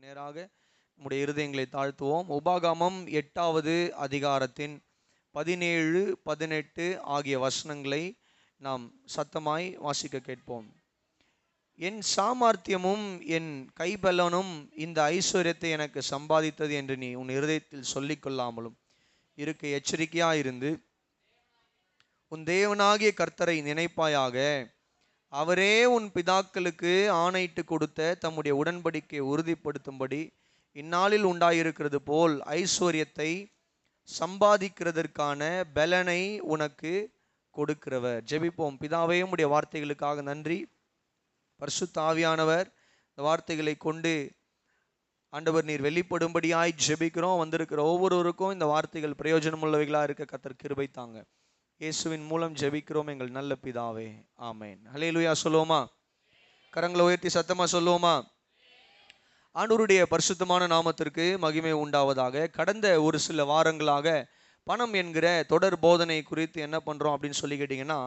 நேராக நம்முடைய இருதயங்களை தாழ்த்துவோம். உபாகமம் 8வது அதிகாரத்தின் 17, 18 ஆகிய வசனங்களை நாம் சத்தமாய் வாசிக்க கேட்போம். என் சாமர்த்தியமும் என் கைபலனும் இந்த ஐஸ்வர்யத்தை எனக்கு சம்பாதித்தது என்று நீ உன் இருதயத்தில் சொல்லிக் கொள்ளாமலும் இருக்க எச்சரிக்கையாயிருந்து உன் தேவனாகிய கர்த்தரை நினைப்பாயாக. அவரே உன் பிதாக்களுக்கு ஆணையிட்டு கொடுத்த தம்முடைய உடன்படிக்கையை உறுதிப்படுத்தும்படி இந்நாளில் உண்டாயிருக்கிறது போல் ஐஸ்வர்யத்தை சம்பாதிக்கிறதற்கான பலனை உனக்கு கொடுக்கிறவர். ஜெபிப்போம். பிதாவே, உம்முடைய வார்த்தைகளுக்காக நன்றி. பரிசுத்த ஆவியானவர், இந்த வார்த்தைகளை கொண்டு ஆண்டவர் நீர் வெளிப்படும்படியாய் ஜெபிக்கிறோம். வந்திருக்கிற ஒவ்வொருவருக்கும் இந்த வார்த்தைகள் பிரயோஜனமுள்ளவைகளாக இருக்க கர்த்தர் கிருபை தாங்க. இயேசுவின் மூலம் ஜெபிக்கிறோம் எங்கள் நல்ல பிதாவே, ஆமென். ஹல்லேலூயா சொல்லுவோமா? கரங்களை உயர்த்தி சத்தமா சொல்லுவோமா? ஆண்டவருடைய பரிசுத்தமான நாமத்திற்கு மகிமை உண்டாவதாக. கடந்த ஒரு சில வாரங்களாக பணம் என்கிற தொடர் போதனை குறித்து என்ன பண்ணுறோம் அப்படின்னு சொல்லி கேட்டிங்கன்னா,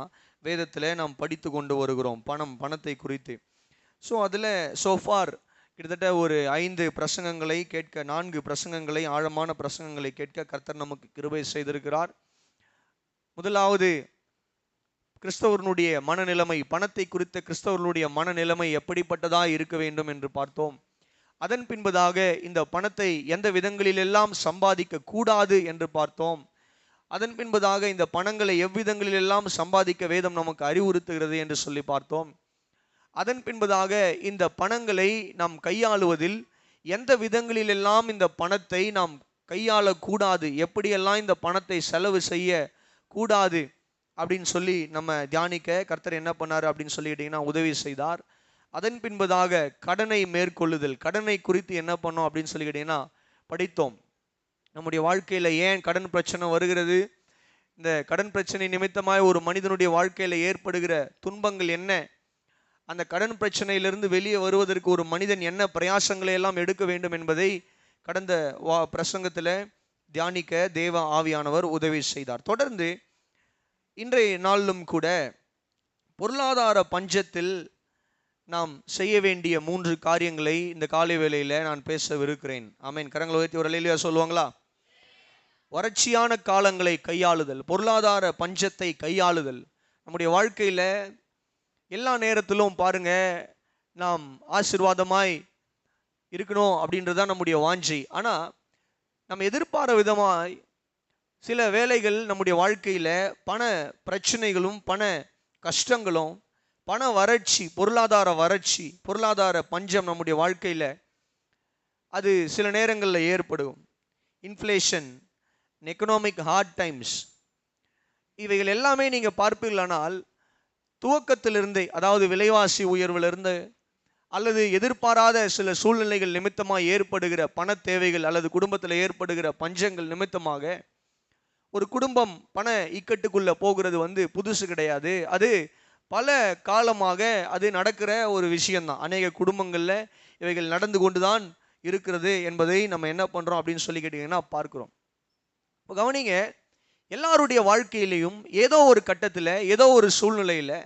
வேதத்தில் நாம் படித்து கொண்டு வருகிறோம் பணத்தை குறித்து. ஸோ அதில் சோஃபார் கிட்டத்தட்ட ஒரு 5 பிரசங்கங்களை கேட்க, 4 பிரசங்கங்களை, ஆழமான பிரசங்கங்களை கேட்க கர்த்தர் நமக்கு கிருபை செய்திருக்கிறார். முதலாவது, கிறிஸ்தவர்களுடைய மனநிலைமை, பணத்தை குறித்த கிறிஸ்தவர்களுடைய மனநிலைமை எப்படிப்பட்டதா இருக்க வேண்டும் என்று பார்த்தோம். அதன் பின்பதாக இந்த பணத்தை எந்த விதங்களிலெல்லாம் சம்பாதிக்க கூடாது என்று பார்த்தோம். அதன் பின்பதாக இந்த பணங்களை எவ்விதங்களிலெல்லாம் சம்பாதிக்க வேதம் நமக்கு அறிவுறுத்துகிறது என்று சொல்லி பார்த்தோம். அதன் பின்பதாக இந்த பணங்களை நாம் கையாளுவதில் எந்த விதங்களிலெல்லாம் இந்த பணத்தை நாம் கையாளக்கூடாது, எப்படியெல்லாம் இந்த பணத்தை செலவு செய்ய கூடாது அப்படின்னு சொல்லி நம்ம தியானிக்க கர்த்தர் என்ன பண்ணார் அப்படின்னு சொல்லிக்கிட்டிங்கன்னா உதவி செய்தார். அதன் பின்பதாக கடனை மேற்கொள்ளுதல், கடனை குறித்து என்ன பண்ணோம் அப்படின்னு சொல்லிக்கிட்டிங்கன்னா படித்தோம். நம்முடைய வாழ்க்கையில் ஏன் கடன் பிரச்சனை வருகிறது, இந்த கடன் பிரச்சனை நிமித்தமாய் ஒரு மனிதனுடைய வாழ்க்கையில் ஏற்படுகிற துன்பங்கள் என்ன, அந்த கடன் பிரச்சனையிலிருந்து வெளியே வருவதற்கு ஒரு மனிதன் என்ன பிரயாசங்களை எல்லாம் எடுக்க வேண்டும் என்பதை கடந்த பிரசங்கத்தில் தியானிக்க தேவ ஆவியானவர் உதவி செய்தார். தொடர்ந்து இன்றைய நாளிலும் கூட பொருளாதார பஞ்சத்தில் நாம் செய்ய வேண்டிய 3 காரியங்களை இந்த காலை வேளையில் நான் பேசவிருக்கிறேன். ஆமென். கரங்களை உயர்த்தி ஒரு அல்லேலூயா சொல்லுவாங்களா? வறட்சியான காலங்களை கையாளுதல், பொருளாதார பஞ்சத்தை கையாளுதல். நம்முடைய வாழ்க்கையில் எல்லா நேரத்திலும் பாருங்க, நாம் ஆசீர்வாதமாய் இருக்கணும் அப்படின்றதுதான் நம்முடைய வாஞ்சை. ஆனால் நம்ம எதிர்பார்த்த விதமாய் சில வேளைகள் நம்முடைய வாழ்க்கையில் பண பிரச்சனைகளும் பண கஷ்டங்களும் பண வறட்சி, பொருளாதார பஞ்சம் நம்முடைய வாழ்க்கையில் அது சில நேரங்களில் ஏற்படும். இன்ஃப்ளேஷன், எக்கனாமிக் ஹார்ட் டைம்ஸ், இவைகள் எல்லாமே நீங்கள் பார்ப்பீர்களானால் துவக்கத்திலிருந்தே, அதாவது விலைவாசி உயர்விலிருந்து அல்லது எதிர்பாராத சில சூழ்நிலைகள் நிமித்தமாக ஏற்படுகிற பண தேவைகள் அல்லது குடும்பத்தில் ஏற்படுகிற பஞ்சங்கள் நிமித்தமாக ஒரு குடும்பம் பண இக்கட்டுக்குள்ளே போகிறது புதுசு கிடையாது. அது பல காலமாக அது நடக்கிற ஒரு விஷயம்தான். அநேக குடும்பங்களில் இவைகள் நடந்து கொண்டு தான் இருக்கிறது என்பதை நம்ம என்ன பண்ணுறோம் அப்படின்னு சொல்லி கேட்டிங்கன்னா பார்க்குறோம். இப்போ கவனிங்க, எல்லாருடைய வாழ்க்கையிலையும் ஏதோ ஒரு கட்டத்தில், ஏதோ ஒரு சூழ்நிலையில்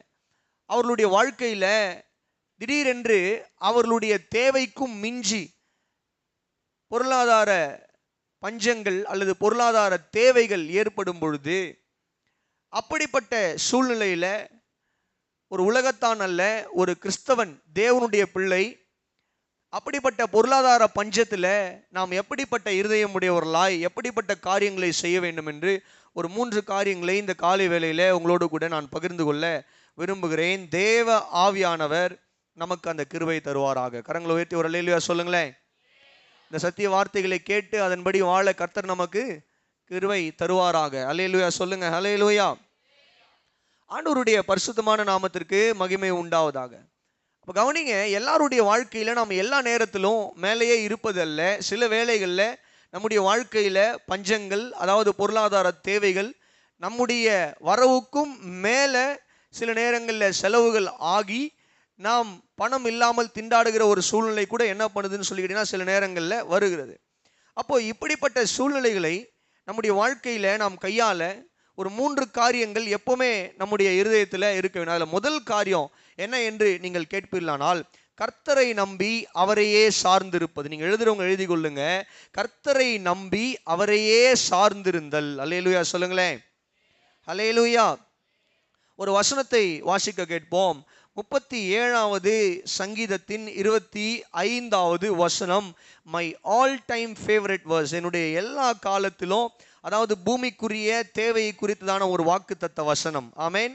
அவர்களுடைய வாழ்க்கையில் திடீரென்று அவர்களுடைய தேவைக்கும் மிஞ்சி பொருளாதார பஞ்சங்கள் அல்லது பொருளாதார தேவைகள் ஏற்படும் பொழுது, அப்படிப்பட்ட சூழ்நிலையில் ஒரு உலகத்தான் அல்ல, ஒரு கிறிஸ்தவன், தேவனுடைய பிள்ளை, அப்படிப்பட்ட பொருளாதார பஞ்சத்தில் நாம் எப்படிப்பட்ட இருதயம் உடையவர்களாய் எப்படிப்பட்ட காரியங்களை செய்ய வேண்டும் என்று ஒரு 3 காரியங்களை இந்த காலை வேளையில் உங்களோடு கூட நான் பகிர்ந்து கொள்ள விரும்புகிறேன். தேவ ஆவியானவர் நமக்கு அந்த கிருபை தருவாராக. கரங்களை உயர்த்தி ஒரு அல்லேலூயா சொல்லுங்களேன். இந்த சத்திய வார்த்தைகளை கேட்டு அதன்படி வாழ கர்த்தர் நமக்கு கிருபை தருவாராக. அல்லேலூயா சொல்லுங்க. அல்லேலூயா. ஆண்டவருடைய பரிசுத்தமான நாமத்திற்கு மகிமை உண்டாவதாக. அப்போ கவனிங்க, எல்லாருடைய வாழ்க்கையில் நாம் எல்லா நேரத்திலும் மேலேயே இருப்பதல்ல. சில வேளைகளில் நம்முடைய வாழ்க்கையில் பஞ்சங்கள், அதாவது பொருளாதார தேவைகள் நம்முடைய வரவுக்கும் மேலே சில நேரங்களில் செலவுகள் ஆகி நாம் பணம் இல்லாமல் திண்டாடுகிற ஒரு சூழ்நிலை கூட என்ன பண்ணுதுன்னு சொல்லிக்கிட்டீங்கன்னா சில நேரங்களில் வருகிறது. அப்போது இப்படிப்பட்ட சூழ்நிலைகளை நம்முடைய வாழ்க்கையில் நாம் கையாள ஒரு 3 காரியங்கள் எப்பவுமே நம்முடைய இருதயத்தில் இருக்க வேண்டும். அதில் முதல் காரியம் என்ன என்று நீங்கள் கேட்பீர்களானால், கர்த்தரை நம்பி அவரையே சார்ந்திருப்பது. நீங்க எழுதுறவங்க எழுதி கொள்ளுங்க. கர்த்தரை நம்பி அவரையே சார்ந்திருந்தல். அல்லேலூயா சொல்லுங்களேன். அல்லேலூயா. ஒரு வசனத்தை வாசிக்க கேட்போம். 37வது சங்கீதத்தின் 25வது வசனம். My all time favourite verse. என்னுடைய எல்லா காலத்திலும், அதாவது பூமிக்குரிய தேவையை குறித்ததான ஒரு வாக்குத்தத்த வசனம். ஆமேன்.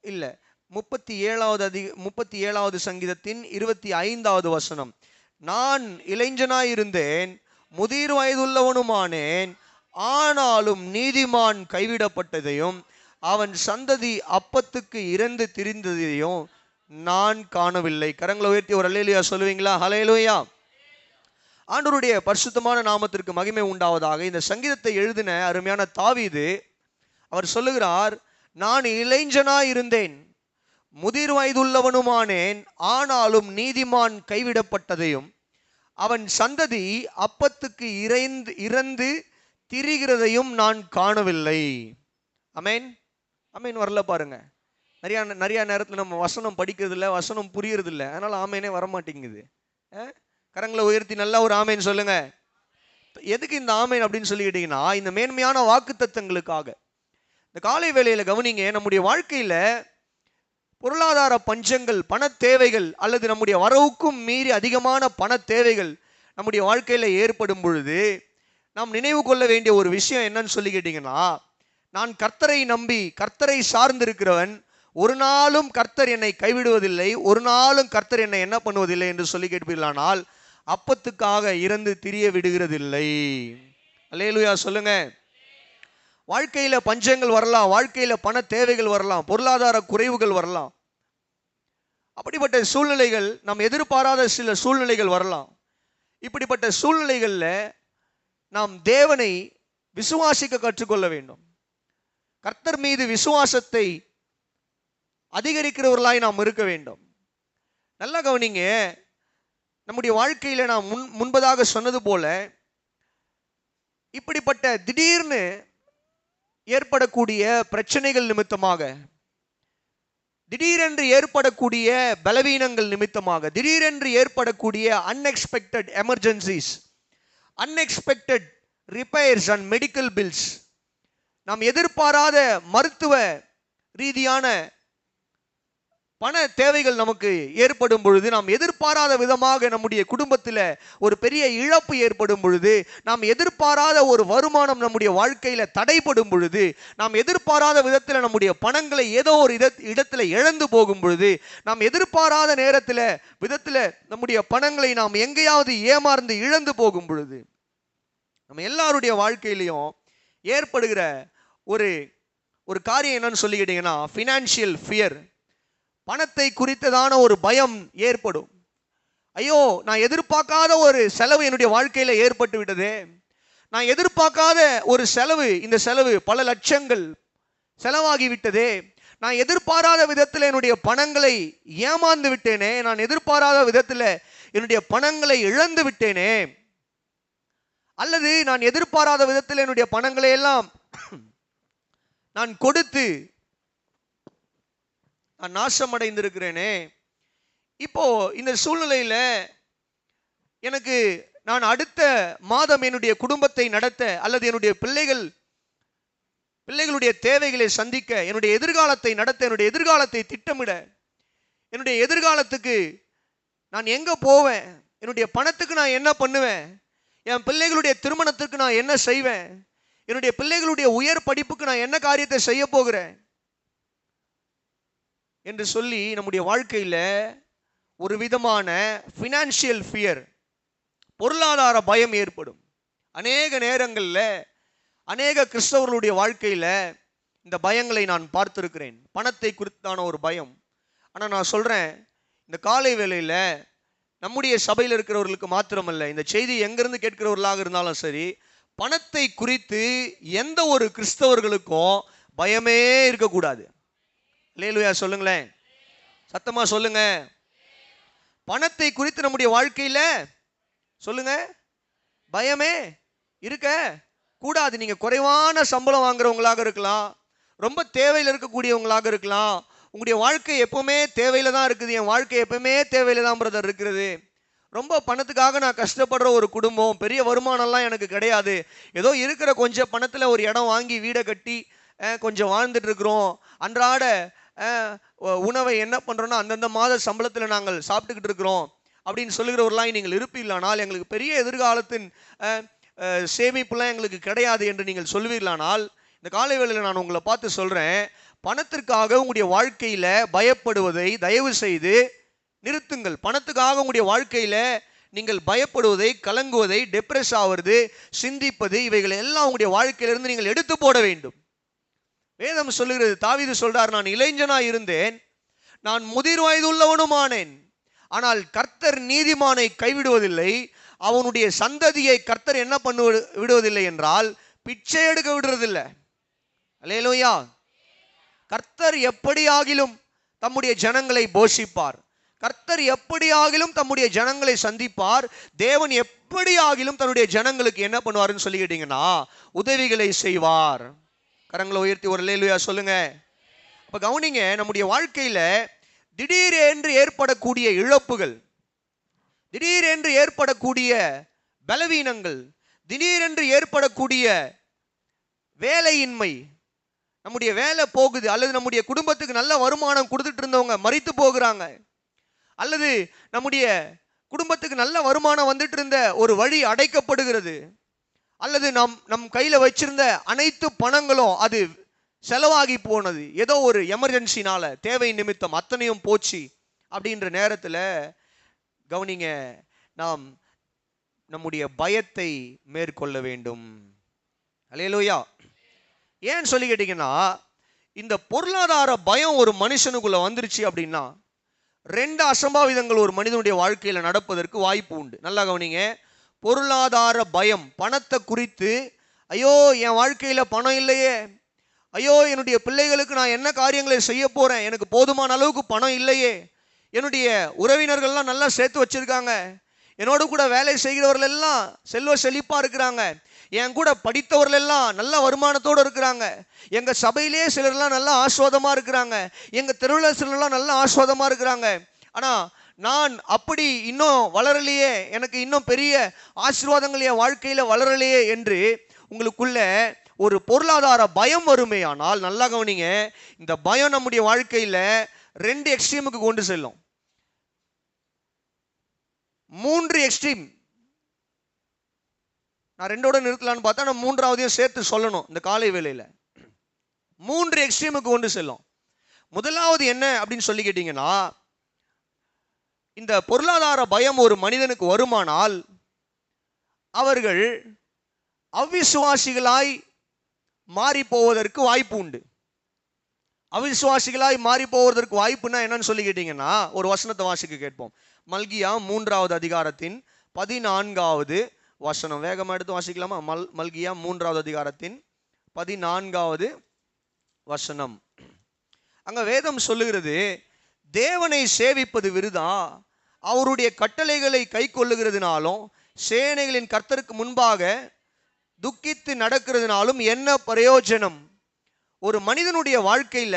இல்ல, 37வது சங்கீதத்தின் 25வது வசனம். நான் இளைஞனாயிருந்தேன், முதிர் வயதுள்ளவனுமானேன், ஆனாலும் நீதிமான் கைவிடப்பட்டதையும் அவன் சந்ததி அப்பத்துக்கு இறந்து திரிந்ததையும் நான் காணவில்லை. கரங்களை உயர்த்தி ஒரு அல்லேலூயா சொல்லுவீங்களா? ஹல்லேலூயா. ஆண்டவருடைய பரிசுத்தமான நாமத்திற்கு மகிமை உண்டாவதாக. இந்த சங்கீதத்தை எழுதின அருமையான தாவீது அவர் சொல்லுகிறார், நான் இளைஞனாய் இருந்தேன், முதிர் வயதுள்ளவனுமானேன், ஆனாலும் நீதிமான் கைவிடப்பட்டதையும் அவன் சந்ததி அப்பத்துக்கு இறந்து திரிகிறதையும் நான் காணவில்லை. அமேன். ஆமேன் வரல பாருங்க. நிறைய நேரத்தில் நம்ம வசனம் படிக்கிறது இல்லை, வசனம் புரியறது இல்லை, அதனால ஆமேனே வரமாட்டேங்குது. கரங்களை உயர்த்தி நல்லா ஒரு ஆமேன் சொல்லுங்க. எதுக்கு இந்த ஆமேன் அப்படின்னு சொல்லிக்கிட்டீங்கன்னா, இந்த மேன்மையான வாக்குத்தத்தங்களுக்காக. இந்த காலை வேளையில கவனிங்க, நம்முடைய வாழ்க்கையில பொருளாதார பஞ்சங்கள், பண தேவைகள், அல்லது நம்முடைய வரவுக்கும் மீறி அதிகமான பண தேவைகள் நம்முடைய வாழ்க்கையில ஏற்படும் பொழுது நாம் நினைவு கொள்ள வேண்டிய ஒரு விஷயம் என்னன்னு சொல்லிக்கிட்டீங்கன்னா, நான் கர்த்தரை நம்பி கர்த்தரை சார்ந்திருக்கிறவன், ஒரு நாளும் கர்த்தர் என்னை கைவிடுவதில்லை, ஒரு நாளும் கர்த்தர் என்னை என்ன பண்ணுவதில்லை என்று சொல்லி கேட்பீர்களானால் அப்பத்துக்காக இறந்து திரிய விடுகிறதில்லை. அல்லேலூயா சொல்லுங்க. வாழ்க்கையில பஞ்சங்கள் வரலாம், வாழ்க்கையில பண தேவைகள் வரலாம், பொருளாதார குறைவுகள் வரலாம். அப்படிப்பட்ட சூழ்நிலைகள், நாம் எதிர்பாராத சில சூழ்நிலைகள் வரலாம். இப்படிப்பட்ட சூழ்நிலைகள்ல நாம் தேவனை விசுவாசிக்க கற்றுக்கொள்ள வேண்டும். கர்த்தர் மீது விசுவாசத்தை அதிகரிக்கிறவர்களாய் நாம் இருக்க வேண்டும். நல்லா கவனிங்க, நம்முடைய வாழ்க்கையில நாம் முன்பதாக சொன்னது போல இப்படிப்பட்ட திடீர்னு ஏற்படக்கூடிய பிரச்சனைகள் நிமித்தமாக, திடீரென்று ஏற்படக்கூடிய பலவீனங்கள் நிமித்தமாக, திடீரென்று ஏற்படக்கூடிய unexpected emergencies, unexpected repairs and medical bills, நாம் எதிர்பாராத மருத்துவ ரீதியான பண தேவைகள் நமக்கு ஏற்படும் பொழுது, நாம் எதிர்பாராத விதமாக நம்முடைய குடும்பத்தில் ஒரு பெரிய இழப்பு ஏற்படும் பொழுது, நாம் எதிர்பாராத ஒரு வருமானம் நம்முடைய வாழ்க்கையில் தடைப்படும் பொழுது, நாம் எதிர்பாராத விதத்தில் நம்முடைய பணங்களை ஏதோ ஒரு இடத்துல இழந்து போகும் பொழுது, நாம் எதிர்பாராத விதத்தில் நம்முடைய பணங்களை நாம் எங்கேயாவது ஏமாந்து இழந்து போகும் பொழுது, நம்ம எல்லாருடைய வாழ்க்கையிலையும் ஏற்படுகிற ஒரு காரியம் என்னன்னு சொல்லிக்கிட்டீங்கன்னா, ஃபினான்ஷியல் ஃபியர், பணத்தை குறித்ததான ஒரு பயம் ஏற்படும். ஐயோ, நான் எதிர்பார்க்காத ஒரு செலவு என்னுடைய வாழ்க்கையில ஏற்பட்டு விட்டதே, நான் எதிர்பார்க்காத ஒரு செலவு, இந்த செலவு பல லட்சங்கள் செலவாகி விட்டதே, நான் எதிர்பாராத விதத்தில் என்னுடைய பணங்களை ஏமாந்து விட்டேனே, நான் எதிர்பாராத விதத்தில் என்னுடைய பணங்களை இழந்து விட்டேனே, அல்லது நான் எதிர்பாராத விதத்தில் என்னுடைய பணங்களை எல்லாம் நான் கொடுத்து நான் நாசமடைந்திருக்கிறேனே. இப்போ இந்த சூழ்நிலையில எனக்கு நான் அடுத்த மாதம் என்னுடைய குடும்பத்தை நடத்த, அல்லது என்னுடைய பிள்ளைகளுடைய தேவைகளை சந்திக்க, என்னுடைய எதிர்காலத்தை நடத்த, என்னுடைய எதிர்காலத்தை திட்டமிட, என்னுடைய எதிர்காலத்துக்கு நான் எங்க போவேன், என்னுடைய பணத்துக்கு நான் என்ன பண்ணுவேன், என் பிள்ளைகளுடைய திருமணத்திற்கு நான் என்ன செய்வேன், என்னுடைய பிள்ளைகளுடைய உயர் படிப்புக்கு நான் என்ன காரியத்தை செய்ய போகிறேன் என்று சொல்லி நம்முடைய வாழ்க்கையில ஒரு விதமான ஃபினான்ஷியல் ஃபியர், பொருளாதார பயம் ஏற்படும். அநேக நேரங்களில் அநேக கிறிஸ்தவர்களுடைய வாழ்க்கையில இந்த பயங்களை நான் பார்த்திருக்கிறேன். பணத்தை குறித்தான ஒரு பயம். ஆனால் நான் சொல்றேன், இந்த காலை வேளையில நம்முடைய சபையில் இருக்கிறவர்களுக்கு மாத்திரமல்ல, இந்த செய்தி எங்கிருந்து கேட்கிறவர்களாக இருந்தாலும் சரி, பணத்தை குறித்து எந்த ஒரு கிறிஸ்தவர்களுக்கும் பயமே இருக்கக்கூடாது. அல்லேலூயா சொல்லுங்களேன், சத்தமா சொல்லுங்க. பணத்தை குறித்து நம்முடைய வாழ்க்கையில சொல்லுங்க பயமே இருக்க கூடாது. நீங்க குறைவான சம்பளம் வாங்குறவங்களாக இருக்கலாம், ரொம்ப தேவையில் இருக்கக்கூடியவங்களாக இருக்கலாம், உங்களுடைய வாழ்க்கை எப்பவுமே தேவையில தான் இருக்குது, என் வாழ்க்கை எப்பவுமே தேவையில தான் பிரதர் இருக்கிறது, ரொம்ப பணத்துக்காக நான் கஷ்டப்படுற ஒரு குடும்பம், பெரிய வருமானம்லாம் எனக்கு கிடையாது, ஏதோ இருக்கிற கொஞ்சம் பணத்தில் ஒரு இடம் வாங்கி வீடை கட்டி கொஞ்சம் வாழ்ந்துட்டு இருக்கிறோம், அன்றாட உணவை என்ன பண்ணுறோன்னா அந்தந்த மாத சம்பளத்தில் நாங்கள் சாப்பிட்டுக்கிட்டு இருக்கிறோம் அப்படின்னு சொல்லுகிறவர்களாய் நீங்கள் இருப்பீர்களானால், எங்களுக்கு பெரிய எதிர்காலத்தின் சேமிப்புலாம் எங்களுக்கு கிடையாது என்று நீங்கள் சொல்வீர்களானால், இந்த காலை வேளையில் நான் உங்களை பார்த்து சொல்கிறேன், பணத்திற்காக உங்களுடைய வாழ்க்கையில் பயப்படுவதை தயவு செய்து நிறுத்துங்கள். பணத்துக்காக உங்களுடைய வாழ்க்கையில் நீங்கள் பயப்படுவதை, கலங்குவதை, டிப்ரெஸ் ஆவது, சிந்திப்பது, இவைகள் எல்லாம் உங்களுடைய வாழ்க்கையிலிருந்து நீங்கள் எடுத்து போட வேண்டும். வேதம் சொல்லுகிறது, தாவீது சொல்றார், நான் இளைஞனாய் இருந்தேன், நான் முதிர் வயது உள்ளவனுமானேன், ஆனால் கர்த்தர் நீதிமானை கைவிடுவதில்லை, அவனுடைய சந்ததியை கர்த்தர் என்ன பண்ண விடுவதில்லை என்றால் பிச்சை எடுக்க விடுறதில்லை. அல்லேலூயா. கர்த்தர் எப்படியாகிலும் தம்முடைய ஜனங்களை போஷிப்பார், கர்த்தர் எப்படியாகிலும் தம்முடைய ஜனங்களை சந்திப்பார், தேவன் எப்படியாகிலும் தன்னுடைய ஜனங்களுக்கு என்ன பண்ணுவார்னு சொல்லி கேட்டீங்கன்னா உதவிகளை செய்வார். கரங்களை உயர்த்தி ஒரு அல்லேலூயா சொல்லுங்க. அப்ப கவனிங்க, நம்முடைய வாழ்க்கையில திடீரென்று ஏற்படக்கூடிய இழப்புகள், திடீரென்று ஏற்படக்கூடிய பலவீனங்கள், திடீரென்று ஏற்படக்கூடிய வேலையின்மை, நம்முடைய வேலை போகுது, அல்லது நம்முடைய குடும்பத்துக்கு நல்ல வருமானம் கொடுத்துட்டு இருந்தவங்க மரித்து போகிறாங்க, அல்லது நம்முடைய குடும்பத்துக்கு நல்ல வருமானம் வந்துட்டு இருந்த ஒரு வழி அடைக்கப்படுகிறது, அல்லது நம் கையில வச்சிருந்த அனைத்து பணங்களும் அது செலவாகி போனது, ஏதோ ஒரு எமர்ஜென்சினால தேவை நிமித்தம் அத்தனையும் போச்சு அப்படின்ற நேரத்தில் கவனிங்க, நாம் நம்முடைய பயத்தை மேற்கொள்ள வேண்டும். அல்லேலூயா. ஏன்னு சொல்லி கேட்டீங்கன்னா, இந்த பொருளாதார பயம் ஒரு மனுஷனுக்குள்ள வந்துருச்சு அப்படின்னா 2 அசம்பாவிதங்கள் ஒரு மனிதனுடைய வாழ்க்கையில் நடப்பதற்கு வாய்ப்பு உண்டு. நல்லா கவனிங்க, பொருளாதார பயம், பணத்தை குறித்து, ஐயோ என் வாழ்க்கையில் பணம் இல்லையே, ஐயோ என்னுடைய பிள்ளைகளுக்கு நான் என்ன காரியங்களை செய்ய போகிறேன், எனக்கு போதுமான அளவுக்கு பணம் இல்லையே, என்னுடைய உறவினர்கள்லாம் நல்லா சேர்த்து வச்சுருக்காங்க, என்னோட கூட வேலை செய்கிறவர்கள் எல்லாம் செல்வ செழிப்பாக இருக்கிறாங்க, என் கூட படித்தவர்கள் எல்லாம் நல்ல வருமானத்தோடு இருக்கிறாங்க, எங்கள் சபையிலே சிலர்லாம் நல்லா ஆஸ்வாதமாக இருக்கிறாங்க, எங்கள் தெருவில் சிலர்லாம் நல்லா ஆஸ்வாதமாக இருக்கிறாங்க, ஆனால் நான் அப்படி இன்னும் வளரலையே, எனக்கு இன்னும் பெரிய ஆசீர்வாதங்கள் என் வாழ்க்கையில் வளரலையே என்று உங்களுக்குள்ள ஒரு பொருளாதார பயம் வருமே. ஆனால் நல்லா கவனிங்க, இந்த பயம் நம்முடைய வாழ்க்கையில் 2 எக்ஸ்ட்ரீமுக்கு கொண்டு செல்லும். 3 எக்ஸ்ட்ரீம். நான் 2ஓட நிறுத்தலான்னு பார்த்தா நான் 3ஆவதையும் சேர்த்து சொல்லணும். இந்த காலை வேளையில் 3 எக்ஸ்ட்ரீமுக்கு கொண்டு செல்லும். முதலாவது என்ன அப்படின்னு சொல்லி கேட்டீங்கன்னா, இந்த பொருளாதார பயம் ஒரு மனிதனுக்கு வருமானால் அவர்கள் அவிசுவாசிகளாய் மாறி போவதற்கு வாய்ப்பு உண்டு. அவிசுவாசிகளாய் மாறி போவதற்கு வாய்ப்புன்னா என்னன்னு சொல்லி கேட்டீங்கன்னா, ஒரு வசனத்தை வாசிக்க கேட்போம். மல்கியா 3வது அதிகாரத்தின் 14வது வசனம். வேகமாக எடுத்து வாசிக்கலாமா? மல்கியா 3வது அதிகாரத்தின் 14வது வசனம். அங்க வேதம் சொல்லுகிறது, தேவனை சேவிப்பது விருதா, அவருடைய கட்டளைகளை கை கொள்ளுகிறதுனாலும் சேனைகளின் கர்த்தருக்கு முன்பாக துக்கித்து நடக்கிறதுனாலும் என்ன பிரயோஜனம்? ஒரு மனிதனுடைய வாழ்க்கையில,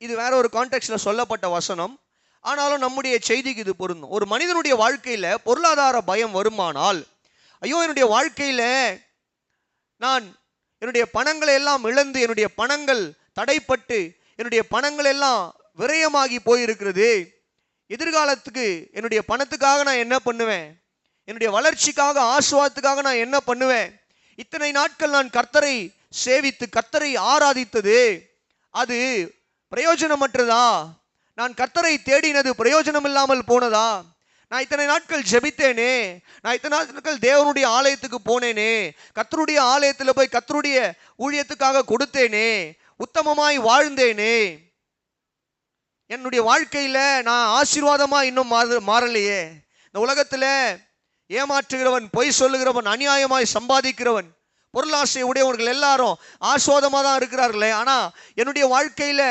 இது வேற ஒரு கான்டெக்ஸ்ட்ல சொல்லப்பட்ட வசனம், ஆனாலும் நம்முடைய செய்திக்கு இது பொருந்தும். ஒரு மனிதனுடைய வாழ்க்கையில பொருளாதார பயம் வருமானால், ஐயோ என்னுடைய வாழ்க்கையில நான் என்னுடைய பணங்களை எல்லாம் இழந்து, என்னுடைய பணங்கள் தடைப்பட்டு, என்னுடைய பணங்கள் எல்லாம் விரயமாகி போயிருக்கிறது, எதிர்காலத்துக்கு என்னுடைய பணத்துக்காக நான் என்ன பண்ணுவேன், என்னுடைய வளர்ச்சிக்காக ஆசுவாதத்துக்காக நான் என்ன பண்ணுவேன், இத்தனை நாட்கள் நான் கர்த்தரை சேவித்து கர்த்தரை ஆராதித்தது அது பிரயோஜனமற்றதா, நான் கர்த்தரை தேடினது பிரயோஜனம் இல்லாமல் போனதா, நான் இத்தனை நாட்கள் ஜெபித்தேனே, நான் இத்தனை நாட்கள் தேவனுடைய ஆலயத்துக்கு போனேனே, கர்த்தருடைய ஆலயத்தில் போய் கர்த்தருடைய ஊழியத்துக்காக கொடுத்தேனே, உத்தமமாய் வாழ்ந்தேனே, என்னுடைய வாழ்க்கையில நான் ஆசீர்வாதமா இன்னும் மாறலையே, இந்த உலகத்துல ஏமாற்றுகிறவன், பொய் சொல்லுகிறவன், அநியாயமாய் சம்பாதிக்கிறவன், பொருளாசை உடையவர்கள் எல்லாரும் ஆஸ்வாதமாக தான் இருக்கிறார்களே, ஆனா என்னுடைய வாழ்க்கையில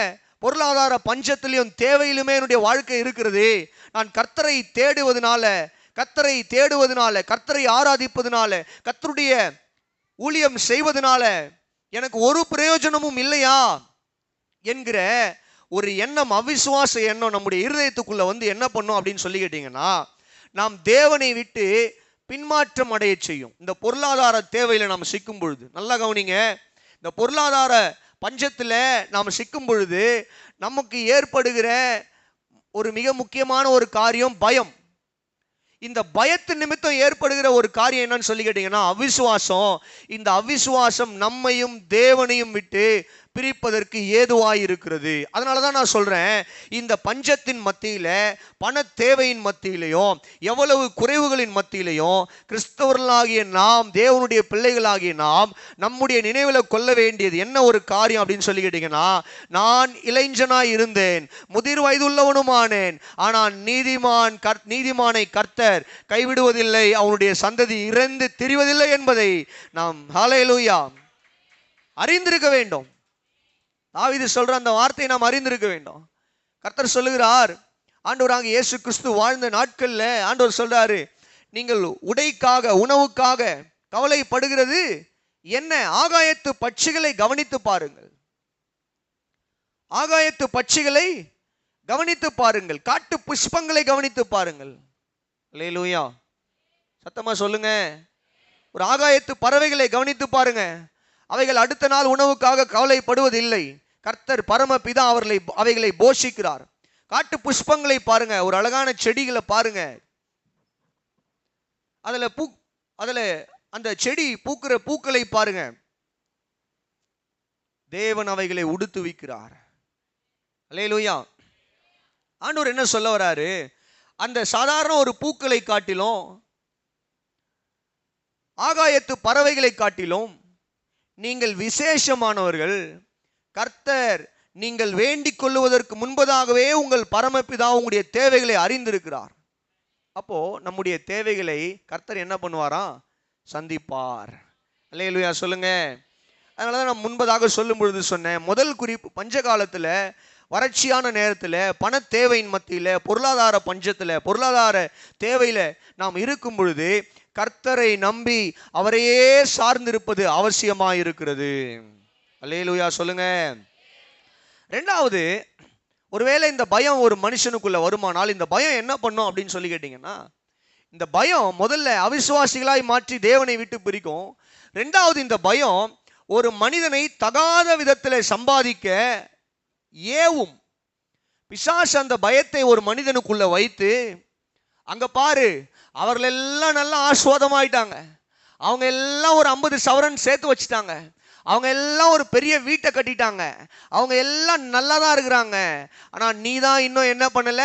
பொருளாதார பஞ்சத்திலையும் தேவையிலுமே என்னுடைய வாழ்க்கை இருக்கிறது. நான் கர்த்தரை தேடுவதனால, கர்த்தரை ஆராதிப்பதனால, கர்த்தருடைய ஊழியம் செய்வதனால எனக்கு ஒரு பிரயோஜனமும் இல்லையா என்கிற ஒரு எண்ணம், அவிசுவாச எண்ணம் நம்முடைய இருதயத்துக்குள்ள வந்து என்ன பண்ணும் அப்படின்னு சொல்லி கேட்டீங்கன்னா, நாம் தேவனை விட்டு பின்மாற்றம் அடைய செய்யும். இந்த பொருளாதார தேவையில நாம் சிக்கும் பொழுது, நல்லா கவனிங்க, இந்த பொருளாதார பஞ்சத்துல நாம் சிக்கும் பொழுது நமக்கு ஏற்படுகிற ஒரு மிக முக்கியமான ஒரு காரியம் பயம். இந்த பயத்து நிமித்தம் ஏற்படுகிற ஒரு காரியம் என்னன்னு சொல்லி கேட்டீங்கன்னா அவிசுவாசம். இந்த அவிசுவாசம் நம்மையும் தேவனையும் விட்டு பிரிப்பதற்கு ஏதுவாய் இருக்கிறது. அதனால தான் நான் சொல்றேன், இந்த பஞ்சத்தின் மத்தியில, பண தேவையின் மத்தியிலையும், எவ்வளவு குறைவுகளின் மத்தியிலையும் கிறிஸ்தவர்களாகிய நாம், தேவனுடைய பிள்ளைகளாகிய நாம் நம்முடைய நினைவில் கொள்ள வேண்டியது என்ன ஒரு காரியம் அப்படின்னு சொல்லி கேட்டீங்கன்னா, நான் இளைஞனாய் இருந்தேன், முதிர் வயதுள்ளவனுமானேன், ஆனால் நீதிமானை கர்த்தர் கைவிடுவதில்லை, அவனுடைய சந்ததி இறந்து திரிவதில்லை என்பதை நாம் ஹல்லேலூயா அறிந்திருக்க வேண்டும். தாவீது சொல்ற அந்த வார்த்தையை நாம் அறிந்திருக்க வேண்டும். கர்த்தர் சொல்லுகிறார், ஆண்டவராகிய இயேசு கிறிஸ்து வாழ்ந்த நாட்கள்ல ஆண்டவர் சொல்றாரு, நீங்கள் உடைக்காக, உணவுக்காக கவலைப்படுகிறது என்ன? ஆகாயத்து பட்சிகளை கவனித்து பாருங்கள். ஆகாயத்து பட்சிகளை கவனித்து பாருங்கள், காட்டு புஷ்பங்களை கவனித்து பாருங்கள். அல்லேலூயா, சத்தமா சொல்லுங்க. ஒரு ஆகாயத்து பறவைகளை கவனித்து பாருங்க. அவைகள் அடுத்த நாள் உணவுக்காக கவலைப்படுவதில்லை. கர்த்தர் பரமபிதா அவைகளை போஷிக்கிறார். காட்டு புஷ்பங்களை பாருங்க, ஒரு அழகான செடிகளை பாருங்க, அதுல அந்த செடி பூக்கிற பூக்களை பாருங்க. தேவன் அவைகளை உடுத்துவிக்கிறார். அல்லேலூயா. ஆண்டவர் என்ன சொல்ல வராரு? அந்த சாதாரண ஒரு பூக்களை காட்டிலும், ஆகாயத்து பறவைகளை காட்டிலும் நீங்கள் விசேஷமானவர்கள். கர்த்தர் நீங்கள் வேண்டிக் கொள்ளுவதற்கு முன்பதாகவே உங்கள் பரமபிதா உங்களுடைய தேவைகளை அறிந்திருக்கிறார். அப்போ நம்முடைய தேவைகளை கர்த்தர் என்ன பண்ணுவாராம்? சந்திப்பார். அல்லேலூயா சொல்லுங்க. அதனாலதான் நான் முன்பதாக சொல்லும் பொழுது சொன்னேன், முதல் குறிப்பு, பஞ்ச காலத்துல, வறட்சியான நேரத்தில், பண தேவையின் மத்தியில், பொருளாதார பஞ்சத்தில், பொருளாதார தேவையில் நாம் இருக்கும் பொழுது கர்த்தரை நம்பி அவரையே சார்ந்திருப்பது அவசியமாக இருக்கிறது. அல்லேலூயா சொல்லுங்க. ரெண்டாவது, ஒருவேளை இந்த பயம் ஒரு மனுஷனுக்குள்ள வருமானால் இந்த பயம் என்ன பண்ணும் அப்படின்னு சொல்லி கேட்டீங்கன்னா, இந்த பயம் முதல்ல அவிசுவாசிகளாய் மாற்றி தேவனை விட்டு பிரிக்கும். ரெண்டாவது, இந்த பயம் ஒரு மனிதனை தகாத விதத்தில் சம்பாதிக்க ஏவும். பிசாசு அந்த பயத்தை ஒரு மனிதனுக்குள்ள வைத்து, அங்க பாரு, அவர்கள் எல்லாம் நல்லா ஆஸ்வாதமாயிட்டாங்க, அவங்க எல்லாம் ஒரு 50 சவரன் சேர்த்து வச்சுட்டாங்க, அவங்க எல்லாம் ஒரு பெரிய வீட்டை கட்டிட்டாங்க, அவங்க எல்லாம் நல்லா தான் இருக்கிறாங்க, ஆனா நீ தான் இன்னும் என்ன பண்ணல,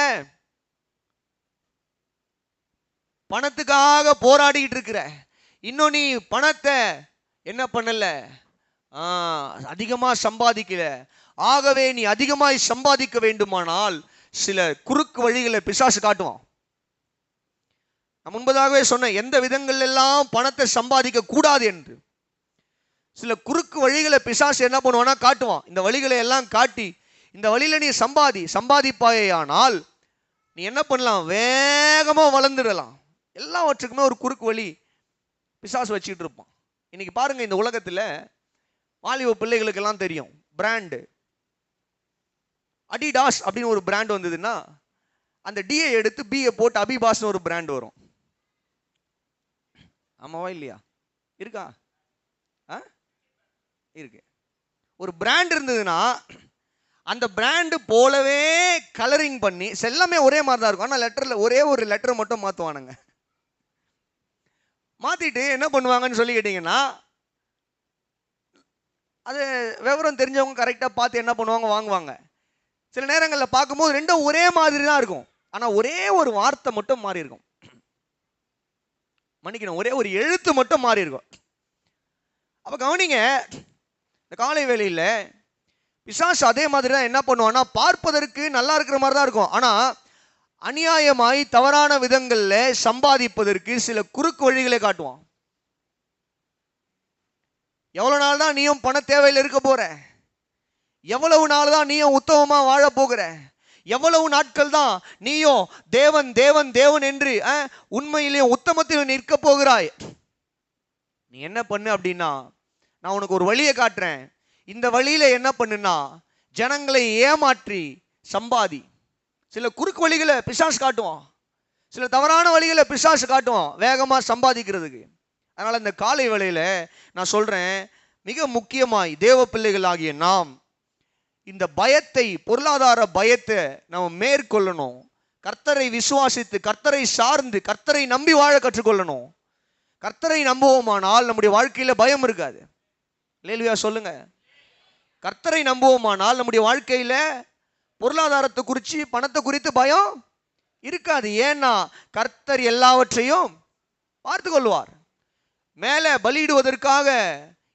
பணத்துக்காக போராடிக்கிட்டு இருக்கிற, இன்னும் நீ பணத்தை என்ன பண்ணல, அதிகமா சம்பாதிக்கல. ஆகவே நீ அதிகமாய் சம்பாதிக்க வேண்டுமானால் சில குறுக்கு வழிகளை பிசாசு காட்டுவான். நான் முன்பதாகவே சொன்னேன், எந்த விதங்கள் எல்லாம் பணத்தை சம்பாதிக்க கூடாது என்று. சில குறுக்கு வழிகளை பிசாசு என்ன பண்ணுவானா காட்டுவான். இந்த வழிகளை எல்லாம் காட்டி, இந்த வழியில நீ சம்பாதிப்பாயானால் நீ என்ன பண்ணலாம், வேகமா வளர்ந்துடலாம். எல்லாவற்றுக்குமே ஒரு குறுக்கு வழி பிசாசு வச்சுக்கிட்டு இருப்பான். இன்னைக்கு பாருங்க, இந்த உலகத்துல வாலிப பிள்ளைகளுக்கெல்லாம் தெரியும் பிராண்டு. அடிடாஸ் அப்படின்னு ஒரு பிராண்ட் வந்ததுன்னா அந்த டியை எடுத்து பியை போட்டு அபிபாஸ்னு ஒரு பிராண்ட் வரும். ஆமாவா இல்லையா? இருக்கா? இருக்கு. ஒரு பிராண்ட் இருந்ததுன்னா அந்த பிராண்டு போலவே கலரிங் பண்ணி, எல்லாமே ஒரே மாதிரி தான் இருக்கும், ஆனால் லெட்டர்ல ஒரே ஒரு லெட்டர் மட்டும் மாற்றுவானுங்க. மாத்திட்டு என்ன பண்ணுவாங்கன்னு சொல்லி கேட்டீங்கன்னா, அது விவரம் தெரிஞ்சவங்க கரெக்டாக பார்த்து என்ன பண்ணுவாங்க, வாங்குவாங்க. சில நேரங்களில் பார்க்கும்போது ரெண்டும் ஒரே மாதிரி தான் இருக்கும், ஆனால் ஒரே ஒரு வார்த்தை மட்டும் மாறி இருக்கும். மன்னிக்கணும், ஒரே ஒரு எழுத்து மட்டும் மாறி இருக்கும். அப்போ கவனிங்க, இந்த காலை வேளையில் பிசாசு அதே மாதிரி தான் என்ன பண்ணுவான்னா, பார்ப்பதற்கு நல்லா இருக்கிற மாதிரி தான் இருக்கும், ஆனால் அநியாயமாய் தவறான விதங்களில் சம்பாதிப்பதற்கு சில குறுக்கு வழிகளை காட்டுவான். எவ்வளவு நாள் தான் நீயும் பண தேவையில் இருக்க போற? எவ்வளவு நாள் தான் நீயும் உத்தமமா வாழ போகிற? எவ்வளவு நாட்கள் தான் நீயும் தேவன் தேவன் தேவன் என்று உண்மையிலேயும் உத்தமத்திலும் நிற்க போகிறாய்? நீ என்ன பண்ணு அப்படின்னா, நான் உனக்கு ஒரு வழியை காட்டுறேன். இந்த வழியில என்ன பண்ணுனா, ஜனங்களை ஏமாற்றி சம்பாதி. சில குறுக்கு வழிகளை பிசாசு காட்டுவான், சில தவறான வழிகளை பிசாசு காட்டுவான் வேகமாக சம்பாதிக்கிறதுக்கு. அதனால் இந்த காலை வேளையில் நான் சொல்கிறேன், மிக முக்கியமாய் தேவ பிள்ளைகளாகிய நாம் இந்த பயத்தை, பொருளாதார பயத்தை நம்ம மேற்கொள்ளணும். கர்த்தரை விசுவாசித்து, கர்த்தரை சார்ந்து, கர்த்தரை நம்பி வாழ கற்றுக்கொள்ளணும். கர்த்தரை நம்புவோமானால் நம்முடைய வாழ்க்கையில் பயம் இருக்காது. அல்லேலூயா சொல்லுங்க. கர்த்தரை நம்புவோமானால் நம்முடைய வாழ்க்கையில் பொருளாதாரத்தை குறித்து, பணத்தை குறித்து பயம் இருக்காது. ஏன்னா கர்த்தர் எல்லாவற்றையும் பார்த்து கொள்வார். மேலே பலியிடுவதற்காக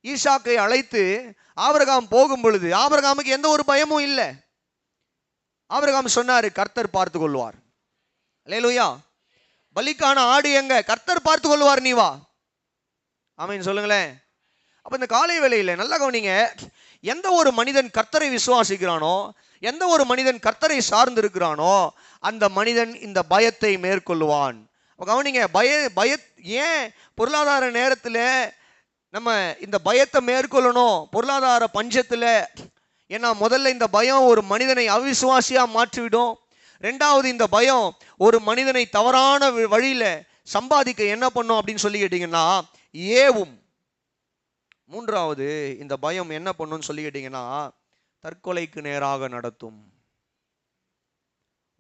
ஈசாக்கை அழைத்து ஆபிரகாம் போகும் பொழுது ஆபிரகாமுக்கு எந்த ஒரு பயமும் இல்லை. ஆபிரகாம் சொன்னாரு, கர்த்தர் பார்த்து கொள்வார். அல்லேலூயா. பலிக்கான ஆடு எங்க? கர்த்தர் பார்த்து கொள்வார், நீ வா. ஆமென் சொல்லுங்களேன். அப்ப இந்த காலை வேளையில நல்லா கவனிங்க. எந்த ஒரு மனிதன் கர்த்தரை விசுவாசிக்கிறானோ, எந்த ஒரு மனிதன் கர்த்தரை சார்ந்து இருக்கிறானோ, அந்த மனிதன் இந்த பயத்தை மேற்கொள்வான். கவனிங்க, ஏன் பொருளாதார நேரத்தில் நம்ம இந்த பயத்தை மேற்கொள்ளணும்? பொருளாதார பஞ்சத்தில். ஏன்னா முதல்ல இந்த பயம் ஒரு மனிதனை அவிசுவாசியாக மாற்றிவிடும். ரெண்டாவது, இந்த பயம் ஒரு மனிதனை தவறான வழியில் சம்பாதிக்க என்ன பண்ணும் அப்படின்னு சொல்லி கேட்டிங்கன்னா ஏவும். மூன்றாவது, இந்த பயம் என்ன பண்ணுன்னு சொல்லி கேட்டிங்கன்னா தற்கொலைக்கு நேராக நடத்தும்.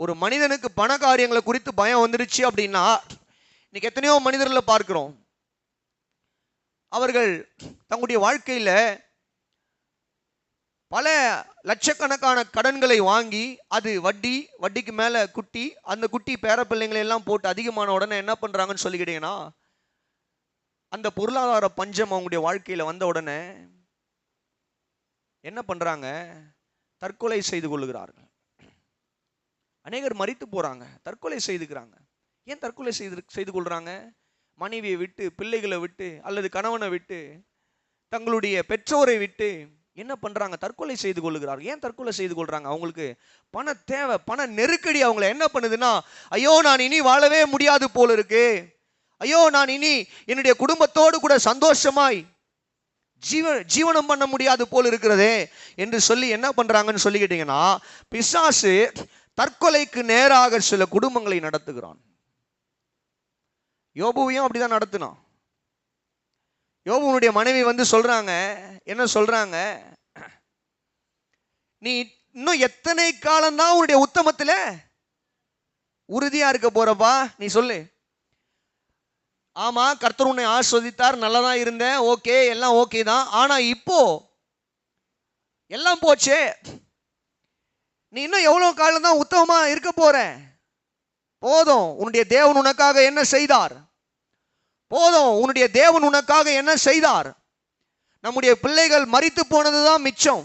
ஒரு மனிதனுக்கு பண காரியங்களை குறித்து பயம் வந்துடுச்சு அப்படின்னா, இன்னைக்கு எத்தனையோ மனிதர்களை பார்க்கிறோம், அவர்கள் தங்களுடைய வாழ்க்கையில் பல லட்சக்கணக்கான கடன்களை வாங்கி, அது வட்டிக்கு மேலே குட்டி, அந்த குட்டி பேர பிள்ளைங்களை எல்லாம் போட்டு அதிகமான உடனே என்ன பண்ணுறாங்கன்னு சொல்லிக்கிட்டீங்கன்னா, அந்த பொருளாதார பஞ்சம் அவங்களுடைய வாழ்க்கையில் வந்த உடனே என்ன பண்ணுறாங்க? தற்கொலை செய்து கொள்ளுகிறார்கள். அநேகர் மரித்து போகிறாங்க, தற்கொலை செய்துக்கிறாங்க. ஏன் தற்கொலை செய்து கொள்கிறாங்க? மனைவியை விட்டு, பிள்ளைகளை விட்டு, அல்லது கணவனை விட்டு, தங்களுடைய பெற்றோரை விட்டு என்ன பண்ணுறாங்க? தற்கொலை செய்து கொள்ளுகிறார்கள். ஏன் தற்கொலை செய்து கொள்கிறாங்க? அவங்களுக்கு பண தேவை, பண நெருக்கடி அவங்களை என்ன பண்ணுதுன்னா, ஐயோ நான் இனி வாழவே முடியாது போல இருக்கு, ஐயோ நான் இனி என்னுடைய குடும்பத்தோடு கூட சந்தோஷமாய் ஜீவனம் பண்ண முடியாது போல் இருக்கிறதே என்று சொல்லி என்ன பண்றாங்கன்னு சொல்லிக்கிட்டீங்கன்னா, பிசாசு தற்கொலைக்கு நேராக சில குடும்பங்களை நடத்துகிறான். யோபுவையும் அப்படிதான் நடத்தினான். யோபுனுடைய மனைவி வந்து சொல்றாங்க, என்ன சொல்றாங்க? நீ இன்னும் எத்தனை காலம்தான் உன்னுடைய உத்தமத்துல உறுதியா இருக்க போறப்பா? நீ சொல்லு. ஆமா, கர்த்தர் உன்னை ஆஸ்வதித்தார், நல்லதான் இருந்தேன், ஓகே, எல்லாம் ஓகே தான். ஆனா இப்போ எல்லாம் போச்சே, நீ இன்னும் எவ்வளவு காலம் தான் உத்தமமா இருக்க போற? போதும், உன்னுடைய தேவன் உனக்காக என்ன செய்தார்? போதும், உன்னுடைய தேவன் உனக்காக என்ன செய்தார்? நம்முடைய பிள்ளைகள் மரித்து போனதுதான் மிச்சம்.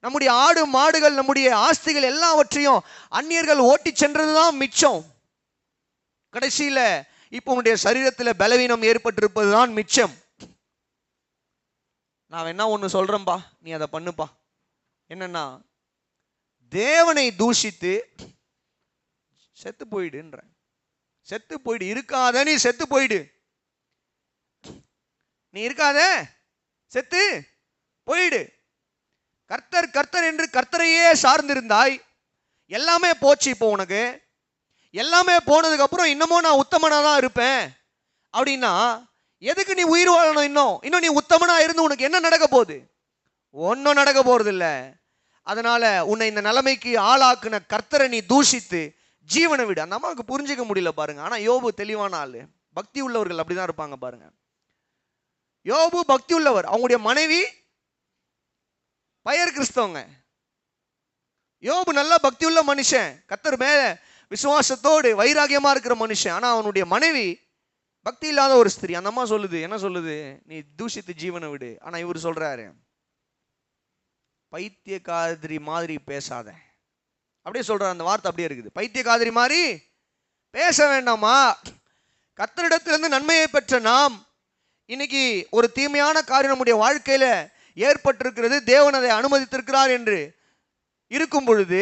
நம்முடைய ஆடு மாடுகள், நம்முடைய ஆஸ்திகள் எல்லாவற்றையும் அந்நியர்கள் ஓட்டி சென்றதுதான் மிச்சம். கடைசியில இப்போ உன்னுடைய சரீரத்தில் பலவீனம் ஏற்பட்டிருப்பதுதான் மிச்சம். நான் என்ன ஒன்று சொல்றேன்பா, நீ அதை பண்ணுப்பா. என்னன்னா, தேவனை தூஷித்து செத்து போயிடுன்ற. செத்து போயிடு, இருக்காத நீ செத்து போயிடு. நீ இருக்காத, செத்து போயிடு. கர்த்தர் கர்த்தர் என்று கர்த்தரையே சார்ந்திருந்தாய், எல்லாமே போச்சு. இப்போ உனக்கு எல்லாமே போனதுக்கு அப்புறம் இன்னமும் நான் உத்தமனா தான் இருப்பேன் அப்படின்னா எதுக்கு நீ உயிர் வாழணும்? இன்னும் நீ உத்தமனா இருந்து உனக்கு என்ன நடக்க போகுது? ஒன்றும் நடக்க போறது இல்லை. அதனால உன்னை இந்த நிலைமைக்கு ஆளாக்குன கர்த்தரை நீ தூஷித்து ஜீவனை விடு. அந்த அம்மாவுக்கு புரிஞ்சிக்க முடியல பாருங்க. ஆனா யோபு தெளிவான ஆளு. பக்தி உள்ளவர்கள் அப்படிதான் இருப்பாங்க பாருங்க. யோபு பக்தி உள்ளவர், அவங்களுடைய மனைவி பயர் கிறிஸ்தவங்க. யோபு நல்ல பக்தி உள்ள மனுஷன், கர்த்தர் மேல விசுவாசத்தோடு வைராகியமா இருக்கிற மனுஷன். ஆனா அவனுடைய மனைவி பக்தி இல்லாத ஒரு ஸ்திரீ. அந்த அம்மா சொல்லுது, என்ன சொல்லுது? நீ தூஷித்து ஜீவனை விடு. ஆனா இவர் சொல்றாரு, பைத்தியக்காரி மாதிரி பேசாத. அப்படியே சொல்றாரு, அந்த வார்த்தை அப்படியே இருக்குது. பைத்தியக்காரி மாதிரி பேச வேண்டாமா? கர்த்தரிடத்திலிருந்து நன்மையை பெற்ற நாம் இன்னைக்கு ஒரு தீமையான காரியம் நம்முடைய வாழ்க்கையில ஏற்பட்டிருக்கிறது, தேவன் அதை அனுமதித்திருக்கிறார் என்று இருக்கும் பொழுது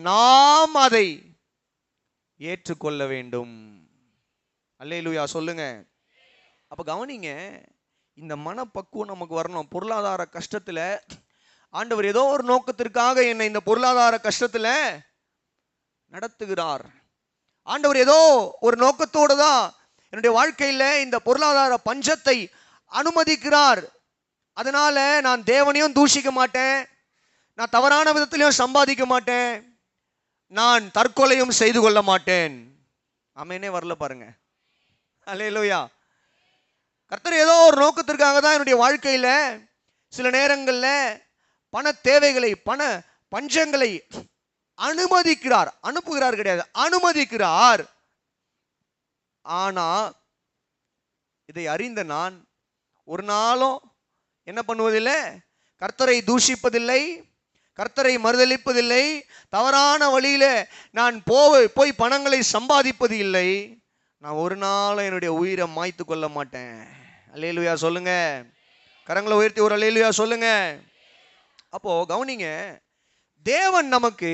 நாம் அதை ஏற்றுக்கொள்ள வேண்டும். அல்லேலூயா சொல்லுங்க. அப்ப கவனிங்க, இந்த மனப்பக்குவம் நமக்கு வரணும். பொருளாதார கஷ்டத்துல ஆண்டவர் ஏதோ ஒரு நோக்கத்திற்காக என்னை இந்த பொருளாதார கஷ்டத்துல நடத்துகிறார். ஆண்டவர் ஏதோ ஒரு நோக்கத்தோடு தான் என்னுடைய வாழ்க்கையில இந்த பொருளாதார பஞ்சத்தை அனுமதிக்கிறார். அதனால நான் தேவனையும் தூஷிக்க மாட்டேன், நான் தவறான விதத்திலையும் சம்பாதிக்க மாட்டேன், நான் தற்கொலையும் செய்து கொள்ள மாட்டேன். ஆமெனே வரல பாருங்க. அல்லேலூயா. கர்த்தர் ஏதோ ஒரு நோக்கத்திற்காக தான் என்னுடைய வாழ்க்கையில சில நேரங்களில் பண தேவைகளை, பண பஞ்சங்களை அனுமதிக்கிறார். அனுப்புகிறார் கிடையாது, அனுமதிக்கிறார். ஆனா இதை அறிந்த நான் ஒரு நாளும் என்ன பண்ணுவதில்லை? கர்த்தரை தூஷிப்பதில்லை, கர்த்தரை மறுதலிப்பதில்லை, தவறான வழியில நான் போய் பணங்களை சம்பாதிப்பது இல்லை. நான் ஒரு நாளும் என்னுடைய உயிரை மாய்த்து கொள்ள மாட்டேன். அல்லேலூயா சொல்லுங்க. கரங்களை உயர்த்தி ஒரு அல்லேலூயா சொல்லுங்க. அப்போ கவனிங்க, தேவன் நமக்கு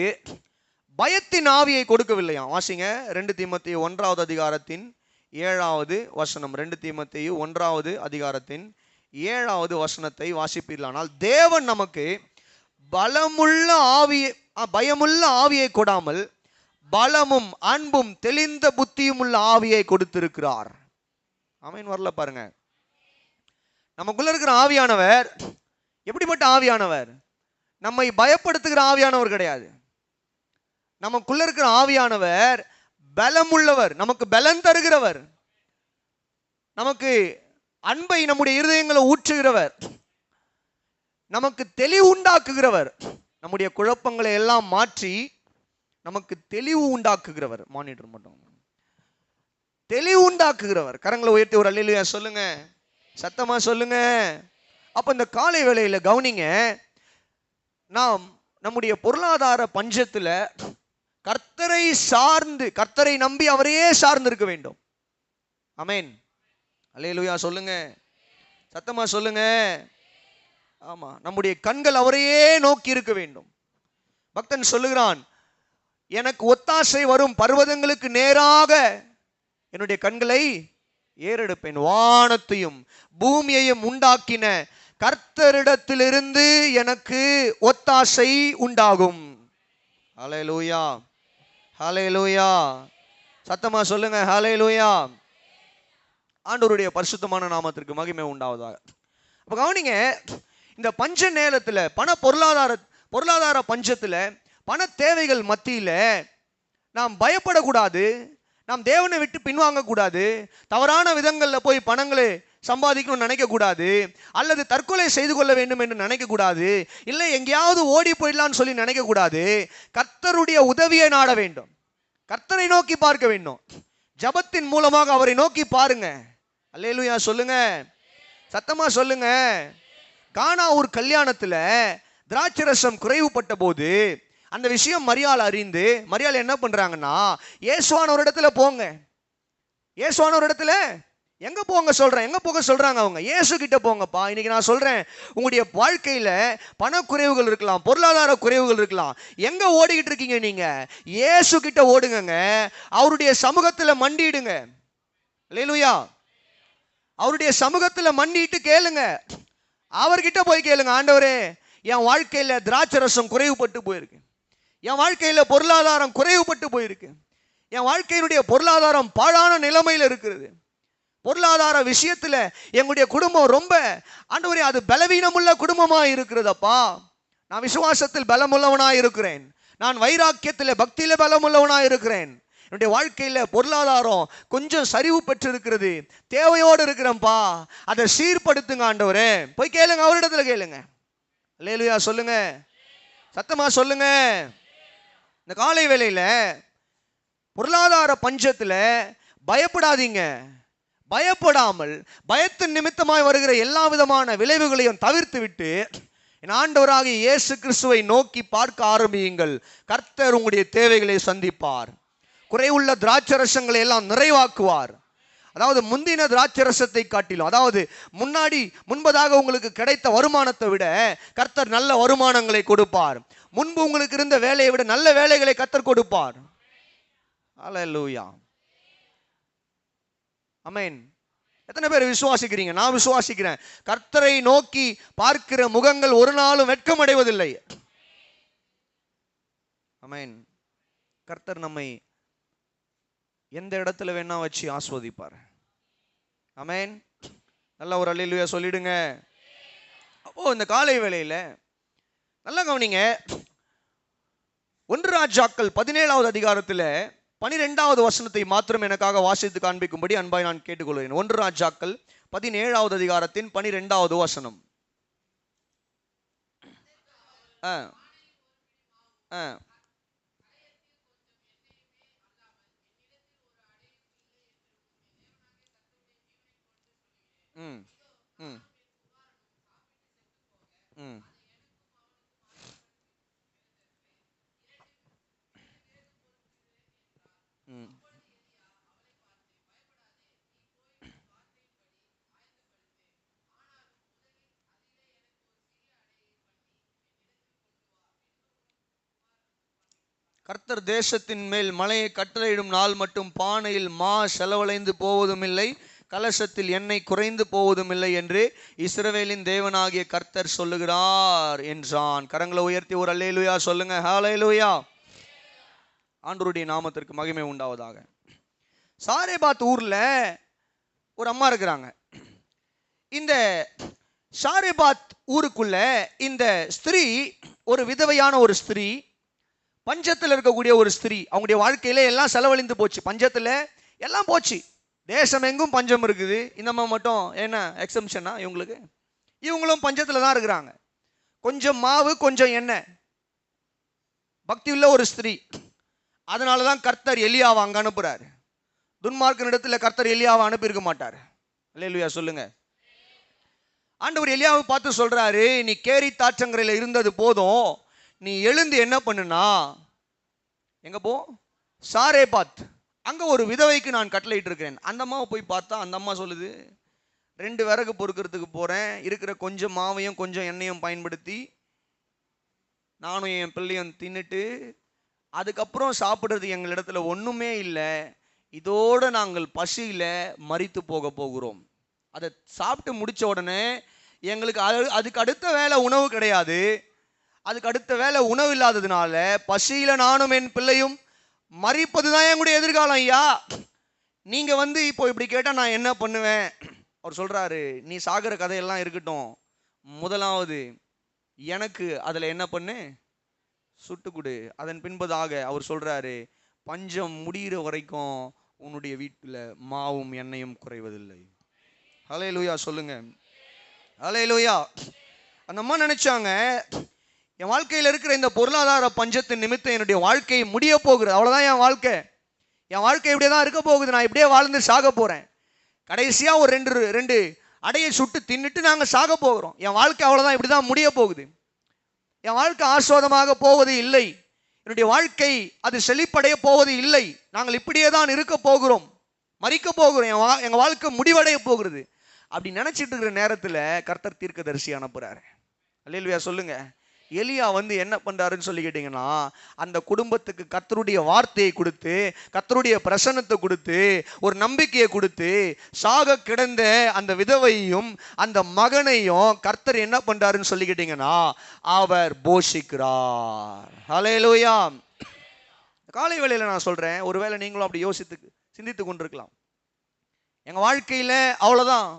பயத்தின் ஆவியை கொடுக்கவில்லையாம். வாசிங்க 2 தீமோத்தேயு 1வது அதிகாரத்தின் 7வது வசனம். 2 தீமோத்தேயு 1வது அதிகாரத்தின் 7வது வசனத்தை வாசிப்பீர்களானால், தேவன் நமக்கு பலமுள்ள ஆவியை, பயமுள்ள ஆவியை கொடாமல் பலமும் அன்பும் தெளிந்த புத்தியும் உள்ள ஆவியை கொடுத்திருக்கிறார். ஆமென் வரல பாருங்க. நமக்குள்ள இருக்கிற ஆவியானவர் எப்படிப்பட்ட ஆவியானவர்? நம்மை பயப்படுத்துகிற ஆவியானவர் கிடையாது. நமக்குள்ள இருக்கிற ஆவியானவர் பலமுள்ளவர், நமக்கு பலன் தருகிறவர், நமக்கு அன்பை நம்முடைய இருதயங்களை ஊற்றுகிறவர், நமக்கு தெளிவு உண்டாக்குகிறவர், நம்முடைய குழப்பங்களை எல்லாம் மாற்றி நமக்கு தெளிவு உண்டாக்குகிறவர். மானிட்டர் மட்டும் தெளிவு உண்டாக்குகிறவர். கரங்களை உயர்த்தி ஒரு அல்லேலூயா சொல்லுங்க, சத்தமா சொல்லுங்க. அப்ப இந்த காலை வேளையில கவனிங்க, நாம் நம்முடைய பொருளாதார பஞ்சத்துல கர்த்தரை சார்ந்து, கர்த்தரை நம்பி அவரையே சார்ந்து இருக்க வேண்டும். ஆமென். அல்லேலூயா சொல்லுங்க, சத்தமா சொல்லுங்க. ஆமா, நம்முடைய கண்கள் அவரையே நோக்கி இருக்க வேண்டும். பக்தன் சொல்லுகிறான், எனக்கு ஒத்தாசை வரும் பர்வதங்களுக்கு நேராக என்னுடைய கண்களை ஏறெடுப்பேன். வானத்தையும் பூமியையும் உண்டாக்கின கர்த்தரிடத்திலிருந்து எனக்கு ஒத்தாசை உண்டாகும். ஹல்லேலூயா, ஹல்லேலூயா, சத்தமா சொல்லுங்க ஹல்லேலூயா. ஆண்டவருடைய பரிசுத்தமான நாமத்திற்கு மகிமை உண்டாவதாக. அப்ப கவனிங்க, இந்த பஞ்ச நேரத்துல, பொருளாதார பஞ்சத்துல, பண தேவைகள் மத்தியில நாம் பயப்படக்கூடாது, நாம் தேவனை விட்டு பின்வாங்க கூடாது, தவறான விதங்கள்ல போய் பணங்களை சம்பாதிக்கணும்னு நினைக்க கூடாது, அல்லது தற்கொலை செய்து கொள்ள வேண்டும் என்று நினைக்க கூடாது, இல்லை எங்கேயாவது ஓடி போயிடலான்னு சொல்லி நினைக்க கூடாது. கர்த்தருடைய உதவியை நாட வேண்டும், கர்த்தரை நோக்கி பார்க்க வேண்டும். ஜபத்தின் மூலமாக அவரை நோக்கி பாருங்க. அல்லேலூயா சொல்லுங்க, சத்தமா சொல்லுங்க. கானா ஒரு கல்யாணத்துல திராட்சரசம் குறைவுபட்ட போது அந்த விஷயம் மரியாள் அறிந்து, மரியாள் என்ன பண்றாங்கன்னா, இயேசுவான ஒரு இடத்துல போங்க. இயேசுவான ஒரு இடத்துல எங்க போங்க சொல்றேன், எங்க போக சொல்றாங்க அவங்க? இயேசு கிட்ட போங்கப்பா. இன்னைக்கு நான் சொல்றேன், உங்களுடைய வாழ்க்கையில பணக்குறைவுகள் இருக்கலாம், பொருளாதார குறைவுகள் இருக்கலாம். எங்க ஓடிக்கிட்டு இருக்கீங்க நீங்க? இயேசு கிட்ட ஓடுங்க, அவருடைய சமூகத்துல மண்டிடுங்க. அல்லேலூயா. அவருடைய சமூகத்துல மண்டிட்டு கேளுங்க, அவர்கிட்ட போய் கேளுங்க, ஆண்டவரே என் வாழ்க்கையில திராட்சரசம் குறைவுபட்டு போயிருக்கு, என் வாழ்க்கையில பொருளாதாரம் குறைவுபட்டு போயிருக்கு, என் வாழ்க்கையினுடைய பொருளாதாரம் பாழான நிலைமையில் இருக்கிறது, பொருளாதார விஷயத்துல எங்களுடைய குடும்பம் ரொம்ப, ஆண்டவரே அது பலவீனமுள்ள குடும்பமா இருக்கிறதப்பா. நான் விசுவாசத்தில் பலமுள்ளவனா இருக்கிறேன், நான் வைராக்கியத்தில் பக்தியில பலமுள்ளவனா இருக்கிறேன், என்னுடைய வாழ்க்கையில பொருளாதாரம் கொஞ்சம் சரிவு பெற்று இருக்கிறது, தேவையோடு இருக்கிறேன்ப்பா, அதை சீர்படுத்துங்க ஆண்டவரே. போய் கேளுங்க, அவரிடத்துல கேளுங்க. அல்லேலூயா சொல்லுங்க, சத்தமா சொல்லுங்க. இந்த காலை வேளையில பொருளாதார பஞ்சத்துல பயப்படாதீங்க. பயப்படாமல் பயத்தின் நிமித்தமாய் வருகிற எல்லா விதமான விளைவுகளையும் தவிர்த்து விட்டு என் ஆண்டவராகிய இயேசு கிறிஸ்துவை நோக்கி பார்க்க ஆரம்பியுங்கள். கர்த்தர் உங்களுடைய தேவைகளை சந்திப்பார், குறைவுள்ள திராட்சரசங்களை எல்லாம் நிறைவாக்குவார். அதாவது முந்தின திராட்சரசத்தை காட்டிலும், அதாவது முன்பதாக உங்களுக்கு கிடைத்த வருமானத்தை விட கர்த்தர் நல்ல வருமானங்களை கொடுப்பார். முன்பு உங்களுக்கு இருந்த வேலையை விட நல்ல வேலைகளை கர்த்தர் கொடுப்பார். அல்லேலூயா, ஆமென். எத்தனை பேர் விசுவாசிக்கிறீங்க? நான் விசுவாசிக்கிறேன். கர்த்தரை நோக்கி பார்க்கிற முகங்கள் ஒரு நாளும் வெட்கம் அடைவதில்லை. ஆமென். கர்த்தர் நம்மை எந்த இடத்துல வேணா வச்சு ஆஸ்வதிப்பார். ஆமென். நல்ல ஒரு அல்லேலூயா சொல்லிடுங்க. அப்போ இந்த காலை வேளையில நல்லா கவனிங்க. 1 ராஜாக்கள் 17வது அதிகாரத்தில் 12வது வசனத்தை மாத்திரம் எனக்காக வாசித்து காண்பிக்கும்படி அன்பாய் நான் கேட்டுக்கொள்கிறேன். 1 ராஜாக்கள் 17வது அதிகாரத்தின் 12வது வசனம். கர்த்தர் தேசத்தின் மேல் மழையை கட்டளையிடும் நாள் மட்டும் பானையில் மா செலவழிந்து போவதும் இல்லை, கலசத்தில் எண்ணெய் குறைந்து போவதும் இல்லை என்று இஸ்ரவேலின் தேவனாகிய கர்த்தர் சொல்லுகிறார் என்றான். கரங்களை உயர்த்தி ஒரு அல்லேலூயா சொல்லுங்க. ஹல்லேலூயா. ஆண்டவருடைய நாமத்திற்கு மகிமை உண்டாவதாக. சாரேபாத் ஊர்ல ஒரு அம்மா இருக்கிறாங்க. இந்த சாரேபாத் ஊருக்குள்ள இந்த ஸ்திரீ ஒரு விதவையான ஒரு ஸ்திரீ, பஞ்சத்தில் இருக்கக்கூடிய ஒரு ஸ்திரீ. அவங்களுடைய வாழ்க்கையில எல்லாம் செலவழிந்து போச்சு. பஞ்சத்துல எல்லாம் போச்சு. தேசம் எங்கும் பஞ்சம் இருக்குது. இந்த அம்மா மட்டும் என்ன எக்ஸம்ஷனா இவங்களுக்கு? இவங்களும் பஞ்சத்துல தான் இருக்கிறாங்க. கொஞ்சம் மாவு கொஞ்சம் எண்ணெய். பக்தி உள்ள ஒரு ஸ்திரீ. அதனாலதான் கர்த்தர் எலியாவை அங்க அனுப்புறாரு. துன்மார்க்கன் இடத்துல கர்த்தர் எலியாவை அனுப்பியிருக்க மாட்டார். அல்லேலூயா சொல்லுங்க. ஆண்டவர் எலியாவை பார்த்து சொல்றாரு, நீ கேரி தாற்றங்கரையில் இருந்தது போதும், நீ எழுந்து என்ன பண்ணுனா எங்க போ, சாரேபாத், அங்க ஒரு விதவைக்கு நான் கட்டளையிட்டு இருக்கிறேன். அந்த அம்மாவை போய் பார்த்தா அந்த அம்மா சொல்லுது, 2 விறகு பொறுக்கிறதுக்கு போறேன், இருக்கிற கொஞ்சம் மாவையும் கொஞ்சம் எண்ணெயும் பயன்படுத்தி நானும் என் பிள்ளையும் தின்னுட்டு அதுக்கப்புறம் சாப்பிடுறது எங்களிடத்துல ஒண்ணுமே இல்லை, இதோட நாங்கள் பசியில மரித்து போக போகிறோம். அதை சாப்பிட்டு முடிச்ச உடனே எங்களுக்கு அதுக்கு அடுத்த வேலை உணவு கிடையாது. அதுக்கு அடுத்த வேலை உணவு இல்லாததுனால பசியில நானும் என் பிள்ளையும் மரிப்பதுதான் எங்களுடைய எதிர்காலம். ஐயா, நீங்க இப்போ இப்படி கேட்டா நான் என்ன பண்ணுவேன்? அவர் சொல்றாரு, நீ சாகிற கதையெல்லாம் இருக்கட்டும், முதலாவது எனக்கு அதுல என்ன பண்ணு, சுட்டு கொடு. அதன் பின்பதாக அவர் சொல்றாரு, பஞ்சம் முடிகிற வரைக்கும் உன்னுடைய வீட்டுல மாவும் எண்ணெயும் குறைவதில்லை. ஹல்லேலூயா சொல்லுங்க. ஹல்லேலூயா. அந்த அம்மா நினைச்சாங்க, என் வாழ்க்கையில் இருக்கிற இந்த பொருளாதார பஞ்சத்தின் நிமித்தம் என்னுடைய வாழ்க்கை முடிய போகுது, அவ்வளவுதான் என் வாழ்க்கை. என் வாழ்க்கை இப்படியே தான் இருக்க போகுது, நான் இப்படியே வாழ்ந்து சாக போறேன். கடைசியா ஒரு ரெண்டு அடையை சுட்டு தின்னுட்டு நாங்க சாக போகிறோம். என் வாழ்க்கை அவ்வளவுதான், இப்படிதான் முடிய போகுது. என் வாழ்க்கை ஆஸ்வாதமாக போவது இல்லை. என்னுடைய வாழ்க்கை அது செழிப்படைய போவது இல்லை. நாங்கள் இப்படியே தான் இருக்க போகிறோம், மரிக்க போகிறோம், எங்க வாழ்க்கை முடிவடைய போகிறது. அப்படி நினைச்சிட்டு இருக்கிற நேரத்துல கர்த்தர் தீர்க்கதரிசி அனுப்புறாரு. அல்லேலூயா சொல்லுங்க. எலியா என்ன பண்றாருன்னு சொல்லி கேட்டீங்கன்னா, அந்த குடும்பத்துக்கு கர்த்தருடைய வார்த்தையை கொடுத்து, கர்த்தருடைய பிரசன்னத்தை கொடுத்து, ஒரு நம்பிக்கையை கொடுத்து, சாக கிடந்த அந்த விதவையும் அந்த மகனையும் கர்த்தர் என்ன பண்றாருன்னு சொல்லி கேட்டீங்கன்னா, அவர் போஷிக்கிறார். ஹல்லேலூயா. காலை வேளையில நான் சொல்றேன், ஒருவேளை நீங்களும் அப்படி சிந்தித்து கொண்டிருக்கலாம். எங்க வாழ்க்கையில அவ்வளவுதான்,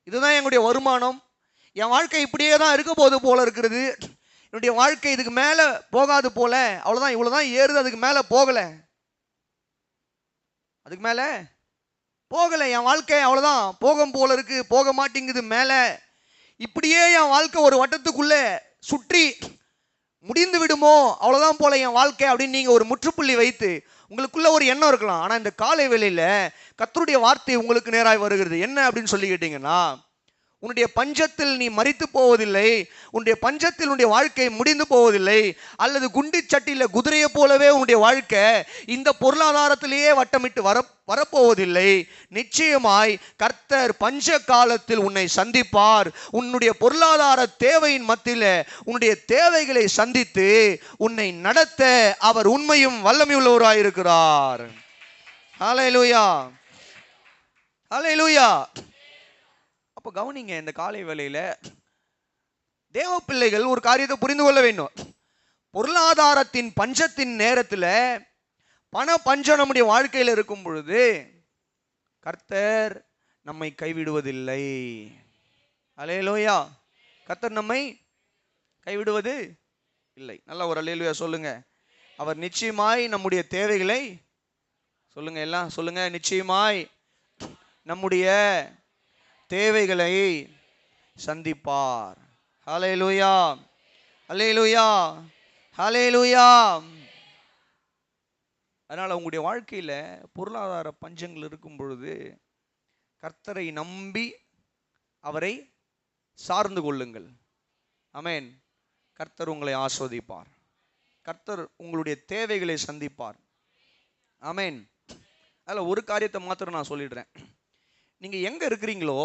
இதுதான் எங்களுடைய வருமானம், என் வாழ்க்கை இப்படியே தான் இருக்க போது போல இருக்கிறது, என்னுடைய வாழ்க்கை இதுக்கு மேல போகாது போல, அவ்வளவுதான், இவ்வளவுதான் ஏறுது, அதுக்கு மேல போகல, அதுக்கு மேல போகல, என் வாழ்க்கை அவ்வளவுதான், போகும் போல இருக்கு, போக மாட்டேங்குது மேல, இப்படியே என் வாழ்க்கை ஒரு வட்டத்துக்குள்ள சுற்றி முடிந்து விடுமோ, அவ்வளவுதான் போல என் வாழ்க்கை அப்படின்னு நீங்க ஒரு முற்றுப்புள்ளி வைத்து உங்களுக்குள்ள ஒரு எண்ணம் இருக்கலாம். ஆனா இந்த காலை வேளையில கர்த்தருடைய வார்த்தை உங்களுக்கு நேராய் வருகிறது. என்ன அப்படின்னு சொல்லி கேட்டீங்கன்னா, உன்னுடைய பஞ்சத்தில் நீ மரித்து போவதில்லை, உன்னுடைய பஞ்சத்தில் உன்னுடைய வாழ்க்கை முடிந்து போவதில்லை, அல்லது குண்டி சட்டியில குதிரையை போலவே உன்னுடைய வாழ்க்கை இந்த பொருளாதாரத்திலேயே வட்டமிட்டு வரப்போவதில்லை. நிச்சயமாய் கர்த்தர் பஞ்ச காலத்தில் உன்னை சந்திப்பார். உன்னுடைய பொருளாதார தேவையின் மத்தியில உன்னுடைய தேவைகளை சந்தித்து உன்னை நடத்த அவர் உண்மையும் வல்லமையுள்ளவராய் இருக்கிறார். ஹல்லேலூயா. ஹல்லேலூயா. அப்ப கவனிங்க, இந்த காலை வேளையில தேவ பிள்ளைகள் ஒரு காரியத்தை புரிந்து கொள்ள வேண்டும். பொருளாதாரத்தின் பஞ்சத்தின் நேரத்தில், பண பஞ்சம் நம்முடைய வாழ்க்கையில் இருக்கும் பொழுது கர்த்தர் நம்மை கைவிடுவதில்லை. அல்லேலூயா. கர்த்தர் நம்மை கைவிடுவது இல்லை. நல்ல ஒரு அல்லேலூயா சொல்லுங்க. அவர் நிச்சயமாய் நம்முடைய தேவைகளை, சொல்லுங்க எல்லாம் சொல்லுங்க, நிச்சயமாய் நம்முடைய தேவைகளை சந்திப்பார். ஹல்லேலூயா, ஹல்லேலூயா, ஹல்லேலூயா. அதனால உங்களுடைய வாழ்க்கையில பொருளாதார பஞ்சங்கள் இருக்கும் பொழுது கர்த்தரை நம்பி அவரை சார்ந்து கொள்ளுங்கள். ஆமென். கர்த்தர் உங்களை ஆசீர்வதிப்பார். கர்த்தர் உங்களுடைய தேவைகளை சந்திப்பார். ஆமென். அதில் ஒரு காரியத்தை மாத்திரம் நான் சொல்லிடுறேன். நீங்க எங்க இருக்கிறீங்களோ,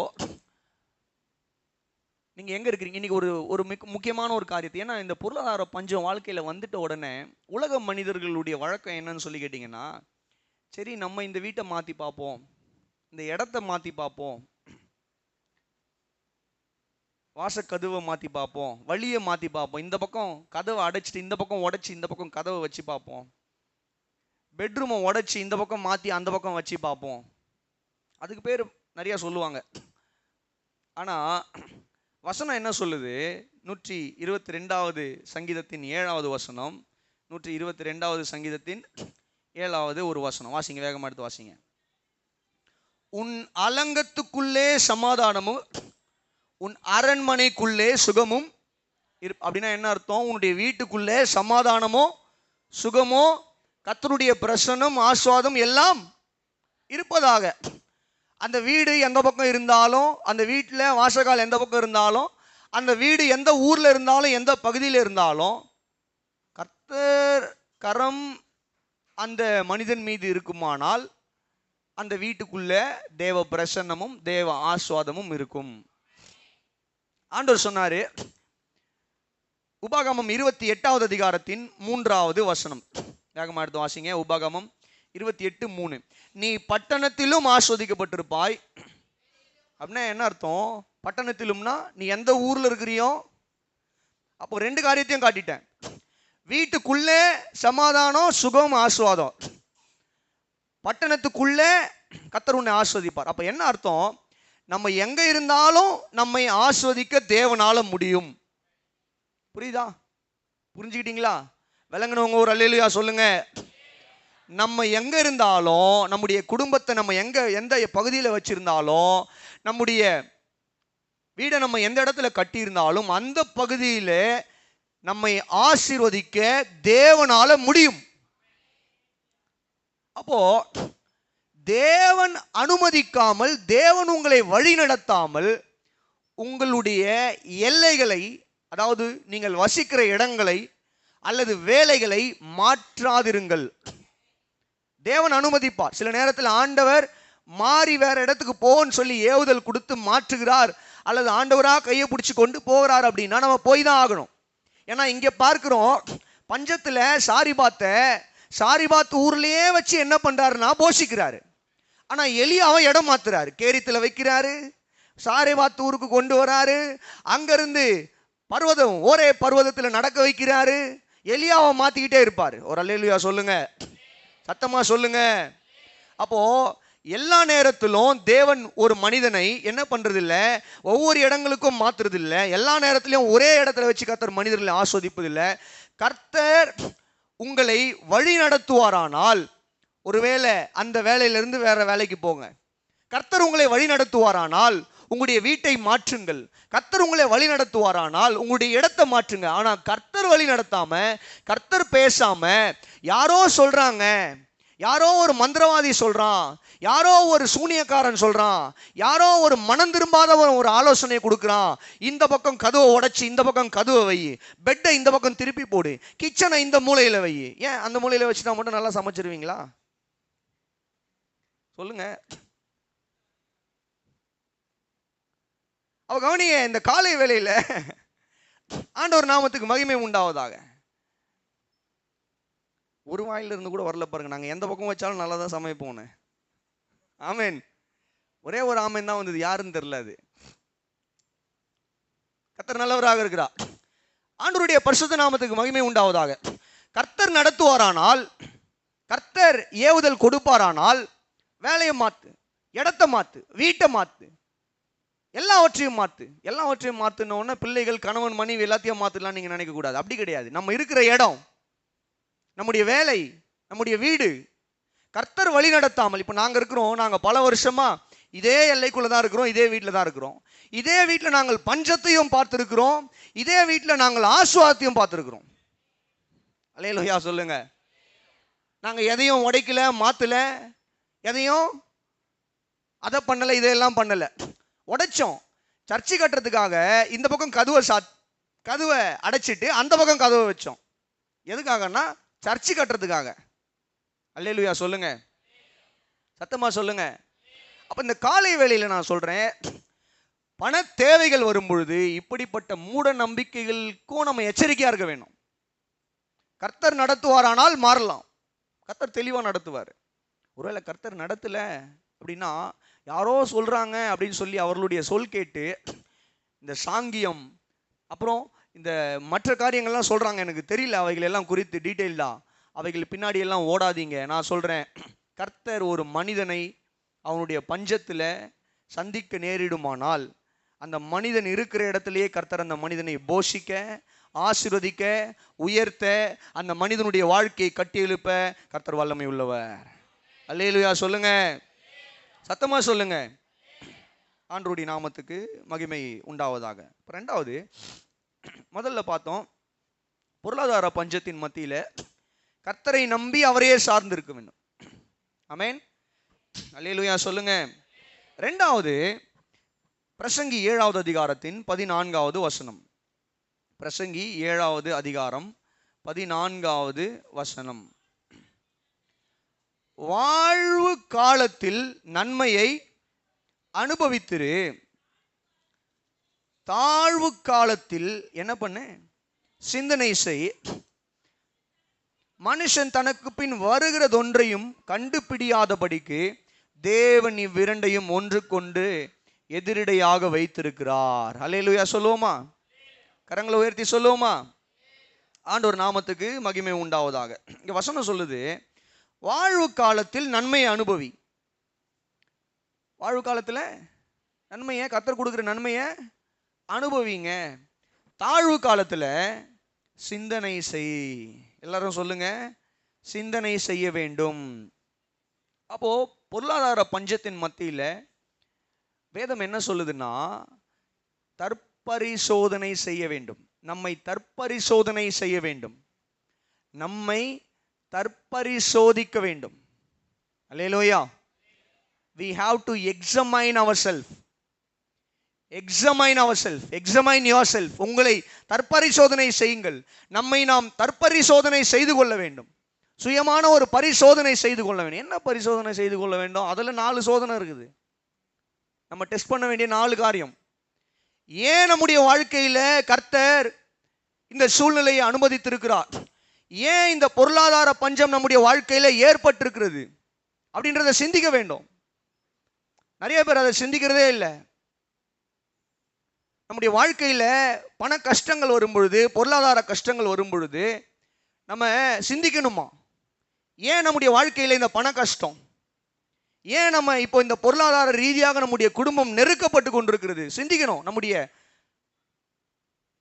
நீங்க எங்க இருக்கிறீங்க இன்னைக்கு, ஒரு முக்கியமான ஒரு காரியத்தை, ஏன்னா இந்த பொருளாதார பஞ்சம் வாழ்க்கையில வந்துட்ட உடனே உலக மனிதர்களுடைய வழக்கம் என்னன்னு சொல்லி கேட்டீங்கன்னா, சரி நம்ம இந்த வீட்டை மாத்தி பார்ப்போம், இந்த இடத்த மாத்தி பார்ப்போம், வாசக்கதவை மாற்றி பார்ப்போம், வழியை மாற்றி பார்ப்போம், இந்த பக்கம் கதவை அடைச்சிட்டு இந்த பக்கம் உடைச்சி இந்த பக்கம் கதவை வச்சு பார்ப்போம், பெட்ரூமை உடைச்சி இந்த பக்கம் மாற்றி அந்த பக்கம் வச்சு பார்ப்போம். அதுக்கு பேர் நிறையா சொல்லுவாங்க. ஆனால் வசனம் என்ன சொல்லுது? 122வது சங்கீதத்தின் 7வது வசனம், 122வது சங்கீதத்தின் 7வது ஒரு வசனம். வாசிங்க, வேகமாக எடுத்து வாசிங்க. உன் அலங்கத்துக்குள்ளே சமாதானமும் உன் அரண்மனைக்குள்ளே சுகமும் அப்படின்னா என்ன அர்த்தம்? உன்னுடைய வீட்டுக்குள்ளே சமாதானமோ சுகமோ கர்த்தருடைய பிரசன்னம் ஆசீர்வாதம் எல்லாம் இருப்பதாக. அந்த வீடு எந்த பக்கம் இருந்தாலும், அந்த வீட்டில் வாசகால் எந்த பக்கம் இருந்தாலும், அந்த வீடு எந்த ஊரில் இருந்தாலும், எந்த பகுதியில் இருந்தாலும், கர்த்தர் கரம் அந்த மனிதன் மீது இருக்குமானால் அந்த வீட்டுக்குள்ள தேவ பிரசன்னமும் தேவ ஆசீர்வாதமும் இருக்கும். ஆண்டவர் சொன்னாரு, உபாகமம் 28வது அதிகாரத்தின் 3வது வசனம். வேகமாக எடுத்து வாசிங்க. உபாகமம் 28:3. நீ பட்டணத்திலும் ஆஸ்வதிக்கப்பட்டிருப்பாய். அப்படின்னா என்ன அர்த்தம்? பட்டணத்திலும்னா நீ எந்த ஊர்ல இருக்கிறியோ, அப்போ 2 காரியத்தையும் காட்டிட்டேன். வீட்டுக்குள்ளே சமாதானம் சுகம் ஆசீர்வாதம், பட்டணத்துக்குள்ளே கர்த்தர் உன்னை ஆஸ்வதிப்பார். அப்ப என்ன அர்த்தம்? நம்ம எங்க இருந்தாலும் நம்மை ஆஸ்வதிக்க தேவனால முடியும். புரியுதா? புரிஞ்சுக்கிட்டீங்களா? விளங்குனவங்க ஒரு அல்லேலூயா சொல்லுங்க. நம்ம எங்க இருந்தாலும், நம்முடைய குடும்பத்தை நம்ம எந்த பகுதியில் வச்சிருந்தாலும், நம்முடைய வீடை நம்ம எந்த இடத்துல கட்டியிருந்தாலும், அந்த பகுதியில் நம்மை ஆசீர்வதிக்க தேவனால முடியும். அப்போ தேவன் அனுமதிக்காமல், தேவன் உங்களை வழி நடத்தாமல் உங்களுடைய எல்லைகளை, அதாவது நீங்கள் வசிக்கிற இடங்களை அல்லது வேலைகளை மாற்றாதிருங்கள். தேவன் அனுமதிப்பார். சில நேரத்தில் ஆண்டவர் மாறி வேற இடத்துக்கு போன்னு சொல்லி ஏவுதல் கொடுத்து மாற்றுகிறார், அல்லது ஆண்டவராக கையை பிடிச்சி கொண்டு போகிறார். அப்படின்னா நம்ம போய் தான் ஆகணும். ஏன்னா இங்கே பார்க்கிறோம், பஞ்சத்தில் சாரிபாத் ஊர்லயே வச்சு என்ன பண்றாருன்னா போஷிக்கிறாரு. ஆனா எலியாவை இடம் மாத்துறாரு, கேரித்துல வைக்கிறாரு, சாரிபாத் ஊருக்கு கொண்டு வராரு, அங்கிருந்து பர்வதம் ஒரே பர்வதத்தில் நடக்க வைக்கிறாரு. எலியாவை மாத்திக்கிட்டே இருப்பாரு. ஒரு அல்லேலூயா சொல்லுங்க, சத்தமா சொல்லுங்க. அப்போ எல்லா நேரத்திலும் தேவன் ஒரு மனிதனை என்ன பண்றது இல்ல, ஒவ்வொரு இடங்களுக்கும் மாத்துறது இல்ல. எல்லா நேரத்திலும் ஒரே இடத்துல வச்சு கர்த்தர் மனிதர்களை ஆஸ்வதிப்பது இல்ல. கர்த்தர் உங்களை வழி நடத்துவாரானால், ஒருவேளை அந்த வேலையிலிருந்து வேற வேலைக்கு போங்க. கர்த்தர் உங்களை வழி நடத்துவாரானால் உங்களுடைய வீட்டை மாற்றுங்கள். கர்த்தர் உங்களை வழி நடத்துவாரானால் உங்களுடைய இடத்தை மாற்றுங்க. ஆனா கர்த்தர் வழி நடத்தாம, கர்த்தர் பேசாம, யாரோ சொல்றாங்க, யாரோ ஒரு மந்திரவாதி சொல்றான், யாரோ ஒரு சூனியக்காரன் சொல்றான், யாரோ ஒரு மனம் திரும்பாதவன் ஒரு ஆலோசனை கொடுக்குறான், இந்த பக்கம் கதவை உடைச்சி இந்த பக்கம் கதவை வை, பெட்டை இந்த பக்கம் திருப்பி போடு, கிச்சனை இந்த மூலையில வை. ஏன் அந்த மூலையில வச்சுட்டா மட்டும் நல்லா சமைச்சிருவீங்களா? சொல்லுங்க. அவ கவனிங்க, இந்த காலை வேளையில ஆண்டவர் நாமத்துக்கு மகிமை உண்டாவதாக. ஒரு வாயில இருந்து கூட வரல பாருங்க, நாங்க எந்த பக்கம் வச்சாலும் நல்லா தான் சமைப்போம். ஆமேன். ஒரே ஒரு ஆமேன் தான் வந்தது, யாருன்னு தெரியல. அது கர்த்தர் நல்லவராக இருக்கிறார். ஆண்டவருடைய பரிசுத்த நாமத்துக்கு மகிமை உண்டாவதாக. கர்த்தர் நடத்துவாரானால், கர்த்தர் ஏவுதல் கொடுப்பாரானால், வேலையை மாத்து, இடத்தை மாத்து, வீட்டை மாத்து, எல்லாவற்றையும் மாத்து. எல்லாவற்றையும் மாத்துனோன்னா பிள்ளைகள், கணவன், மனைவி எல்லாத்தையும் மாத்தலாம் நீங்க நினைக்க கூடாது. அப்படி கிடையாது. நம்ம இருக்கிற இடம், நம்முடைய வேலை, நம்முடைய வீடு கர்த்தர் வழி நடத்தாமல், இப்போ நாங்கள் இருக்கிறோம், நாங்கள் பல வருஷமா இதே எல்லைக்குள்ள தான் இருக்கிறோம், இதே வீட்டில் தான் இருக்கிறோம். இதே வீட்டில் நாங்கள் பஞ்சத்தையும் பார்த்துருக்கிறோம், இதே வீட்டில் நாங்கள் ஆசுவாதத்தையும் பார்த்துருக்கிறோம். அல்லேலூயா சொல்லுங்க. நாங்கள் எதையும் உடைக்கல, மாத்தல, எதையும் அதை பண்ணலை, இதையெல்லாம் பண்ணலை. உடைச்சோம். சர்ச்சை கட்டுறதுக்காக இந்த பக்கம் கதவை அடைச்சிட்டு அந்த பக்கம் கதவை வச்சோம். எதுக்காகன்னா சர்ச்சை கட்டுறதுக்காக. அல்லேலூயா சொல்லுங்க, சத்தமா சொல்லுங்க. அப்ப இந்த காலை வேளையில நான் சொல்றேன், பண தேவைகள் வரும் பொழுது இப்படிப்பட்ட மூட நம்பிக்கைகளுக்கும் நம்ம எச்சரிக்கையா இருக்க வேணும். கர்த்தர் நடத்துவாரானால் மாறலாம். கர்த்தர் தெளிவா நடத்துவார். ஒருவேளை கர்த்தர் நடத்தல அப்படின்னா, யாரோ சொல்றாங்க அப்படின்னு சொல்லி அவர்களுடைய சொல் கேட்டு இந்த சாங்கியம், அப்புறம் இந்த மற்ற காரியங்கள்லாம் சொல்றாங்க, எனக்கு தெரியல அவைகள் எல்லாம் குறித்து டீட்டெயில்டா, அவைகள் பின்னாடி எல்லாம் ஓடாதீங்க. நான் சொல்றேன், கர்த்தர் ஒரு மனிதனை அவனுடைய பஞ்சத்தில் சந்திக்க நேரிடுமானால், அந்த மனிதன் இருக்கிற இடத்திலேயே கர்த்தர் அந்த மனிதனை போஷிக்க, ஆசீர்வதிக்க, உயர்த்த, அந்த மனிதனுடைய வாழ்க்கையை கட்டி எழுப்ப கர்த்தர் வல்லமை உள்ளவர். அல்லேலூயா சொல்லுங்க, சத்தமா சொல்லுங்க. ஆண்டவருடைய நாமத்துக்கு மகிமை உண்டாவதாக. ரெண்டாவது, முதல்ல பார்த்தோம், பொருளாதார பஞ்சத்தின் மத்தியில கர்த்தரை நம்பி அவரையே சார்ந்து இருக்க வேண்டும். ஆமென், அல்லேலூயா சொல்லுங்க. ரெண்டாவது, பிரசங்கி 7வது அதிகாரத்தின் 14வது வசனம். பிரசங்கி 7வது அதிகாரம் 14வது வசனம். வாழ்வு காலத்தில் நன்மையை அனுபவித்திரு, தாழ்வு காலத்தில் என்ன பண்ணு, சிந்தனை செய். மனுஷன் தனக்கு பின் வருகிறதொன்றையும் கண்டுபிடியாதபடிக்கு தேவன் இவ்விரண்டையும் ஒன்று கொண்டு எதிரிடையாக வைத்திருக்கிறார். அல்லேலூயா சொல்லுவோமா? கரங்களை உயர்த்தி சொல்லுவோமா? ஆண்டவர் நாமத்துக்கு மகிமை உண்டாவதாக. இங்க வசனம் சொல்லுது, வாழ்வு காலத்தில் நன்மையை அனுபவி. வாழ்வு காலத்தில் நன்மையை, கர்த்தர் கொடுக்குற நன்மையை அனுபவிங்க. தாழ்வு காலத்தில் சிந்தனை செய். எல்லாரும் சொல்லுங்க, சிந்தனை செய்ய வேண்டும். அப்போ பொருளாதார பஞ்சத்தின் மத்தியில் வேதம் என்ன சொல்லுதுன்னா, தற்பரிசோதனை செய்ய வேண்டும். நம்மை தற்பரிசோதனை செய்ய வேண்டும், நம்மை தற்பரிசோதிக்க வேண்டும். அல்லேலூயா. We have to examine ourselves. Examine ourselves. Examine yourself. உங்களை தற்பரிசோதனை செய்யுங்கள். நம்மை நாம் தற்பரிசோதனை செய்து கொள்ள வேண்டும். சுயமான ஒரு பரிசோதனை செய்து கொள்ள வேண்டும். என்ன பரிசோதனை செய்து கொள்ள வேண்டும்? அதில் 4 சோதனை இருக்குது. நம்ம டெஸ்ட் பண்ண வேண்டிய 4 காரியம். ஏன் நம்முடைய வாழ்க்கையில கர்த்தர் இந்த சூழ்நிலையை அனுமதித்திருக்கிறார்? ஏன் இந்த பொருளாதார பஞ்சம் நம்முடைய வாழ்க்கையில ஏற்பட்டிருக்கிறது அப்படின்றத சிந்திக்க வேண்டும். நிறைய பேர் அதை சிந்திக்கிறதே இல்லை. நம்முடைய வாழ்க்கையில பண கஷ்டங்கள் வரும் பொழுது, பொருளாதார கஷ்டங்கள் வரும் பொழுது நம்ம சிந்திக்கணுமா, ஏன் நம்முடைய வாழ்க்கையில இந்த பண கஷ்டம், ஏன் நம்ம இப்போ இந்த பொருளாதார ரீதியாக நம்முடைய குடும்பம் நெருக்கப்பட்டு கொண்டிருக்கிறது? சிந்திக்கணும். நம்முடைய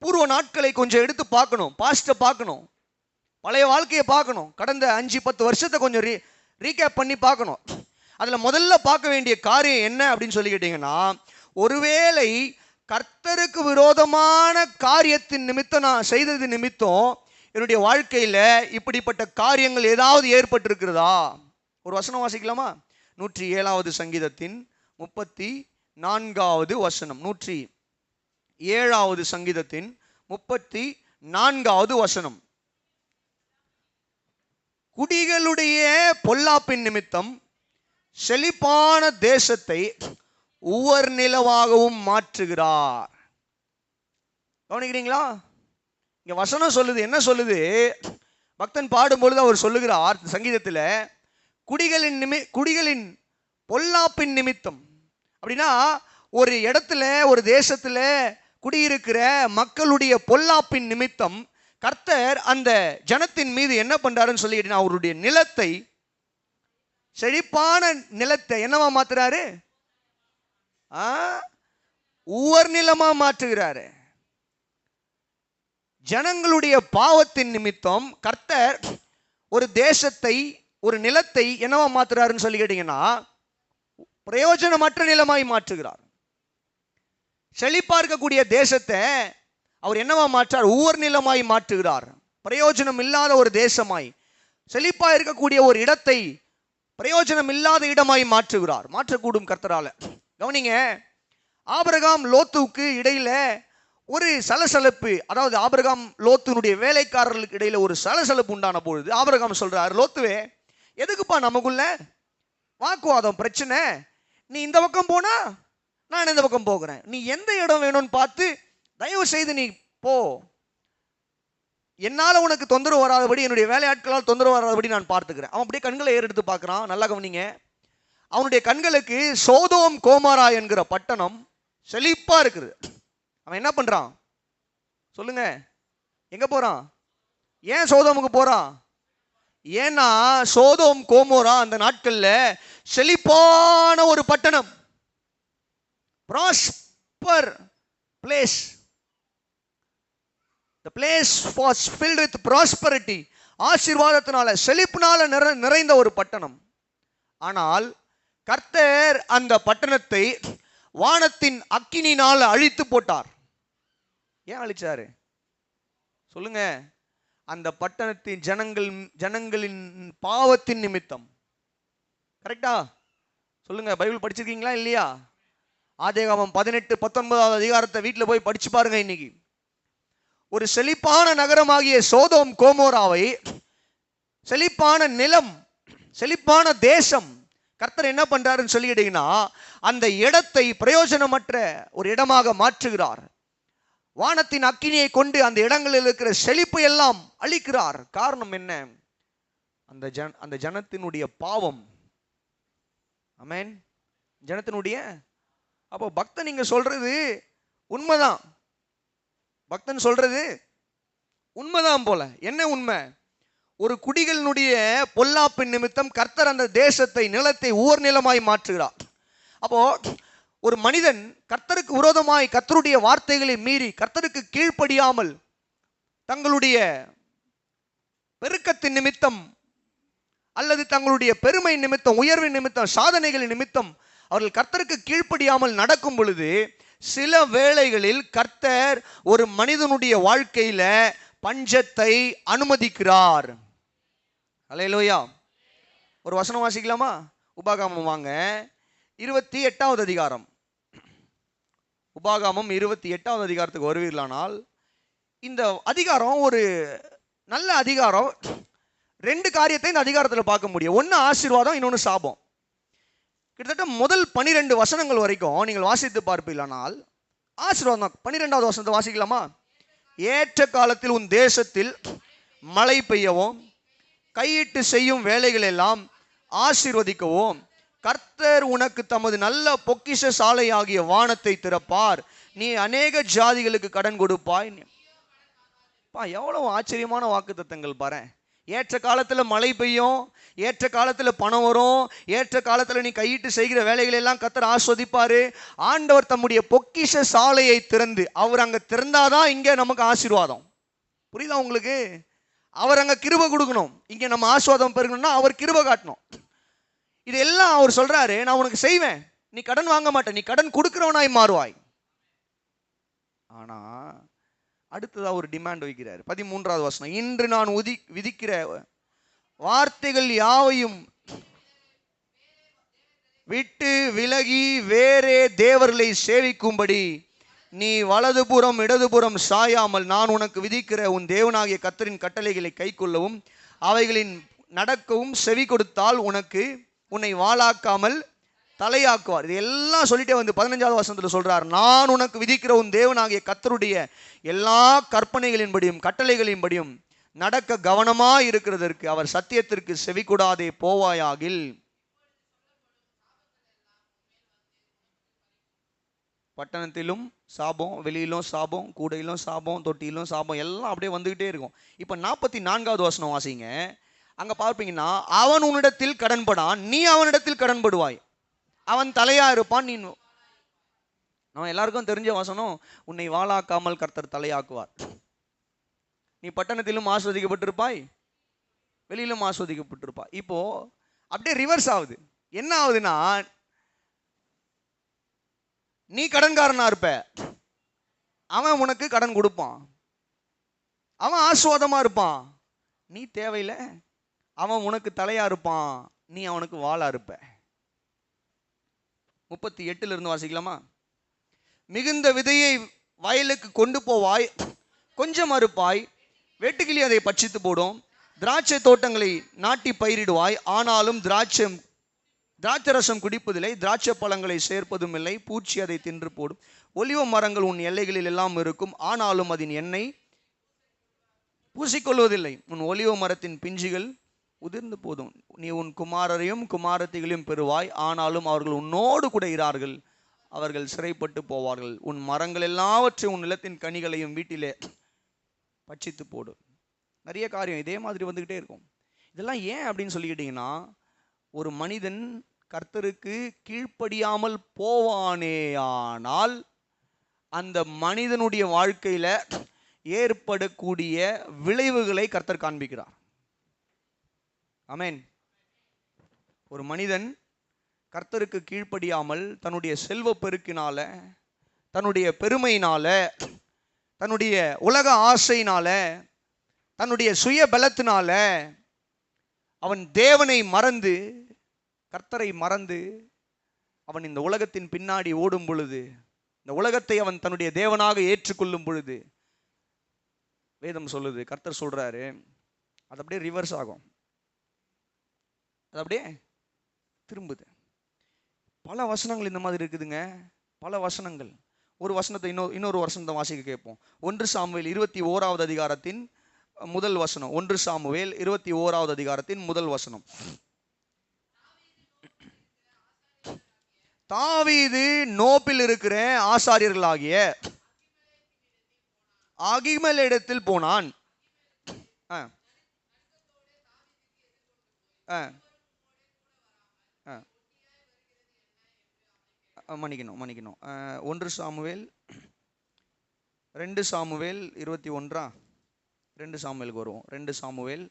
பூர்வ நாட்களை கொஞ்சம் எடுத்து பார்க்கணும், பாஸ்ட பார்க்கணும், பழைய வாழ்க்கையை பார்க்கணும், கடந்த 5-10 வருஷத்தை கொஞ்சம் ரீகேப் பண்ணி பார்க்கணும். அதில் முதல்ல பார்க்க வேண்டிய காரியம் என்ன அப்படின்னு சொல்லி கேட்டீங்கன்னா, ஒருவேளை கர்த்தருக்கு விரோதமான காரியத்தின் நிமித்தம் நான் செய்தது நிமித்தம் என்னுடைய வாழ்க்கையில் இப்படிப்பட்ட காரியங்கள் ஏதாவது ஏற்பட்டிருக்கிறதா? ஒரு வசனம் வாசிக்கலாமா? 107வது சங்கீதத்தின் 34வது வசனம். 107வது சங்கீதத்தின் 34வது வசனம். குடிகளுடைய பொல்லாப்பின் நிமித்தம் செழிப்பான தேசத்தை உவர் நிலவாகவும் மாற்றுகிறார். கவனிக்கிறீங்களா? இங்க வசனம் சொல்லுது, என்ன சொல்லுது? பக்தன் பாடும்பொழுது அவர் சொல்லுகிறார் சங்கீதத்தில், குடிகளின் பொல்லாப்பின் நிமித்தம். அப்படின்னா ஒரு இடத்துல, ஒரு தேசத்துல குடியிருக்கிற மக்களுடைய பொல்லாப்பின் நிமித்தம் கர்த்தர் அந்த ஜனத்தின் மீது என்ன பண்றாருன்னு சொல்லிட்டு அவருடைய நிலத்தை, செழிப்பான நிலத்தை என்னவா மாத்துறாரு? உவர் நிலமா மாற்றுகிறாரு. ஜனங்களுடைய பாவத்தின் நிமித்தம் கர்த்தர் ஒரு தேசத்தை, ஒரு நிலத்தை என்னவா மாத்துறாருன்னு சொல்லி கேட்டீங்கன்னா பிரயோஜனமற்ற நிலமாய் மாற்றுகிறார். செழிப்பா இருக்கக்கூடிய தேசத்தை அவர் என்னவா மாற்றார்? ஊர் நிலமாய் மாற்றுகிறார். பிரயோஜனம் இல்லாத ஒரு தேசமாய், செழிப்பா இருக்கக்கூடிய ஒரு இடத்தை பிரயோஜனம் இல்லாத இடமாய் மாற்றுகிறார். மாற்றக்கூடும் கர்த்தரால. கவனிங்க, ஆபிரகாம் லோத்துவுக்கு இடையில ஒரு சலசலப்பு, அதாவது ஆபிரகாம் லோத்துனுடைய வேலைக்காரர்களுக்கு இடையில ஒரு சலசலப்பு உண்டான பொழுது ஆபிரகாம் சொல்றார், லோத்துவே எதுக்குப்பா நமக்குள்ள வாக்குவாதம், பிரச்சனை? நீ இந்த பக்கம் போனா நான் இந்த பக்கம் போகிறேன், நீ எந்த இடம் வேணும்னு பார்த்து தயவு செய்து நீ போ, என்னால உனக்கு தொந்தரவு வராதபடி, என்னுடைய வேலையாட்களால் தொந்தரவு வராதபடி நான் பார்த்துக்கிறேன். அவன் அப்படியே கண்களை ஏறெடுத்து பார்க்கிறான். நல்லா கவனிங்க, அவனுடைய கண்களுக்கு சோதோம் கோமாரா என்கிற பட்டணம் செழிப்பா இருக்குது. அவன் என்ன பண்றான் சொல்லுங்க? எங்க போறான்? ஏன் சோதோமுக்கு போறான்? ஏன்னா சோதோம் கோமோரா அந்த நாட்கள்ல செழிப்பான ஒரு பட்டணம், prosper place. The place was filled with prosperity. ஆசீர்வாதத்தினால, செழிப்பினால நிறைந்த ஒரு பட்டணம். ஆனால் கர்த்தர் அந்த பட்டணத்தை வானத்தின் அக்கினினால் அழித்து போட்டார். ஏன் அழிச்சாரு சொல்லுங்க? அந்த பட்டணத்தின் ஜனங்களின் பாவத்தின் நிமித்தம். கரெக்டா சொல்லுங்க? பைபிள் படிச்சிருக்கீங்களா இல்லையா? ஆதியாகமம் 18-19 அதிகாரத்தை வீட்டில் போய் படிச்சு பாருங்க. இன்னைக்கு ஒரு செழிப்பான நகரமாகிய சோதோம் கோமோராவை, செழிப்பான நிலம், செழிப்பான தேசம், கர்த்தர் என்ன பண்றாருன்னு சொல்லிட்டீங்கன்னா அந்த இடத்தை பிரயோஜனமற்ற ஒரு இடமாக மாற்றுகிறார். வானத்தின் அக்கினியை கொண்டு அந்த இடங்களில் இருக்கிற செழிப்பை எல்லாம் அழிக்கிறார். காரணம் என்ன? அந்த ஜனத்தினுடைய பாவம். ஆமென். ஜனத்தினுடைய. அப்போ பக்தன் நீங்க சொல்றது உண்மைதான், பக்தன் சொல்றது உண்மைதான் போல. என்ன உண்மை? ஒரு குடிகளினுடைய பொல்லாப்பின் நிமித்தம் கர்த்தர் அந்த தேசத்தை, நிலத்தை ஊர் நிலமாய் மாற்றுகிறார். அப்போ ஒரு மனிதன் கர்த்தருக்கு விரோதமாய், கர்த்தருடைய வார்த்தைகளை மீறி, கர்த்தருக்கு கீழ்ப்படியாமல், தங்களுடைய பெருக்கத்தின் நிமித்தம் அல்லது தங்களுடைய பெருமை நிமித்தம், உயர்வின் நிமித்தம், சாதனைகளின் நிமித்தம் அவர்கள் கர்த்தருக்கு கீழ்ப்படியாமல் நடக்கும் பொழுது சில வேளைகளில் கர்த்தர் ஒரு மனிதனுடைய வாழ்க்கையில பஞ்சத்தை அனுமதிக்கிறார். அல்லேலூயா. ஒரு வசனம் வாசிக்கலாமா? உபாகமம் வாங்க, 28வது அதிகாரம். உபாகமம் 28வது அதிகாரத்துக்கு வருவீர்களானால், இந்த அதிகாரம் ஒரு நல்ல அதிகாரம். 2 காரியத்தை இந்த அதிகாரத்தில் பார்க்க முடியும். ஒன்று ஆசீர்வாதம், இன்னொன்று சாபம். கிட்டத்தட்ட முதல் 12 வசனங்கள் வரைக்கும் நீங்கள் வாசித்து பார்ப்பீர்களானால் ஆசீர்வாதம். 12வது வசனத்தை வாசிக்கலாமா? ஏற்ற காலத்தில் உன் தேசத்தில் மழை பெய்யவும், கையிட்டு செய்யும் வேலைகள் எல்லாம் ஆசீர்வதிக்கவும், கர்த்தர் உனக்கு தமது நல்ல பொக்கிஷ சாலை ஆகிய வானத்தை திறப்பார், நீ அநேக ஜாதிகளுக்கு கடன் கொடுப்பாய். எவ்வளவு ஆச்சரியமான வாக்குத்தத்தங்கள் பாரு. ஏற்ற காலத்துல மழை பெய்யும், ஏற்ற காலத்துல பணம் வரும், ஏற்ற காலத்துல நீ கையிட்டு செய்கிற வேலைகள் எல்லாம் கர்த்தர் ஆஸ்வதிப்பாரு. ஆண்டவர் தம்முடைய பொக்கிஷ சாலையை திறந்து, அவர் அங்க திறந்தாதான் இங்க நமக்கு ஆசீர்வாதம். புரியுதா உங்களுக்கு? அவர் அங்க கிருபை கொடுக்கணும், இங்க நம்ம ஆசீர்வாதம் பெறணும்னா அவர் கிருபை காட்டணும். இதெல்லாம் அவர் சொல்றாரு, நான் உனக்கு செய்வேன், நீ கடன் வாங்க மாட்ட, நீ கடன் கொடுக்கிறவனாய் மாறுவாய். ஆனா அடுத்ததா ஒரு டிமாண்ட் வைக்கிறார். 13வது வசனம், இன்று நான் விதிக்கிற வார்த்தைகள் யாவையும் விட்டு விலகி வேறே தேவர்களை சேவிக்கும்படி நீ வலதுபுறம் இடதுபுறம் சாயாமல் நான் உனக்கு விதிக்கிற உன் தேவனாகிய கர்த்தரின் கட்டளைகளை கைக்கொள்ளவும் அவைகளின் நடக்கவும் செவி கொடுத்தால் உன்னை வாளாக்காமல் தலையாக்குவார். இது எல்லாம் சொல்லிட்டே வந்து 15வது வசனத்தில் சொல்றார், நான் உனக்கு விதிக்கிற உன் தேவனாகிய கர்த்தருடைய எல்லா கற்பனைகளின்படியும் கட்டளைகளின்படியும் நடக்க கவனமா இருக்கிறதற்கு அவர் சத்தியத்திற்கு செவி கொடாதே போவாயாகில். பட்டணத்திலும் சாபம், வெளியிலும் சாபம், கூடையிலும் சாபம், தொட்டியிலும் சாபம், எல்லாம் அப்படியே வந்துகிட்டே இருக்கும். இப்போ 44வது வசனம் வாசிங்க. அங்க பார்ப்பீங்கன்னா, அவன் உன்னிடத்தில் கடன்படான், நீ அவனிடத்தில் கடன்படுவாய். அவன் தலையா இருப்பான், நீ. நம்ம எல்லாருக்கும் தெரிஞ்ச வசனம், உன்னை வாளாக்காமல் கர்த்தர் தலையாக்குவார். நீ பட்டணத்திலும் ஆஸ்வதிக்கப்பட்டிருப்பாய், வெளியிலும் ஆஸ்வதிக்கப்பட்டிருப்பாய். இப்போ அப்படியே ரிவர்ஸ் ஆகுது. என்ன ஆகுதுன்னா, நீ கடன்காரனா இருப்ப, அவன் உனக்கு கடன் கொடுப்பான். அவன் ஆஸ்வாதமா இருப்பான், நீ தேவையில்லை. அவன் உனக்கு தலையா இருப்பான், நீ அவனுக்கு வாளா இருப்ப. 38 இருந்து வாசிக்கலாமா? மிகுந்த விதையை வயலுக்கு கொண்டு போவாய், கொஞ்சம் அறுப்பாய், வெட்டுக்கிளி அதை பட்சித்து போடும். திராட்சை தோட்டங்களை நாட்டி பயிரிடுவாய், ஆனாலும் திராட்சரசம் குடிப்பதில்லை, திராட்சை பழங்களை சேர்ப்பதும் இல்லை, பூச்சி அதை தின்று போடும். ஒலிவ மரங்கள் உன் எல்லைகளில் எல்லாம் இருக்கும், ஆனாலும் அதன் எண்ணெய் பூசிக்கொள்வதில்லை. உன் ஒலிவ மரத்தின் பிஞ்சுகள் உதிர்ந்து போதும். நீ உன் குமாரரையும் குமாரத்திகளையும் பெறுவாய், ஆனாலும் அவர்கள் உன்னோடு கூட இரார்கள், அவர்கள் சிறைப்பட்டு போவார்கள். உன் மரங்கள் எல்லாவற்றையும் உன் நிலத்தின் கனிகளையும் வீட்டிலே பட்சித்து போடும். நிறைய காரியம் இதே மாதிரி வந்துக்கிட்டே இருக்கும். இதெல்லாம் ஏன் அப்படின்னு சொல்லிக்கிட்டீங்கன்னா, ஒரு மனிதன் கர்த்தருக்கு கீழ்ப்படியாமல் போவானேயானால் அந்த மனிதனுடைய வாழ்க்கையில ஏற்படக்கூடிய விளைவுகளை கர்த்தர் காண்பிக்கிறார். ஆமென். ஒரு மனிதன் கர்த்தருக்கு கீழ்ப்படியாமல் தன்னுடைய செல்வ பெருக்கினால, தன்னுடைய பெருமையினால, தன்னுடைய உலக ஆசையினால, தன்னுடைய சுய பலத்தினால அவன் தேவனை மறந்து, கர்த்தரை மறந்து அவன் இந்த உலகத்தின் பின்னாடி ஓடும் பொழுது, இந்த உலகத்தை அவன் தன்னுடைய தேவனாக ஏற்றுக்கொள்ளும் பொழுது, வேதம் சொல்லுது, கர்த்தர் சொல்றாரு, அது அப்படியே ரிவர்ஸ் ஆகும், அது அப்படியே திரும்புது. பல வசனங்கள் இந்த மாதிரி இருக்குதுங்க, பல வசனங்கள். ஒரு வசனத்தை இன்னொரு வசனத்தை வாசிக்க கேட்போம். 1 சாமுவேல் 21வது அதிகாரத்தின் முதல் வசனம். 1 சாமுவேல் 21வது அதிகாரத்தின் முதல் வசனம். தாவீது நோபில் இருக்கிற ஆசாரியர்களாகிய அகிமெலேத்திடத்தில் போனான். மன்னிக்கணும் 1 சாமுவேல் 2 சாமுவேல் 21. 2 சாமுவேலுக்கு வருவோம். 2 சாமுவேல்.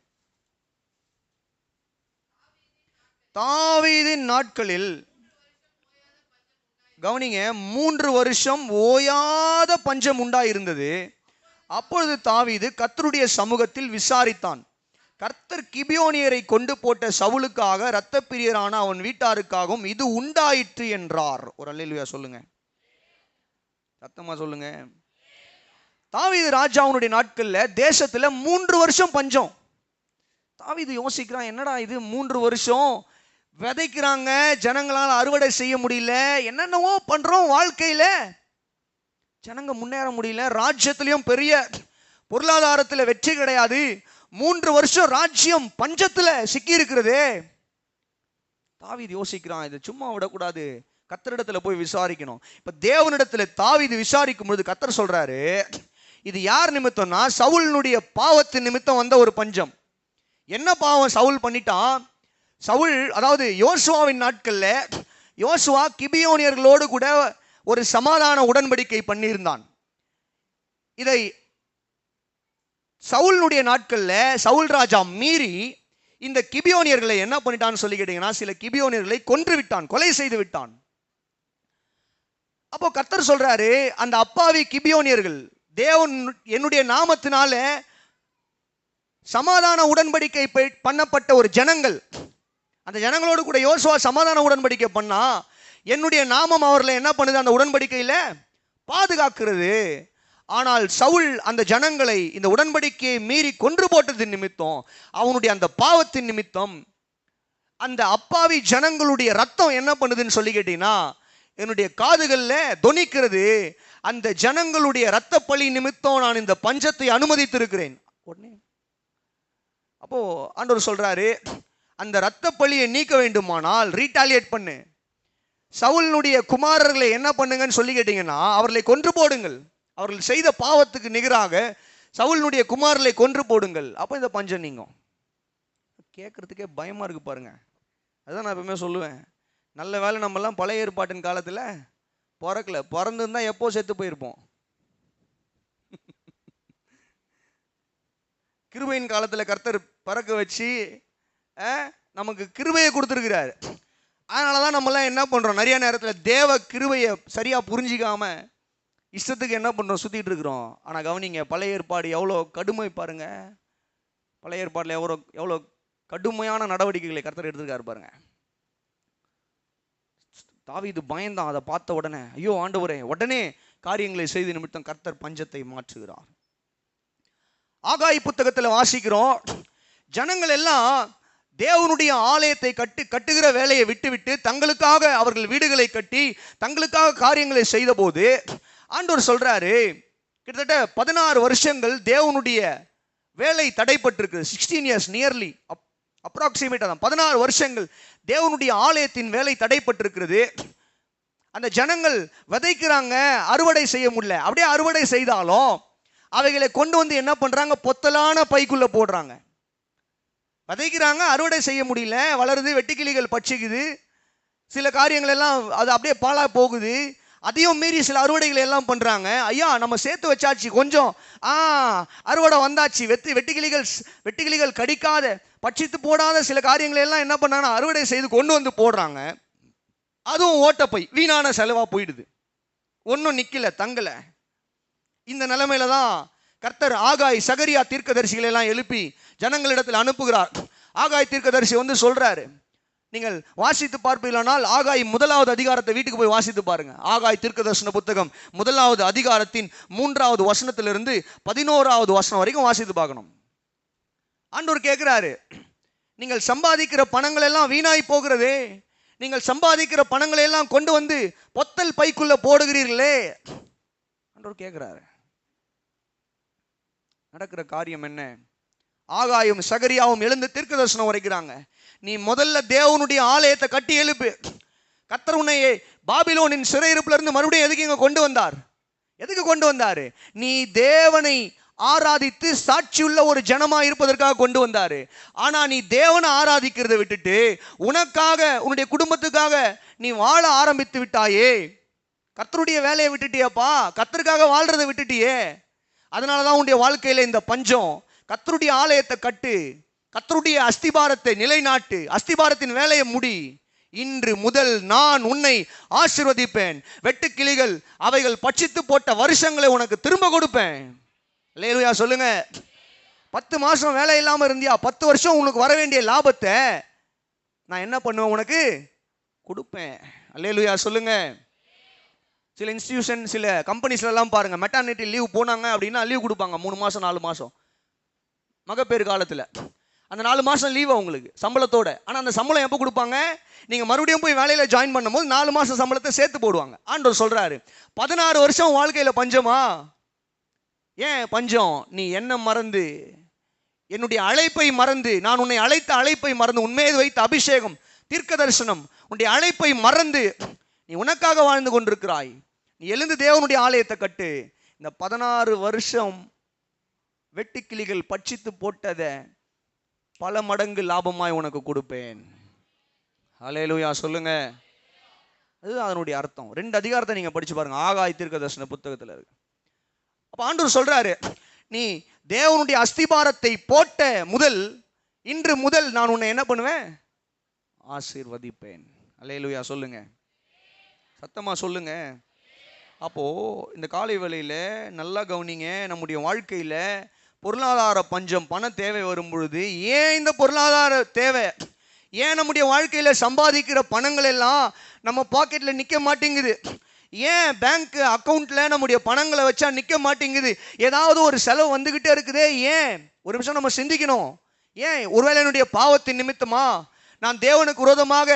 தாவீதின் நாட்களில் கவனிங்க, 3 வருஷம் ஓயாத பஞ்சம் உண்டாயிருந்தது. அப்பொழுது தாவீது கர்த்தருடைய சமூகத்தில் விசாரித்தான். கர்த்தர் கிபியோனியரை கொண்டு போட்ட சவுலுக்காக, இரத்த பிரியரான அவன் வீட்டாருக்காகவும் இது உண்டாயிற்று என்றார். ஒரு அல்லேலூயா சொல்லுங்க, சத்தமா சொல்லுங்க. தாவீது ராஜாவுடைய நாட்கள்ல தேசத்துல 3 வருஷம் பஞ்சம். தாவீது யோசிக்கிறான், என்னடா இது 3 வருஷம் விதைக்கிறாங்க, ஜனங்களால் அறுவடை செய்ய முடியல, என்னென்னவோ பண்றோம், வாழ்க்கையில ஜனங்க முன்னேற முடியல, ராஜ்யத்திலையும் பெரிய பொருளாதாரத்துல வெற்றி கிடையாது, 3 வருஷம் ராஜ்யம் பஞ்சத்துல சிக்கி இருக்கிறது. தாவீது யோசிக்கிறான், இதை சும்மா விடக்கூடாது, கர்த்தரிடத்துல போய் விசாரிக்கணும். இப்ப தேவனிடத்துல தாவீது விசாரிக்கும் பொழுது கர்த்தர் சொல்றாரு, இது யார் நிமித்தம்னா சவுலினுடைய பாவத்தின் நிமித்தம் வந்த ஒரு பஞ்சம். என்ன பாவம் சவுல் பண்ணிட்டான்? சவுல், அதாவது யோசுவாவின் நாட்கள்ல யோசுவா கிபியோனியர்களோடு கூட ஒரு சமாதான உடன்படிக்கை பண்ணியிருந்தான். இதை சவுலினுடைய நாட்கள்ல சவுல் ராஜா மீறி இந்த கிபியோனியர்களை என்ன பண்ணிட்டான்னு சொல்லி கேட்டீங்கன்னா, சில கிபியோனியர்களை கொன்று விட்டான், கொலை செய்து விட்டான். அப்போ கர்த்தர் சொல்றாரு, அந்த அப்பாவி கிபியோனியர்கள், தேவன் என்னுடைய நாமத்தினால சமாதான உடன்படிக்கை பண்ணப்பட்ட ஒரு ஜனங்கள், அந்த ஜனங்களோடு கூட யோசுவா சமாதான உடன்படிக்கை பண்ணா, என்னுடைய நாமம் அவர்களை என்ன பண்ணுது? அந்த உடன்படிக்கையில பாதுகாக்கிறது. ஆனால் சவுல் அந்த ஜனங்களை இந்த உடன்படிக்கையை மீறி கொன்று போட்டது நிமித்தம், அவனுடைய அந்த பாவத்தின் நிமித்தம் அந்த அப்பாவி ஜனங்களுடைய ரத்தம் என்ன பண்ணுதுன்னு சொல்லி கேட்டீங்கன்னா, என்னுடைய காதுகள்ல தொனிக்கிறது, அந்த ஜனங்களுடைய இரத்த பழி நிமித்தம் நான் இந்த பஞ்சத்தை அனுமதித்திருக்கிறேன். உடனே அப்போ ஆண்டவர் சொல்றாரு, அந்த இரத்த பழியை நீக்க வேண்டுமானால் ரீடாலியேட் பண்ணு, சவுலினுடைய குமாரர்களை என்ன பண்ணுங்கன்னு சொல்லி கேட்டீங்கன்னா, அவர்களை கொன்று போடுங்கள். அவர்கள் செய்த பாவத்துக்கு நிகராக சவுலினுடைய குமாரர்களை கொன்று போடுங்கள், அப்போ இந்த பஞ்சம் நீங்கும். கேட்கறதுக்கே பயமா இருக்கு பாருங்க. அதான் நான் எப்பவுமே சொல்லுவேன், நல்ல வேலை நம்மெல்லாம் பழைய ஏற்பாட்டின் காலத்தில் பிறக்கல. பிறந்திருந்தா எப்போ செத்து போயிருப்போம். கிருபையின் காலத்தில் கர்த்தர் பறக்க வச்சு நமக்கு கிருபையை கொடுத்துருக்கிறாரு. அதனால தான் நம்மளாம் என்ன பண்ணுறோம், நிறைய நேரத்தில் தேவ கிருபையை சரியாக புரிஞ்சிக்காம இஷ்டத்துக்கு என்ன பண்ணுறோம், சுற்றிட்டு இருக்கிறோம். ஆனால் கவனிங்க, பழைய ஏற்பாடு எவ்வளோ கடுமை பாருங்க. பழைய ஏற்பாட்டில் எவ்வளோ கடுமையான நடவடிக்கைகளை கர்த்தர் எடுத்துருக்காரு பாருங்க. தாவீது பயந்தான். அதை பார்த்த உடனே, ஐயோ ஆண்டவரே, உடனே காரியங்களை செய்து நிமித்தம் கர்த்தர் பஞ்சத்தை மாற்றுகிறார். ஆகாய் புத்தகத்தில் வாசிக்கிறோம், ஜனங்கள் எல்லாம் தேவனுடைய ஆலயத்தை கட்டுகிற வேலையை விட்டுவிட்டு தங்களுக்காக அவர்கள் வீடுகளை கட்டி தங்களுக்காக காரியங்களை செய்த போது ஆண்டவர் சொல்றாரு, கிட்டத்தட்ட 16 வருஷங்கள் தேவனுடைய வேலை தடைப்பட்டிருக்கு. 16 years நியர்லி அப்ராக்சிமேட்டா 16 வருஷங்கள் தேவனுடைய ஆலயத்தின் வேலை தடைப்பட்டிருக்கிறது. அந்த ஜனங்கள் விதைக்கிறாங்க, அறுவடை செய்ய முடியல. அப்படியே அறுவடை செய்தாலும் அவைகளை கொண்டு வந்து என்ன பண்றாங்க, பொத்தலான பைக்குள்ள போடுறாங்க. விதைக்கிறாங்க, அறுவடை செய்ய முடியல, வளருது, வெட்டுக்கிளிகள் பட்சிக்குது, சில காரியங்கள் எல்லாம் அது அப்படியே பாழா போகுது. அதையும் மீறி சில அறுவடைகளை எல்லாம் பண்றாங்க. ஐயா, நம்ம சேர்த்து வச்சாச்சு, கொஞ்சம் அறுவடை வந்தாச்சு, வெட்டுக்கிளிகள் கடிக்காத, பட்சித்து போடாத சில காரியங்களை எல்லாம் என்ன பண்ணாங்கன்னா அறுவடை செய்து கொண்டு வந்து போடுறாங்க. அதுவும் ஓட்டப்பை, வீணான செலவா போயிடுது, ஒன்றும் நிக்கல, தங்கல. இந்த நிலைமையில தான் கர்த்தர் ஆகாய், சகரியா தீர்க்கதரிசிகளை எல்லாம் எழுப்பி ஜனங்களிடத்தில் அனுப்புகிறார். ஆகாய் தீர்க்கதரிசி வந்து சொல்றாரு, நீங்கள் வாசித்து பார்ப்பீர்களானால் ஆகாய் 1வது அதிகாரத்தை வீட்டுக்கு போய் வாசித்து பாருங்க. ஆகாய் தீர்க்கதரிசன புத்தகம் 1வது அதிகாரத்தின் 3வது வசனத்திலிருந்து 11வது வசனம் வரைக்கும் வாசித்து பார்க்கணும். ஆண்டவர் கேட்கிறாரு, நீங்கள் சம்பாதிக்கிற பணங்கள் எல்லாம் வீணாய் போகிறதே, நீங்கள் சம்பாதிக்கிற பணங்களை எல்லாம் கொண்டு வந்து பொத்தல் பைக்குள்ள போடுகிறீர்களே. ஆண்டவர் கேட்கிறாரு, நடக்கிற காரியம் என்ன? ஆகாயும் சகரியாவும் எழுந்து தீர்க்கதரிசனம் உரைக்கிறாங்க. நீ முதல்ல தேவனுடைய ஆலயத்தை கட்டி எழுப்பு. கர்த்தர் உன்னை பாபிலோனின் சிறையிருப்புல இருந்து மறுபடியும் எதுக்கு இங்க கொண்டு வந்தார்? எதுக்கு கொண்டு வந்தாரு? நீ தேவனை ஆராதித்து சாட்சியுள்ள ஒரு ஜனமா இருப்பதற்காக கொண்டு வந்தாரு. ஆனா நீ தேவனை ஆராதிக்கிறத விட்டுட்டு உனக்காக, உன்னுடைய குடும்பத்துக்காக நீ வாழ ஆரம்பித்து விட்டாயே. கர்த்தருடைய வேலையை விட்டுட்டியாப்பா, கர்த்தருக்காக வாழ்றதை விட்டுட்டியே. அதனாலதான் உன்னுடைய வாழ்க்கையில இந்த பஞ்சம். கர்த்தருடைய ஆலயத்தை கட்டு, கர்த்தருடைய அஸ்திபாரத்தை நிலைநாட்டு, அஸ்திபாரத்தின் வேலையை முடி. இன்று முதல் நான் உன்னை ஆசீர்வதிப்பேன். வெட்டுக்கிளிகள் அவைகள் பட்சித்து போட்ட வருஷங்களை உனக்கு திரும்ப கொடுப்பேன். அல்லேலூயா சொல்லுங்க. 10 மாசம் வேலை இல்லாம இருந்தியா, 10 வருஷம் உனக்கு வர வேண்டிய லாபத்தை நான் என்ன பண்ணுவேன், உனக்கு கொடுப்பேன். அல்லேலூயா சொல்லுங்க. சில இன்ஸ்டிடியூஷன், சில கம்பெனிஸ்ல எல்லாம் பாருங்க, மெட்டர்னிட்டி லீவ் போனாங்க அப்படின்னா லீவ் கொடுப்பாங்க 3 மாசம் 4 மாசம் மகப்பேறு காலத்துல. அந்த 4 மாசம் லீவ் அவங்களுக்கு சம்பளத்தோட. ஆனா அந்த சம்பளம் எப்போ கொடுப்பாங்க? நீங்க மறுபடியும் போய் வேலையில ஜாயின் பண்ணும்போது 4 மாசம் சம்பளத்தை சேர்த்து போடுவாங்க. ஆண்டவர் சொல்றாரு, 16 வருஷம் வாழ்க்கையில பஞ்சமா? ஏன் பஞ்சம்? நீ என்ன மறந்து, என்னுடைய அழைப்பை மறந்து, நான் உன்னை அழைத்த அழைப்பை மறந்து, உண்மையை வைத்த அபிஷேகம், தீர்க்க தரிசனம், உன்னுடைய அழைப்பை மறந்து நீ உனக்காக வாழ்ந்து கொண்டிருக்கிறாய். நீ எழுந்து தேவனுடைய ஆலயத்தை கட்டு. இந்த 16 வருஷம் வெட்டுக்கிளிகள் பட்சித்து போட்டதை பல மடங்கு லாபமாய் உனக்கு கொடுப்பேன். அல்லேலூயா சொல்லுங்க. அதுதான் அதனுடைய அர்த்தம். 2 அதிகாரத்தை நீங்க படிச்சு பாருங்க, ஆகாய் தீர்க்கதரிசன புத்தகத்துல இருக்கு. அப்ப ஆண்டவர் சொல்றாரு, நீ தேவனுடைய அஸ்திபாரத்தை போட்ட முதல், இன்று முதல் நான் உன்னை என்ன பண்ணுவேன்? ஆசீர்வதிப்பேன். அல்லேலூயா சொல்லுங்க, சத்தமா சொல்லுங்க. அப்போ இந்த காலை வேளையில நல்லா கவனிங்க. நம்முடைய வாழ்க்கையில பொருளாதார பஞ்சம், பண தேவை வரும் பொழுது, ஏன் இந்த பொருளாதார தேவை, ஏன் நம்முடைய வாழ்க்கையில சம்பாதிக்கிற பணங்கள் எல்லாம் நம்ம பாக்கெட்ல நிக்க மாட்டேங்குது, ஏன் பேங்க் அக்கௌண்ட்ல நம்முடைய பணங்களை வச்சா நிக்க மாட்டேங்குது, ஏதாவது ஒரு செலவு வந்துகிட்டே இருக்குதே, ஏன்? ஒரு நிமிஷம் நம்ம சிந்திக்கணும். ஏன்? ஒருவேளை என்னுடைய பாவத்தின் நிமித்தமா, நான் தேவனுக்கு விரோதமாக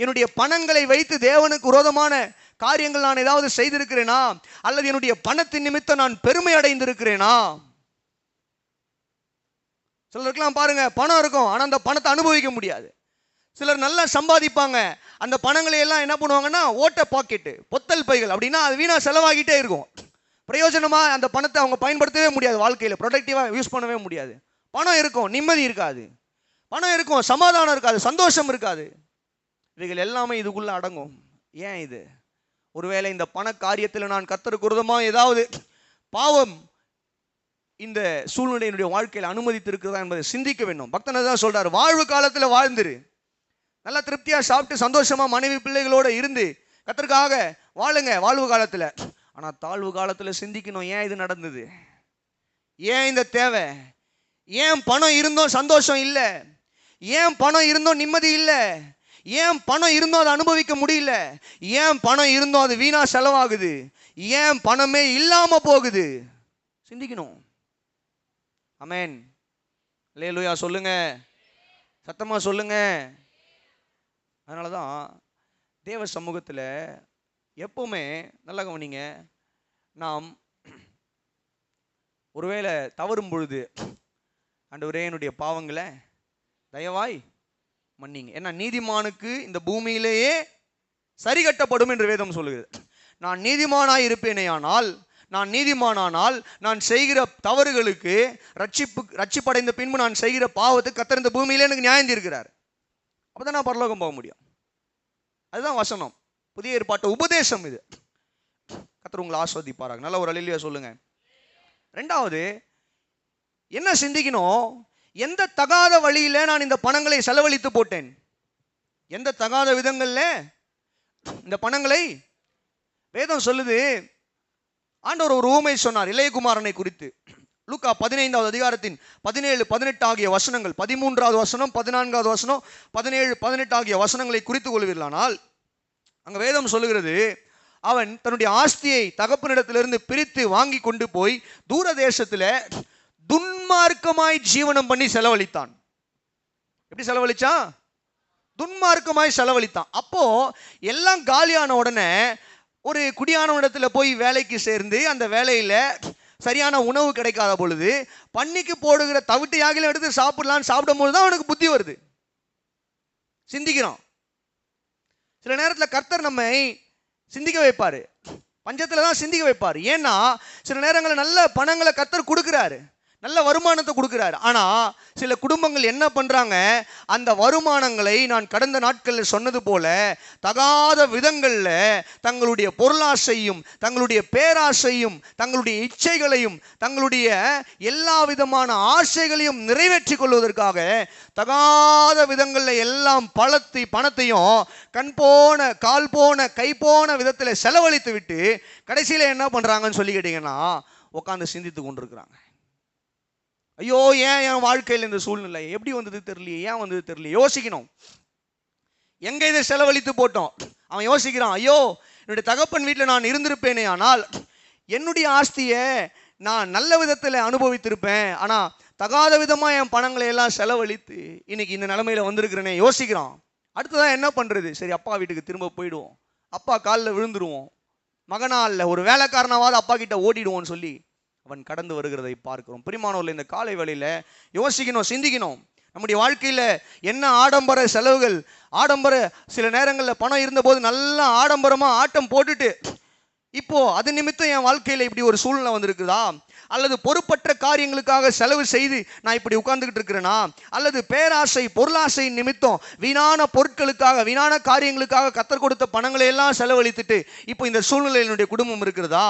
என்னுடைய பணங்களை வைத்து தேவனுக்கு விரோதமான காரியங்கள் நான் ஏதாவது செய்திருக்கிறேனா, அல்லது என்னுடைய பணத்தின் நிமித்தம் நான் பெருமை அடைந்திருக்கிறேனா? சிலருக்கெல்லாம் பாருங்க, பணம் இருக்கும், ஆனா அந்த பணத்தை அனுபவிக்க முடியாது. சிலர் நல்லா சம்பாதிப்பாங்க, அந்த பணங்களை எல்லாம் என்ன பண்ணுவாங்கன்னா ஓட்ட பாக்கெட்டு, பொத்தல் பைகள், அப்படின்னா அது வீணா செலவாகிட்டே இருக்கும். பிரயோஜனமா அந்த பணத்தை அவங்க பயன்படுத்தவே முடியாது, வாழ்க்கையில் ப்ரொடக்டிவா யூஸ் பண்ணவே முடியாது. பணம் இருக்கும், நிம்மதி இருக்காது. பணம் இருக்கும், சமாதானம் இருக்காது, சந்தோஷம் இருக்காது. இவைகள் எல்லாமே இதுக்குள்ள அடங்கும். ஏன் இது? ஒருவேளை இந்த பண காரியத்தில் நான் கர்த்தருக்கு விரோதமாக ஏதாவது பாவம் இந்த சூழ்நிலையினுடைய வாழ்க்கையில் அனுமதித்து இருக்கிறதா என்பதை சிந்திக்க வேண்டும். பக்தன் தான் சொல்றாரு, வாழ்வு காலத்தில் வாழ்ந்துரு, நல்லா திருப்தியா சாப்பிட்டு சந்தோஷமா மனைவி பிள்ளைகளோட இருந்து கர்த்தருக்காக வாழுங்க வாழ்வு காலத்தில். ஆனா தாழ்வு காலத்தில் சிந்திக்கணும், ஏன் இது நடந்தது, ஏன் இந்த தேவை, ஏன் பணம் இருந்தோம் சந்தோஷம் இல்லை, ஏன் பணம் இருந்தோம் நிம்மதி இல்லை, ஏன் பணம் இருந்தோம் அதை அனுபவிக்க முடியல, ஏன் பணம் இருந்தோம் அது வீணா செலவாகுது, ஏன் பணமே இல்லாம போகுது, சிந்திக்கணும். ஆமென். அல்லேலூயா சொல்லுங்க, சத்தமா சொல்லுங்க. அதனாலதான் தேவ சமூகத்தில் எப்பவுமே நல்லா கவனிங்க, நாம் ஒருவேளை தவறும் பொழுது ஆண்டவரே என்னுடைய பாவங்களை தயவாய் மன்னிங்க. ஏன்னா நீதிமானுக்கு இந்த பூமியிலேயே சரி கட்டப்படும் என்று வேதம் சொல்லுகிறது. நான் நீதிமானாய் இருப்பேனேயானால், நான் நீதிமானானால் நான் செய்கிற தவறுகளுக்கு ரட்சிப்படைந்த பின்பு நான் செய்கிற பாவத்துக்கு கர்த்தர் இந்த பூமியிலே எனக்கு நியாயம் தீர்க்கிறார். அப்பதான் நான் பரலோகம் போக முடியும். அதுதான் வசனம், புதிய ஏற்பாட்டு உபதேசம் இது. கர்த்தர் உங்களை ஆஸ்வதிப்பாராக. நல்ல ஒரு அல்லேலூயா சொல்லுங்க. ரெண்டாவது என்ன சிந்திக்கணும், எந்த தகாத வழியில நான் இந்த பணங்களை செலவழித்து போட்டேன், எந்த தகாத விதங்கள்ல இந்த பணங்களை. வேதம் சொல்லுது, ஆண்டவர் ஒரு ஊமை சொன்னார் இளையகுமாரனை குறித்து. லூக்கா 15வது அதிகாரத்தின் 17, 18 ஆகிய வசனங்கள், 13வது வசனம், 14வது வசனம், 17, 18 ஆகிய வசனங்களை குறித்து கொள்வீர்களானால், அங்க வேதம் சொல்லுகிறது, அவன் தன்னுடைய ஆஸ்தியை தகப்பனிடத்திலிருந்து பிரித்து வாங்கி கொண்டு போய் தூர தேசத்துல துன்மார்க்கமாய் ஜீவனம் பண்ணி செலவழித்தான். எப்படி செலவழிச்சான்? துன்மார்க்கமாய் செலவழித்தான். அப்போ எல்லாம் காலியான உடனே ஒரு குடியான இடத்துல போய் வேலைக்கு சேர்ந்து அந்த வேலையில சரியான உணவு கிடைக்காத பொழுது பன்னிக்கு போடுகிற தவிட்டு யாகில எடுத்து சாப்பிடலான்னு சாப்பிடும் போது தான் அவனுக்கு புத்தி வருது, சிந்திக்கிறான். சில நேரத்தில் கர்த்தர் நம்மை சிந்திக்க வைப்பாரு, பஞ்சத்துல தான் சிந்திக்க வைப்பார். ஏன்னா சில நேரங்களில் நல்ல பணங்களை கர்த்தர் கொடுக்கிறாரு, நல்ல வருமானத்தை கொடுக்கிறாரு. ஆனா சில குடும்பங்கள் என்ன பண்றாங்க, அந்த வருமானங்களை நான் கடந்த நாட்களில் சொன்னது போல தகாத விதங்கள்ல தங்களுடைய பொருளாசையும் தங்களுடைய பேராசையும் தங்களுடைய இச்சைகளையும் தங்களுடைய எல்லா விதமான ஆசைகளையும் நிறைவேற்றி கொள்வதற்காக தகாத விதங்கள்ல எல்லாம் பணத்தையும் கண் போன கால் போன கை போன விதத்துல செலவழித்து விட்டு கடைசியில என்ன பண்றாங்கன்னு சொல்லி கேட்டீங்கன்னா உட்காந்து சிந்தித்து கொண்டிருக்கிறாங்க. ஐயோ ஏன் என் வாழ்க்கையில் இந்த சூழ்நிலை எப்படி வந்தது தெரியலையே, ஏன் வந்தது தெரியலையே. யோசிக்கணும், எங்க இதை செலவழித்து போட்டோம். அவன் யோசிக்கிறான், ஐயோ என்னுடைய தகப்பன் வீட்டில் நான் இருந்திருப்பேனே ஆனால் என்னுடைய ஆஸ்தியை நான் நல்ல விதத்தில் அனுபவித்திருப்பேன், ஆனா தகாத விதமா என் பணங்களை எல்லாம் செலவழித்து இன்னைக்கு இந்த நிலைமையில வந்திருக்கிறேனே. யோசிக்கிறான். அடுத்ததான் என்ன பண்றது, சரி அப்பா வீட்டுக்கு திரும்ப போயிடுவோம், அப்பா காலில் விழுந்துருவோம், மகனா இல்லை ஒரு வேலைக்காரனாவது அப்பா கிட்ட ஓடிடுவோம்னு சொல்லி அவன் கடந்து வருகிறதை பார்க்கிறோம். பிரியமானவர்களே, இந்த காலை வேளையில யோசிக்கணும், சிந்திக்கணும். நம்முடைய வாழ்க்கையில என்ன ஆடம்பர செலவுகள், ஆடம்பர சில நேரங்களில் பணம் இருந்தபோது நல்லா ஆடம்பரமா ஆட்டம் போட்டுட்டு இப்போ அது நிமித்தம் என் வாழ்க்கையில இப்படி ஒரு சூழ்நிலை வந்திருக்குதா, அல்லது பொறுப்பற்ற காரியங்களுக்காக செலவு செய்து நான் இப்படி உட்கார்ந்துகிட்டு இருக்கிறேனா, அல்லது பேராசை பொருளாசை நிமித்தம் வீணான பொருட்களுக்காக வீணான காரியங்களுக்காக கர்த்தர் கொடுத்த பணங்களை எல்லாம் செலவழித்துட்டு இப்போ இந்த சூழ்நிலையில் என்னுடைய குடும்பம் இருக்கிறதா,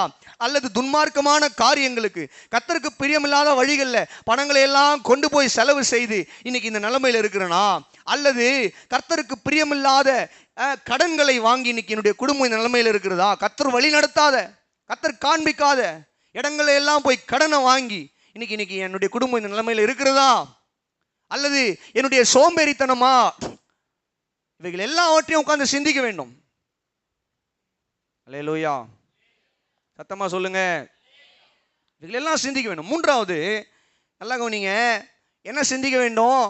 அல்லது துன்மார்க்கமான காரியங்களுக்கு கர்த்தருக்கு பிரியமில்லாத வழிகளில் பணங்களை எல்லாம் கொண்டு போய் செலவு செய்து இன்னைக்கு இந்த நிலைமையில் இருக்கிறேனா, அல்லது கர்த்தருக்கு பிரியமில்லாத கடன்களை வாங்கி இன்னைக்கு என்னுடைய குடும்பம் இந்த நிலைமையில் இருக்கிறதா, கர்த்தர் வழி நடத்தாத கர்த்தர் காண்பிக்காத இடங்களை எல்லாம் போய் கடனை வாங்கி இன்னைக்கு என்னுடைய குடும்பம் இந்த நிலைமையில் இருக்கிறதா, அல்லது என்னுடைய சோம்பேறித்தனமா, இவைகள் எல்லாவற்றையும் உட்கார்ந்து சிந்திக்க வேண்டும். அல்லேலூயா, சத்தமா சொல்லுங்க. இவைகள் எல்லாம் சிந்திக்க வேண்டும். மூன்றாவது நல்லா கவனிங்க, என்ன சிந்திக்க வேண்டும்,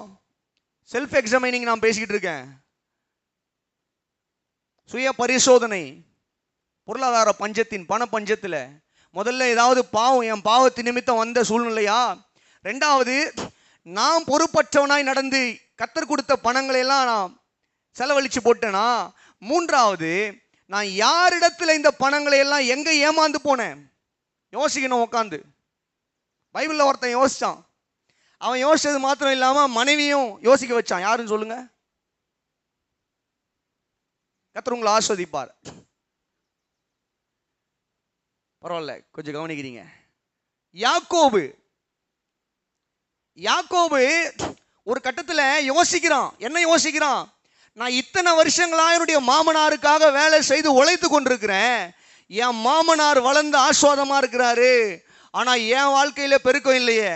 செல்ஃப் எக்ஸாமினிங் நான் பேசிக்கிட்டு இருக்கேன். சுய பரிசோதனை. பொருளாதார பஞ்சத்தின் பண பஞ்சத்தில் முதல்ல ஏதாவது பாவம் என் பாவத்தின் நிமித்தம் வந்த சூழ்நிலையா, ரெண்டாவது நான் பொறுப்பற்றவனாய் நடந்து கர்த்தர் கொடுத்த பணங்களை எல்லாம் நான் செலவழிச்சு போட்டேனா? மூன்றாவது, நான் யாரிடத்துல இந்த பணங்களை எல்லாம் எங்க ஏமாந்து போனேன்? யோசிக்கணும் உட்காந்து. பைபிள்ல ஒருத்தன் யோசிச்சான். அவன் யோசிச்சது மாத்திரம் இல்லாம மனைவியும் யோசிக்க வச்சான். யாருன்னு சொல்லுங்க? கர்த்தர் உங்களை ஆஸ்வதிப்பார். பரவாயில்ல, கொஞ்சம் கவனிக்கிறீங்க. யாக்கோபு ஒரு கட்டத்தில் யோசிக்கிறான். என்ன யோசிக்கிறான்? நான் இத்தனை வருஷங்களா என்னுடைய மாமனாருக்காக வேலை செய்து உழைத்து கொண்டிருக்கிறேன். என் மாமனார் வளர்ந்து ஆஸ்வாதமா இருக்கிறாரு. ஆனா என் வாழ்க்கையில பெருக்கம் இல்லையே.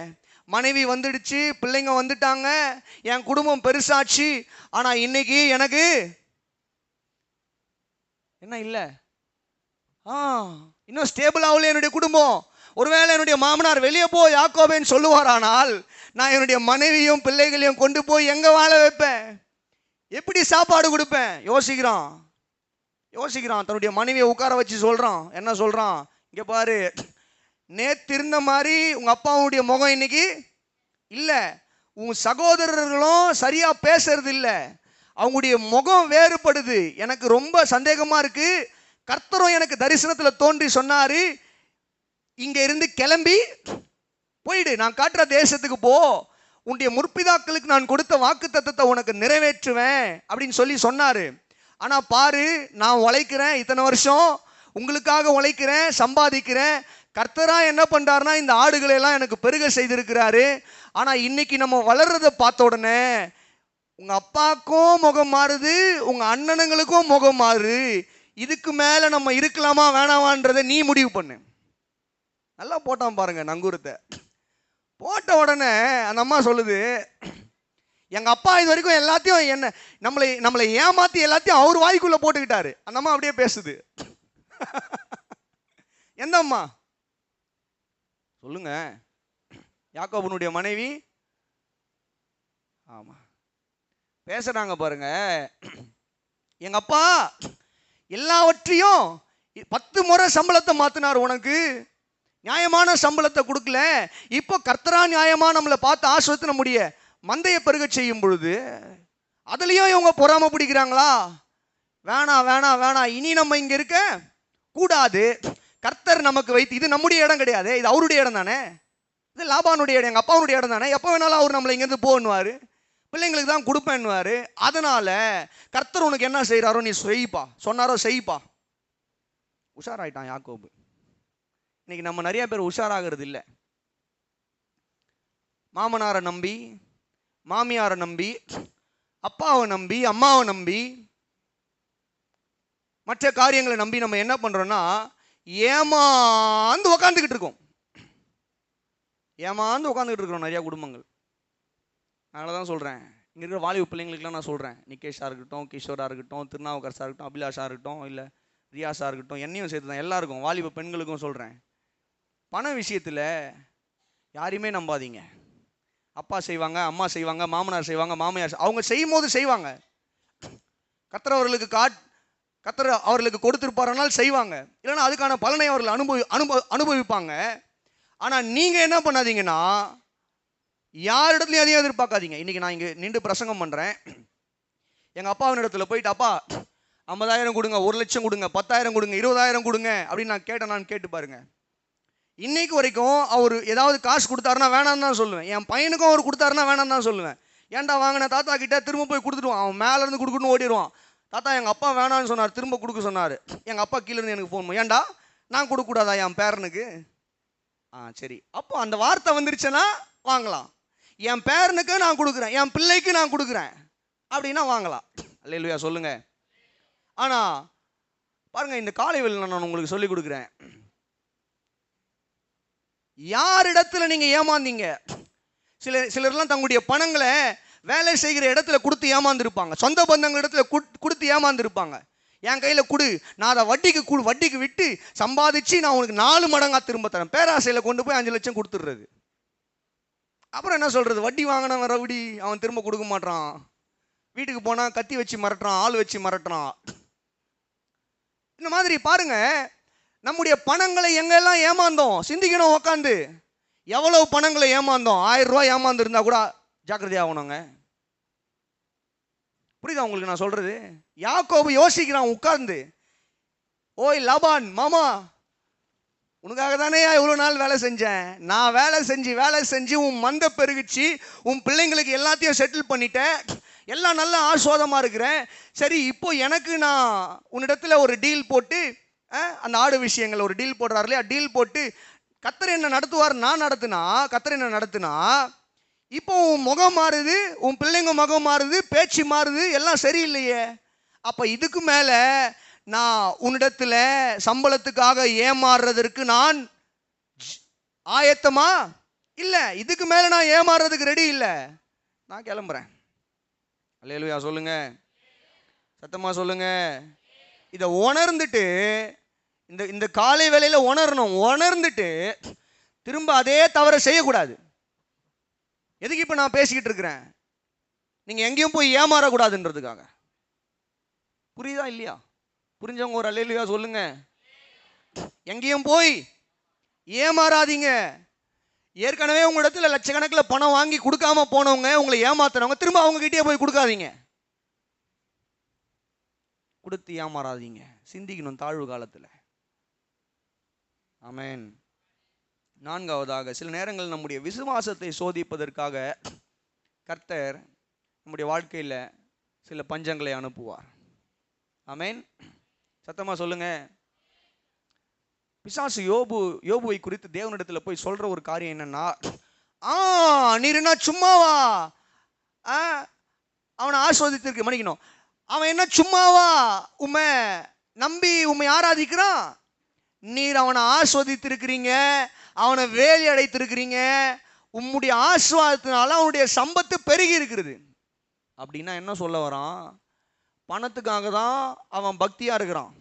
மனைவி வந்துடுச்சு, பிள்ளைங்க வந்துட்டாங்க, என் குடும்பம் பெருசாச்சு. ஆனா இன்னைக்கு எனக்கு என்ன இல்லை? இன்னும் ஸ்டேபிள் ஆகல என்னுடைய குடும்பம். ஒருவேளை என்னுடைய மாமனார் வெளியே போ யாக்கோபேன்னு சொல்லுவாரானால், நான் என்னுடைய மனைவியும் பிள்ளைகளையும் கொண்டு போய் எங்க வாழ வைப்பேன்? எப்படி சாப்பாடு கொடுப்பேன்? யோசிக்கிறான். தன்னுடைய மனைவியை உட்கார வச்சு சொல்றான். என்ன சொல்றான்? இங்க பாரு, நேத்து இருந்த மாதிரி உங்க அப்பாவுடைய முகம் இன்னைக்கு இல்ல. உன் சகோதரர்களும் சரியா பேசுறது இல்ல. அவங்களுடைய முகம் வேறுபடுது. எனக்கு ரொம்ப சந்தேகமா இருக்கு. கர்த்தரும் எனக்கு தரிசனத்துல தோன்றி சொன்னாரு, இங்க இருந்து கிளம்பி போயிடு, நான் காட்டுற தேசத்துக்கு போ, உன்னுடைய முற்பிதாக்களுக்கு நான் கொடுத்த வாக்கு தத்தத்தை உனக்கு நிறைவேற்றுவேன் அப்படின்னு சொல்லி சொன்னாரு. ஆனா பாரு, நான் உழைக்கிறேன், இத்தனை வருஷம் உங்களுக்காக உழைக்கிறேன், சம்பாதிக்கிறேன். கர்த்தரா என்ன பண்றாருன்னா இந்த ஆடுகளை எல்லாம் எனக்கு பெருக செய்திருக்கிறாரு. ஆனா இன்னைக்கு நம்ம வளர்றதை பார்த்த உடனே உங்க அப்பாவுக்கும் முகம் மாறுது, உங்க அண்ணனுங்களுக்கும் முகம் மாறுது. இதுக்கு மேல நம்ம இருக்கலாமா வேணாமான்றதை நீ முடிவு பண்ணு. நல்லா போட்டான் பாருங்க நங்கூரத்தை. போட்ட உடனே அந்த அம்மா சொல்லுது, எங்க அப்பா இது வரைக்கும் எல்லாத்தையும் என்ன நம்மளை ஏமாத்தி எல்லாத்தையும் அவர் வாய்க்குள்ள போட்டுக்கிட்டாரு. அந்த அம்மா அப்படியே பேசுது. எந்த அம்மா சொல்லுங்க? யாக்கோபனுடைய மனைவி. ஆமா, பேசுறாங்க பாருங்க. எங்க அப்பா எல்லாவற்றையும் 10 முறை சம்பளத்தை மாத்தினார், உனக்கு நியாயமான சம்பளத்தை கொடுக்கல. இப்போ கர்த்தரா நியாயமா நம்மளை பார்த்து ஆஸ்வதின முடிய மந்தையை பெருக செய்யும் பொழுது அதுலயும் இவங்க பொறாம பிடிக்கிறாங்களா? வேணாம் வேணாம் வேணாம், இனி நம்ம இங்க இருக்க கூடாது. கர்த்தர் நமக்கு வைத்து, இது நம்முடைய இடம் கிடையாது, இது அவருடைய இடம் தானே, இது லாபானுடைய இடம், எங்க அப்பாவுடைய இடம் தானே, எப்போ வேணாலும் அவர் நம்மளை இங்கேருந்து போன்னுவாரு, பிள்ளைங்களுக்கு தான் கொடுப்பேன்னுவாரு. அதனால கர்த்தர் உனக்கு என்ன செய்யறாரோ நீ செய்ப்பா, சொன்னாரோ செய்ப்பா. உஷாராயிட்டான் யாக்கோபு. இன்னைக்கு நம்ம நிறைய பேர் உஷாராகிறது இல்லை. மாமனாரை நம்பி, மாமியாரை நம்பி, அப்பாவை நம்பி, அம்மாவை நம்பி, மற்ற காரியங்களை நம்பி நம்ம என்ன பண்றோம்னா ஏமாந்து உக்காந்துக்கிட்டு இருக்கோம். நிறைய குடும்பங்கள். அதனால தான் சொல்றேன், இங்க இருக்கிற வாலிப பிள்ளைங்களுக்குலாம் நான் சொல்றேன், நிகேஷா இருக்கட்டும், கிஷோரா இருக்கட்டும், திருநாவுக்கரசா இருக்கட்டும், அபிலாஷா இருக்கட்டும், இல்ல ரியாஸா இருக்கட்டும், என்னையும் சேர்த்து தான் எல்லாருக்கும், வாலிப பெண்களுக்கும் சொல்றேன், பண விஷயத்துல யாரையுமே நம்பாதீங்க. அப்பா செய்வாங்க, அம்மா செய்வாங்க, மாமனார் செய்வாங்க, மாமியார் அவங்க செய்யும் போது செய்வாங்க. கர்த்தர் அவர்களுக்கு கொடுத்திருப்பாரனால் செய்வாங்க, இல்லைன்னா அதுக்கான பலனை அவர்கள் அனுபவிப்பாங்க. ஆனா நீங்க என்ன பண்ணாதீங்கன்னா யாரிடத்துலையும் அதிகம் எதிர்பார்க்காதீங்க. இன்னைக்கு நான் இங்க நின்று பிரசங்கம் பண்றேன், எங்க அப்பாவின் இடத்துல போயிட்டு அப்பா 50,000 கொடுங்க, 1 லட்சம் கொடுங்க, 10,000 கொடுங்க, 20,000 கொடுங்க அப்படின்னு நான் கேட்டேன். கேட்டு பாருங்க, இன்னைக்கு வரைக்கும் அவர் ஏதாவது காசு கொடுத்தாருன்னா வேணான்னு தான் சொல்லுவேன். என் பையனுக்கும் அவர் கொடுத்தாருன்னா வேணான்னு தான் சொல்லுவேன். ஏன்டா வாங்கின தாத்தா கிட்ட திரும்ப போய் கொடுத்துடுவான், அவன் மேல இருந்து கொடுக்கணும்னு ஓடிடுவான். தாத்தா எங்க அப்பா வேணான்னு சொன்னார், திரும்ப கொடுக்க சொன்னாரு. எங்க அப்பா கீழே இருந்து எனக்கு ஃபோன் பண்ணி, ஏன்டா நான் கொடுக்க கூடாதா என் பேரனுக்கு? சரி, அப்போ அந்த வார்த்தை வந்துருச்சுன்னா வாங்கலாம். என் பேரனுக்கு நான் கொடுக்குறேன், என் பிள்ளைக்கு நான் கொடுக்குறேன் அப்படின்னா வாங்கலாம். அல்லேலூயா சொல்லுங்க. ஆனா பாருங்க, இந்த காலை வேளையில நான் உங்களுக்கு சொல்லி கொடுக்குறேன், யாரிடத்துல நீங்க ஏமாந்தீங்க? சிலர்லாம் தங்களுடைய பணங்களை வேலை செய்கிற இடத்துல கொடுத்து ஏமாந்துருப்பாங்க, சொந்த பந்தங்கள் இடத்துல கொடுத்து ஏமாந்துருப்பாங்க. என் கையில கொடு, நான் அதை வட்டிக்கு விட்டு சம்பாதிச்சு நான் உனக்கு 4 மடங்கா திரும்ப தரேன். பேராசையில கொண்டு போய் 5 லட்சம் கொடுத்துடுறது. அப்புறம் என்ன சொல்றது, வட்டி வாங்கினவன் ரவுடி, அவன் திரும்ப கொடுக்க மாட்டான். வீட்டுக்கு போனா கத்தி வச்சு மிரட்டுறான், ஆள் வச்சு மிரட்டுறான். இந்த மாதிரி பாருங்க, நம்முடைய பணங்களை எங்கெல்லாம் ஏமாந்தோம் சிந்திக்கணும். உக்காந்து எவ்வளவு பணங்களை ஏமாந்தோம். 1000 ரூபாய் ஏமாந்து இருந்தா கூட ஜாக்கிரதையா ஆகணுங்க. புரியுதா உங்களுக்கு நான் சொல்றது? யாக்கோபு யோசிக்கிறான் உட்கார்ந்து, ஓய் லாபான் மாமா, உனக்காக தானே இவ்வளோ நாள் வேலை செஞ்சேன். நான் வேலை செஞ்சு உன் மந்த பெருகிச்சு, உன் பிள்ளைங்களுக்கு எல்லாத்தையும் செட்டில் பண்ணிட்டேன், எல்லாம் நல்ல ஆஸ்வாதமாக இருக்கிறேன். சரி, இப்போ எனக்கு நான் உன்னிடத்துல ஒரு டீல் போட்டு, அந்த ஆடு விஷயங்கள் ஒரு டீல் போடுறாரு இல்லையா, டீல் போட்டு கர்த்தர் என்ன நடத்துவார், நான் நடத்துனா, கர்த்தர் என்ன நடத்துனா, இப்போ உன் முகம் மாறுது, உன் பிள்ளைங்க முகம் மாறுது, பேச்சு மாறுது, எல்லாம் சரியில்லையே. அப்போ இதுக்கு மேலே நான் உன்னிடத்துல சம்பளத்துக்காக ஏமாறுறதற்கு நான் ஆயத்தமா இல்லை, இதுக்கு மேலே நான் ஏமாறுறதுக்கு ரெடி இல்லை, நான் கிளம்புறேன். அல்லேலூயா சொல்லுங்க, சத்தமா சொல்லுங்க. இதை உணர்ந்துட்டு, இந்த காலை வேளையில உணர்ந்துட்டு திரும்ப அதே தவறை செய்யக்கூடாது. எதுக்கு இப்போ நான் பேசிக்கிட்டு இருக்கிறேன்? நீங்கள் எங்கேயும் போய் ஏமாறக்கூடாதுன்றதுக்காக. புரியுதா இல்லையா? புரிஞ்சவங்க ஒரு அல்லேலூயா சொல்லுங்க. எங்கேயும் போய் ஏமாறாதீங்க. ஏற்கனவே உங்களிடத்துல லட்சக்கணக்கில் பணம் வாங்கி கொடுக்காம போனவங்க, உங்களை ஏமாத்துறவங்க, திரும்ப அவங்க கிட்டே போய் கொடுக்காதீங்க. கொடுத்து ஏமாறாதீங்க. சிந்திக்கணும் தாழ்வு காலத்தில். ஆமென். நான்காவதாக, சில நேரங்கள் நம்முடைய விசுவாசத்தை சோதிப்பதற்காக கர்த்தர் நம்முடைய வாழ்க்கையில் சில பஞ்சங்களை அனுப்புவார். ஆமென். சத்தமா சொல்லுங்க. பிசாசு யோபுவை குறித்து தேவனிடத்தில் போய் சொல்ற ஒரு காரியம் என்னன்னா, நீர் என்ன சும்மாவா அவனை ஆஸ்வதித்திருக்கு, மன்னிக்கணும், அவன் என்ன சும்மாவா உம்மை நம்பி உம்மை ஆராதிக்கிறான்? நீர் அவனை ஆஸ்வதித்திருக்கிறீங்க, அவனை வேலி அடைத்திருக்கிறீங்க, உம்முடைய ஆஸ்வாதத்தினால அவனுடைய சம்பத்து பெருகி இருக்கிறது. அப்படின்னா என்ன சொல்ல வரான்? பணத்துக்காக தான் அவன் பக்தியா இருக்கிறான்.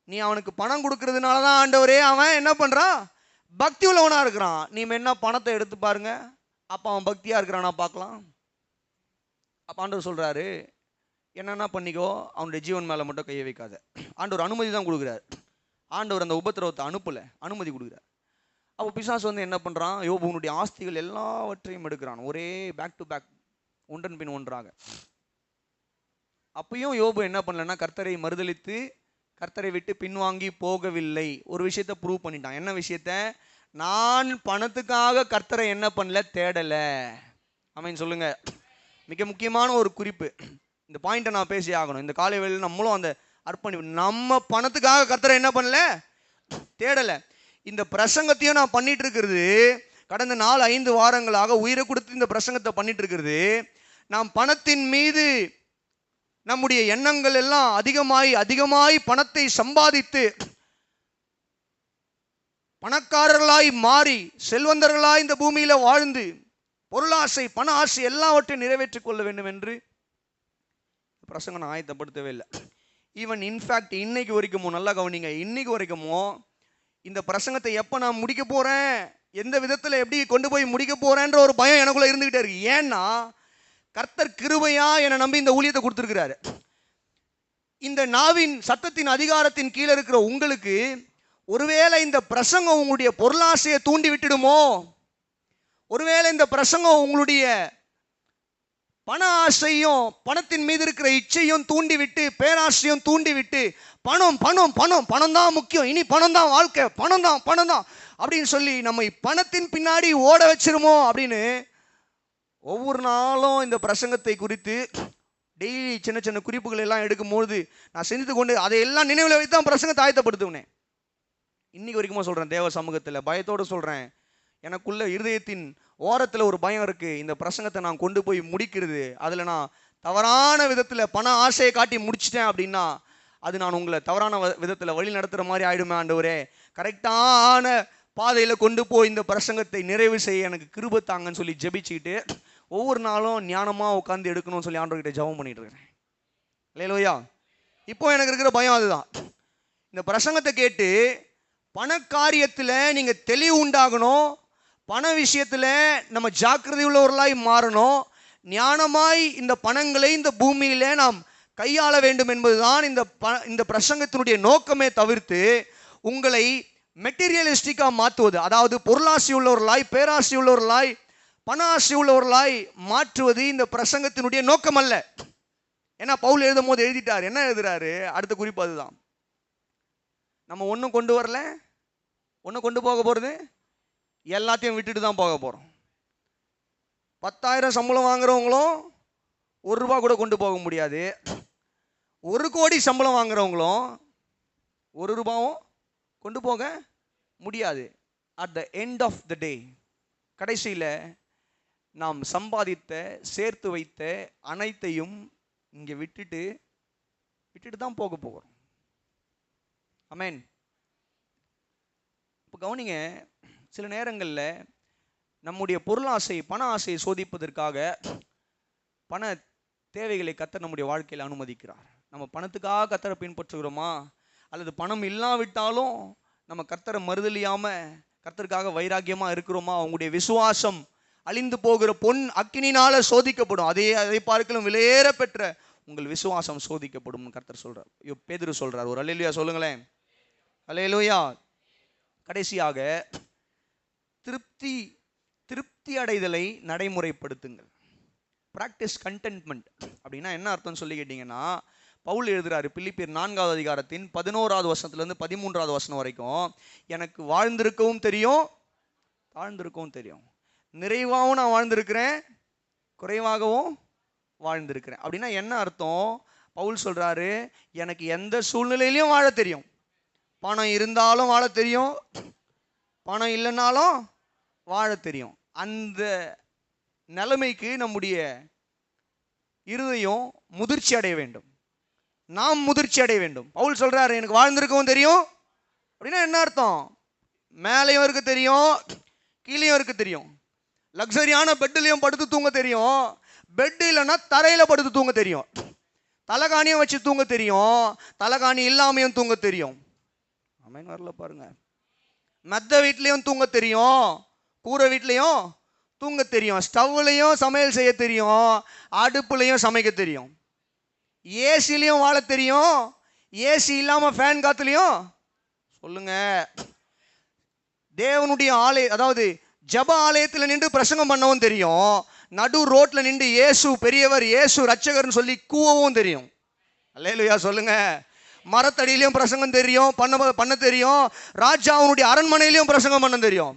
நீ அவனுக்கு பணம் கொடுக்கறதுனால தான் ஆண்டவரே அவன் என்ன பண்றான்? பக்தி உள்ளவனா இருக்கிறான். நீ என்ன பணத்தை எடுத்து பாருங்க, அப்ப அவன் பக்தியா இருக்கிறானா பார்க்கலாம். அப்ப ஆண்டவர் சொல்றாரு, என்னென்ன பண்ணிக்கோ, அவனுடைய ஜீவன் மேல மட்டும் கையை வைக்காத. ஆண்டவர் அனுமதி தான் கொடுக்குறாரு. ஆண்டவர் அந்த உபத்திரவத்தை அனுப்பல, அனுமதி கொடுக்குறார். அப்போ பிசாசு என்ன பண்றான்? யோபுனுடைய ஆஸ்திகள் எல்லாவற்றையும் எடுக்கிறான், ஒரே பேக் டு பேக், ஒன்றன் பின் ஒன்றாக. அப்பயும் யோபு என்ன பண்ணலன்னா, கர்த்தரை மறுதலித்து கர்த்தரை விட்டு பின்வாங்கி போகவில்லை. ஒரு விஷயத்தை ப்ரூவ் பண்ணிட்டான். என்ன விஷயத்த? நான் பணத்துக்காக கர்த்தரை என்ன பண்ணல, தேடல. ஆமென் சொல்லுங்க. மிக முக்கியமான ஒரு குறிப்பு, இந்த பாயிண்ட்டை நான் பேசி ஆகணும். இந்த காலை வேளையில் நம்மளும் அந்த நம்ம பணத்துக்காக கர்த்தரை என்ன பண்ணல, தேடல. இந்த பிரசங்கத்தையும் நான் பண்ணிட்டு இருக்கிறது, கடந்த 4-5 வாரங்களாக உயிரை கொடுத்து இந்த பிரசங்கத்தை பண்ணிட்டு இருக்கிறது, நாம் பணத்தின் மீது நம்முடைய எண்ணங்கள் எல்லாம் அதிகமாய் பணத்தை சம்பாதித்து பணக்காரர்களாய் மாறி செல்வந்தர்களாய் இந்த பூமியில வாழ்ந்து பொருளாசை, பண ஆசை எல்லாவற்றையும் நிறைவேற்றிக் கொள்ள வேண்டும் என்று பிரசங்கம் நான் ஆயத்தப்படுத்தவே இல்லை. ஈவன் இன்ஃபேக்ட் இன்னைக்கு வரைக்கும், நல்லா கவனிங்க, இன்னைக்கு வரைக்கும் இந்த பிரசங்கத்தை எப்போ நான் முடிக்க போறேன், எந்த விதத்தில் எப்படி கொண்டு போய் முடிக்க போறேன்ற ஒரு பயம் எனக்குள்ள இருந்துகிட்டே இருக்கு. ஏன்னா கர்த்தர் கிருபையா என்னை நம்பி இந்த ஊழியத்தை கொடுத்துருக்கிறாரு. இந்த நாவின் சத்தத்தின் அதிகாரத்தின் கீழே இருக்கிற உங்களுக்கு ஒருவேளை இந்த பிரசங்கம் உங்களுடைய பொருளாசையை தூண்டி விட்டுடுமோ, ஒருவேளை இந்த பிரசங்கம் உங்களுடைய பண ஆசையும் பணத்தின் மீது இருக்கிற இச்சையும் தூண்டிவிட்டு, பேராசையும் தூண்டிவிட்டு, பணம் பணம் பணம் பணம் தான் முக்கியம், இனி பணம் தான் வாழ்க்கை, பணம் தான் அப்படின்னு சொல்லி நம்மை பணத்தின் பின்னாடி ஓட வச்சிருமோ அப்படின்னு ஒவ்வொரு நாளும் இந்த பிரசங்கத்தை குறித்து டெய்லி சின்ன சின்ன குறிப்புகள் எல்லாம் எடுக்கும்போது நான் சிந்தித்து கொண்டு அதையெல்லாம் நினைவில் வைத்து தான் பிரசங்கத்தை ஆயத்தப்படுத்துவேன். இன்னைக்கு வரைக்குமா சொல்கிறேன், தேவ சமூகத்தில் பயத்தோடு சொல்கிறேன், எனக்குள்ள இருதயத்தின் ஓரத்தில் ஒரு பயம் இருக்குது. இந்த பிரசங்கத்தை நான் கொண்டு போய் முடிக்கிறது, அதில் நான் தவறான விதத்தில் பண ஆசையை காட்டி முடிச்சிட்டேன் அப்படின்னா அது நான் உங்களை தவறான விதத்தில் வழி நடத்துகிற மாதிரி ஆகிடுமே. ஆண்டவரே, கரெக்டான பாதையில் கொண்டு போய் இந்த பிரசங்கத்தை நிறைவு செய்ய எனக்கு கிருபை தாங்கன்னு சொல்லி ஜெபிச்சுக்கிட்டு ஒவ்வொரு நாளும் ஞானமாக உட்காந்து எடுக்கணும்னு சொல்லி ஆண்டவர்கிட்ட ஜெபம் பண்ணிட்டு இருக்கிறேன். இல்லையா? இப்போ எனக்கு இருக்கிற பயம் அதுதான். இந்த பிரசங்கத்தை கேட்டு பண காரியத்தில் நீங்கள் தெளிவு உண்டாகணும், பண விஷயத்தில் நம்ம ஜாக்கிரதை உள்ளவர்களாய் மாறணும், ஞானமாய் இந்த பணங்களை இந்த பூமியில நாம் கையாள வேண்டும் என்பதுதான் இந்த பிரசங்கத்தினுடைய நோக்கமே தவிர்த்து உங்களை மெட்டீரியலிஸ்டிக்காக மாற்றுவது, அதாவது பொருளாசி உள்ளவர்களாய், பேராசி உள்ளவர்களாய், பண ஆசை உள்ளவர்களாய் மாற்றுவது இந்த பிரசங்கத்தினுடைய நோக்கம் அல்ல. ஏன்னா பவுல் எழுதும் போது எழுதிட்டார். என்ன எழுதுறாரு? அடுத்த குறிப்பு அதுதான். நம்ம ஒன்றும் கொண்டு வரல, ஒன்றும் கொண்டு போக போகிறது எல்லாத்தையும் விட்டுட்டு தான் போக போகிறோம். 10,000 சம்பளம் வாங்குறவங்களும் 1 ரூபா கூட கொண்டு போக முடியாது. 1 கோடி சம்பளம் வாங்குறவங்களும் 1 ரூபாவும் கொண்டு போக முடியாது. At the end of the day, கடைசியில் நாம் சம்பாதித்த சேர்த்து வைத்த அனைத்தையும் இங்கே விட்டுட்டு தான் போக போகிறோம். ஆமென். இப்போ கவனிங்க, சில நேரங்களில் நம்முடைய பொருளாசை, பண ஆசையை சோதிப்பதற்காக பண தேவைகளை கர்த்தர் நம்முடைய வாழ்க்கையில் அனுமதிக்கிறார். நம்ம பணத்துக்காக கர்த்தரை பின்பற்றுகிறோமா, அல்லது பணம் இல்லாவிட்டாலும் நம்ம கர்த்தரை மறுதலியாமல் கர்த்தருக்காக வைராக்கியமாக இருக்கிறோமா? அவங்களுடைய விசுவாசம் அழிந்து போகிற பொன் அக்கினினால சோதிக்கப்படும். அதை பார்க்கலும் விலையேற பெற்ற உங்கள் விசுவாசம் சோதிக்கப்படும் கர்த்தர் சொல்றார். பேதுரு சொல்றார். ஒரு அல்லேலூயா சொல்லுங்களேன். அல்லேலூயா. கடைசியாக திருப்தி அடைதலை நடைமுறைப்படுத்துங்கள். பிராக்டிஸ் கண்டென்ட்மெண்ட் அப்படின்னா என்ன அர்த்தம் சொல்லி கேட்டீங்கன்னா, பவுல் எழுதுறாரு பிலிப்பியர் 4வது அதிகாரத்தின் 11வது வசனத்திலிருந்து 13வது வசனம் வரைக்கும், எனக்கு வாழ்ந்திருக்கவும் தெரியும், தாழ்ந்திருக்கவும் தெரியும், நிறைவாகவும் நான் வாழ்ந்திருக்கிறேன், குறைவாகவும் வாழ்ந்திருக்கிறேன். அப்படின்னா என்ன அர்த்தம்? பவுல் சொல்றாரு, எனக்கு எந்த சூழ்நிலையிலையும் வாழ தெரியும். பணம் இருந்தாலும் வாழ தெரியும், பணம் இல்லைன்னாலும் வாழ தெரியும். அந்த நிலைமைக்கு நம்முடைய இருதயம் முதிர்ச்சி அடைய வேண்டும். நாம் முதிர்ச்சி அடைய வேண்டும். பவுல் சொல்றாரு, எனக்கு வாழ்ந்திருக்கவும் தெரியும். அப்படின்னா என்ன அர்த்தம்? மேலேயும் இருக்க தெரியும், கீழேயும் இருக்க தெரியும். லக்ஸரியான பெட்லையும் படுத்து தூங்க தெரியும், பெட் இல்லைன்னா தரையில் படுத்து தூங்க தெரியும். தலைகாணியும் வச்சு தூங்க தெரியும், தலைகாணி இல்லாமையும் தூங்க தெரியும். ஆமென். வரல பாருங்க. மெத்த வீட்லேயும் தூங்க தெரியும், கூரை வீட்லேயும் தூங்க தெரியும், ஸ்டவ்லையும் சமையல் செய்ய தெரியும், அடுப்புலையும் சமைக்க தெரியும், ஏசிலையும் வாழ தெரியும், ஏசி இல்லாமல் ஃபேன் காத்துலையும். சொல்லுங்க. தேவனுடைய அதாவது ஜப ஆலயத்தில் நின்று பிரசங்கம் பண்ணவும் தெரியும், நடு ரோட்டில் நின்று இயேசு பெரியவர், இயேசு ரட்சகர்னு சொல்லி கூவவும் தெரியும். அல்லேலூயா சொல்லுங்க. மரத்தடியிலையும் பிரசங்கம் தெரியும், பண்ண தெரியும், ராஜாவுடைய அரண்மனையிலையும் பிரசங்கம் பண்ண தெரியும்,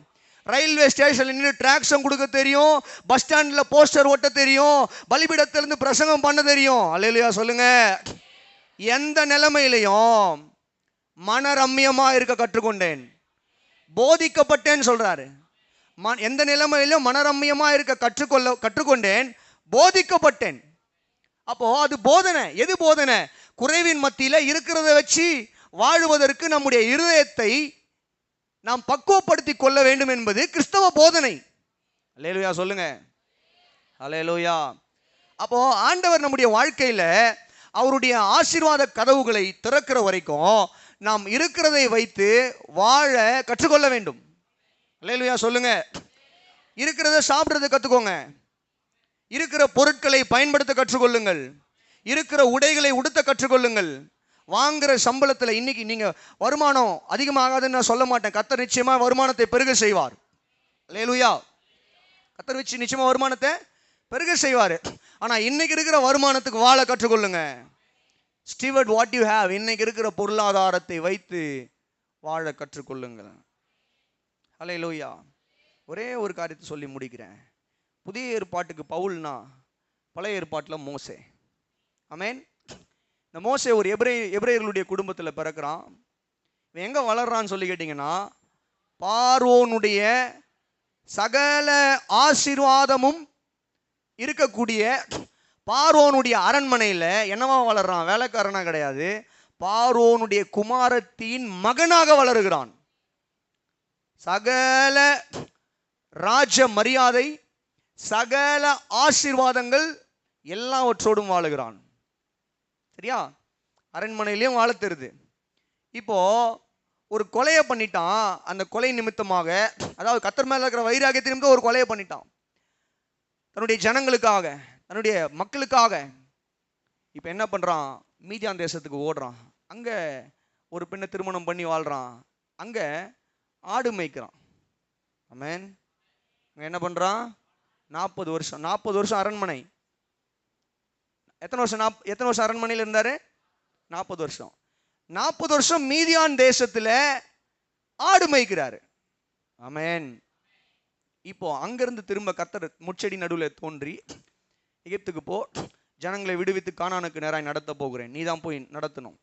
ரயில்வே ஸ்டேஷன்ல நின்று டிராக்ஷன் கொடுக்க தெரியும், பஸ் ஸ்டாண்டில் போஸ்டர் ஓட்ட தெரியும், பலிபீடத்திலிருந்து பிரசங்கம் பண்ண தெரியும். அல்லேலூயா சொல்லுங்க. எந்த நிலைமையிலையும் மனரம்யமா இருக்க கற்றுக்கொண்டேன், போதிக்கப்பட்டேன்னு சொல்றாரு. எந்த நிலைமையிலும் மனரம்யமா இருக்க கற்றுக்கொண்டேன், போதிக்கப்பட்டேன். அப்போ அது போதனை. எது போதனை? குறைவின் மத்தியில இருக்கிறத வச்சு வாழுவதற்கு நம்முடைய இருதயத்தை நாம் பக்குவப்படுத்தி கொள்ள வேண்டும் என்பது கிறிஸ்தவ போதனை. அல்லேலூயா சொல்லுங்க. அல்லேலூயா. அப்போ ஆண்டவர் நம்முடைய வாழ்க்கையில அவருடைய ஆசீர்வாத கதவுகளை திறக்கிற வரைக்கும் நாம் இருக்கிறதை வைத்து வாழ கற்றுக்கொள்ள வேண்டும். அல்லேலூயா சொல்லுங்க. இருக்கிறத சாப்பிட்றதை கற்றுக்கோங்க, இருக்கிற பொருட்களை பயன்படுத்த கற்றுக்கொள்ளுங்கள், இருக்கிற உடைகளை உடுத்த கற்றுக்கொள்ளுங்கள். வாங்குற சம்பளத்தில் இன்னைக்கு நீங்க வருமானம் அதிகமாகாதுன்னு நான் சொல்ல மாட்டேன். கர்த்தர் நிச்சயமா வருமானத்தை பெருக செய்வார். அல்லேலூயா. கர்த்தர் வச்சு நிச்சயமா வருமானத்தை பெருக செய்வார். ஆனா இன்னைக்கு இருக்கிற வருமானத்துக்கு வாழ கற்றுக்கொள்ளுங்க. Steward what you have. இன்னைக்கு இருக்கிற பொருளாதாரத்தை வைத்து வாழ கற்றுக்கொள்ளுங்கள். அல்லேலூயா. ஒரே ஒரு காரியத்தை சொல்லி முடிக்கிறேன். புதிய ஏற்பாட்டுக்கு பவுல்னா பழைய ஏற்பாட்டில் மோசே. ஆமென். இந்த மோசே ஒரு எபிரேயர்களுடைய குடும்பத்தில் பிறக்கிறான். இவன் எங்கே வளர்றான்னு சொல்லி கேட்டிங்கன்னா, பார்வோனுடைய சகல ஆசீர்வாதமும் இருக்கக்கூடிய பார்வோனுடைய அரண்மனையில் என்னவா வளர்றான்? வேலைக்காரனா கிடையாது, பார்வோனுடைய குமாரத்தின் மகனாக வளருகிறான். சகல ராஜ மரியாதை, சகல ஆசீர்வாதங்கள் எல்லாவற்றோடும் வாழுகிறான். சரியா? அரண்மனையிலையும் வாழ தெரியுது. இப்போ ஒரு கொலையை பண்ணிட்டான். அந்த கொலை நிமித்தமாக, அதாவது கர்த்தர் மேல இருக்கிற வைராகியத்தின் நிமித்தம் ஒரு கொலையை பண்ணிட்டான், தன்னுடைய ஜனங்களுக்காக, தன்னுடைய மக்களுக்காக. இப்போ என்ன பண்றான்? மீதியான் தேசத்துக்கு ஓடுறான். அங்க ஒரு பெண்ணை திருமணம் பண்ணி வாழ்றான். அங்க ஆடு மேய்க்கிறான். ஆமென். அங்க என்ன பண்றான்? 40 வருஷம் அரண்மனை. எத்தனை வருஷம் அரண்மனையில் இருந்தாரு? 40 வருஷம். 40 வருஷம் மீதியான் தேசத்துல ஆடு மேய்க்கிறாரு. ஆமென். இப்போ அங்கிருந்து திரும்ப கர்த்தர் முச்செடி நடுவில் தோன்றி, எகிப்துக்கு போ, ஜனங்களை விடுவித்து கானானுக்கு நேராய் நடத்த போகிறேன், நீ தான் போய் நடத்தணும்.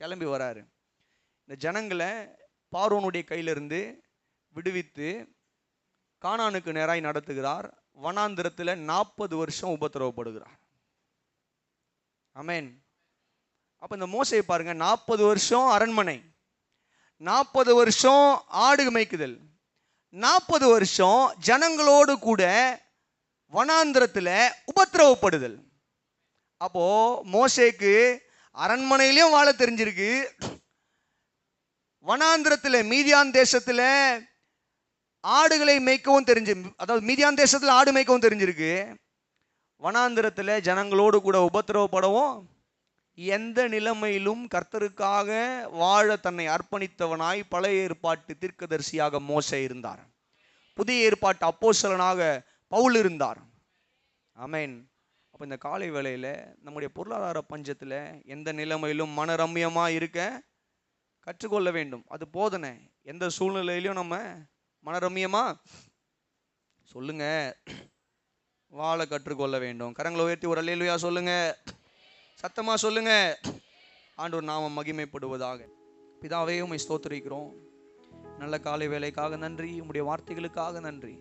கிளம்பி வராரு. இந்த ஜனங்களை பார்வோனுடைய கையிலிருந்து விடுவித்து கானானுக்கு நேராய் நடத்துகிறார். வனாந்திரத்தில் 40 வருஷம் உபத்திரவப்படுகிறார். ஆமென். அப்ப இந்த மோசேயை பாருங்க, 40 வருஷம் அரண்மனை, 40 வருஷம் ஆடு மேய்க்குதல், 40 வருஷம் ஜனங்களோடு கூட வனாந்திரத்தில் உபத்திரவப்படுதல். அப்போ மோசேக்கு அரண்மனையிலையும் வாழ தெரிஞ்சிருக்கு, வனாந்திரத்தில் மீதியான் தேசத்தில் ஆடுகளை மேய்க்கவும் தெரிஞ்சு, அதாவது மீதியான் தேசத்தில் ஆடு மேய்க்கவும் தெரிஞ்சிருக்கு, வனாந்திரத்தில் ஜனங்களோடு கூட உபத்திரவப்படவும், எந்த நிலைமையிலும் கர்த்தருக்காக வாழ தன்னை அர்ப்பணித்தவனாய் பழைய ஏற்பாட்டு தீர்க்கதரிசியாக மோசே இருந்தார். புதிய ஏற்பாட்டு அப்போஸ்தலனாக பவுல் இருந்தார். ஆமென். அப்போ இந்த காலை வேளையில் நம்முடைய பொருளாதார பஞ்சத்தில் எந்த நிலைமையிலும் மனரம்யமாக இருக்க கற்றுக்கொள்ள வேண்டும். அது போதனை. எந்த சூழ்நிலையிலும் நம்ம மனரம்யமா சொல்லுங்க வாழ கற்றுக்கொள்ள வேண்டும். கரங்களை உயர்த்தி ஒரு அல்லேலூயா சொல்லுங்க, சத்தமா சொல்லுங்க. ஆண்டவர் நாமம் மகிமைப்படுவதாக. பிதாவே உம்மை ஸ்தோத்திரிக்கிறோம். நல்ல காலை வேலைக்காக நன்றி, உம்முடைய வார்த்தைகளுக்காக நன்றி.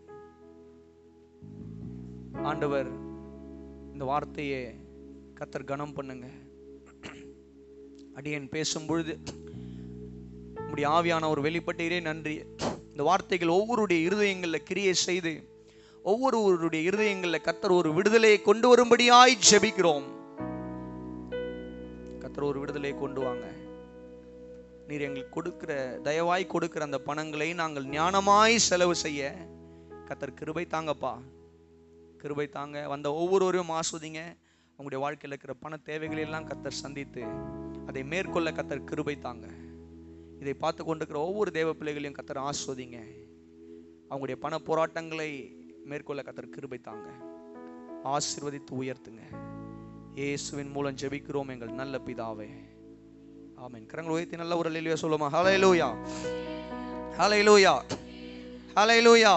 ஆண்டவர் இந்த வார்த்தையை கர்த்தர் கனம் பண்ணுங்க. அடியேன் பேசும் பொழுது உம்முடைய ஆவியானவர் வெளிப்பட்டீரே நன்றி. இந்த வார்த்தைகள் ஒவ்வொருடைய இருதயங்களில் கிரியை செய்து ஒவ்வொருவருடைய இருதயங்களில் கர்த்தர் ஒரு விடுதலையை கொண்டு வரும்படியாய் ஜெபிக்கிறோம். கர்த்தர் ஒரு விடுதலையை கொண்டு வாங்க. நீர் எங்களுக்கு கொடுக்கிற, தயவாய் கொடுக்கிற அந்த பணங்களை நாங்கள் ஞானமாய் செலவு செய்ய கர்த்தர் கிருபை தாங்கப்பா, கிருபை தாங்க. வந்த ஒவ்வொருவரையும் ஆஸ்வதிங்க. உங்களுடைய வாழ்க்கையில் இருக்கிற பண தேவைகளை எல்லாம் கர்த்தர் சந்தித்து அதை மேற்கொள்ள கர்த்தர் கிருபை தாங்க. இதை பார்த்து கொண்டிருக்கிற ஒவ்வொரு தேவ பிள்ளைகளையும் கர்த்தர் ஆஸ்வதிங்க. அவங்களுடைய பண போராட்டங்களை மேற்கொள்ள கர்த்தர் கிருபை தாங்க. ஆசீர்வதித்து உயர்த்துங்க. இயேசுவின் மூலம் ஜெபிக்கிறோம் எங்கள் நல்ல பிதாவே, ஆமென். கரங்களை உயர்த்தி நல்ல ஒரு அல்லேலூயா சொல்லுமா. ஹல்லேலூயா, ஹல்லேலூயா, ஹல்லேலூயா.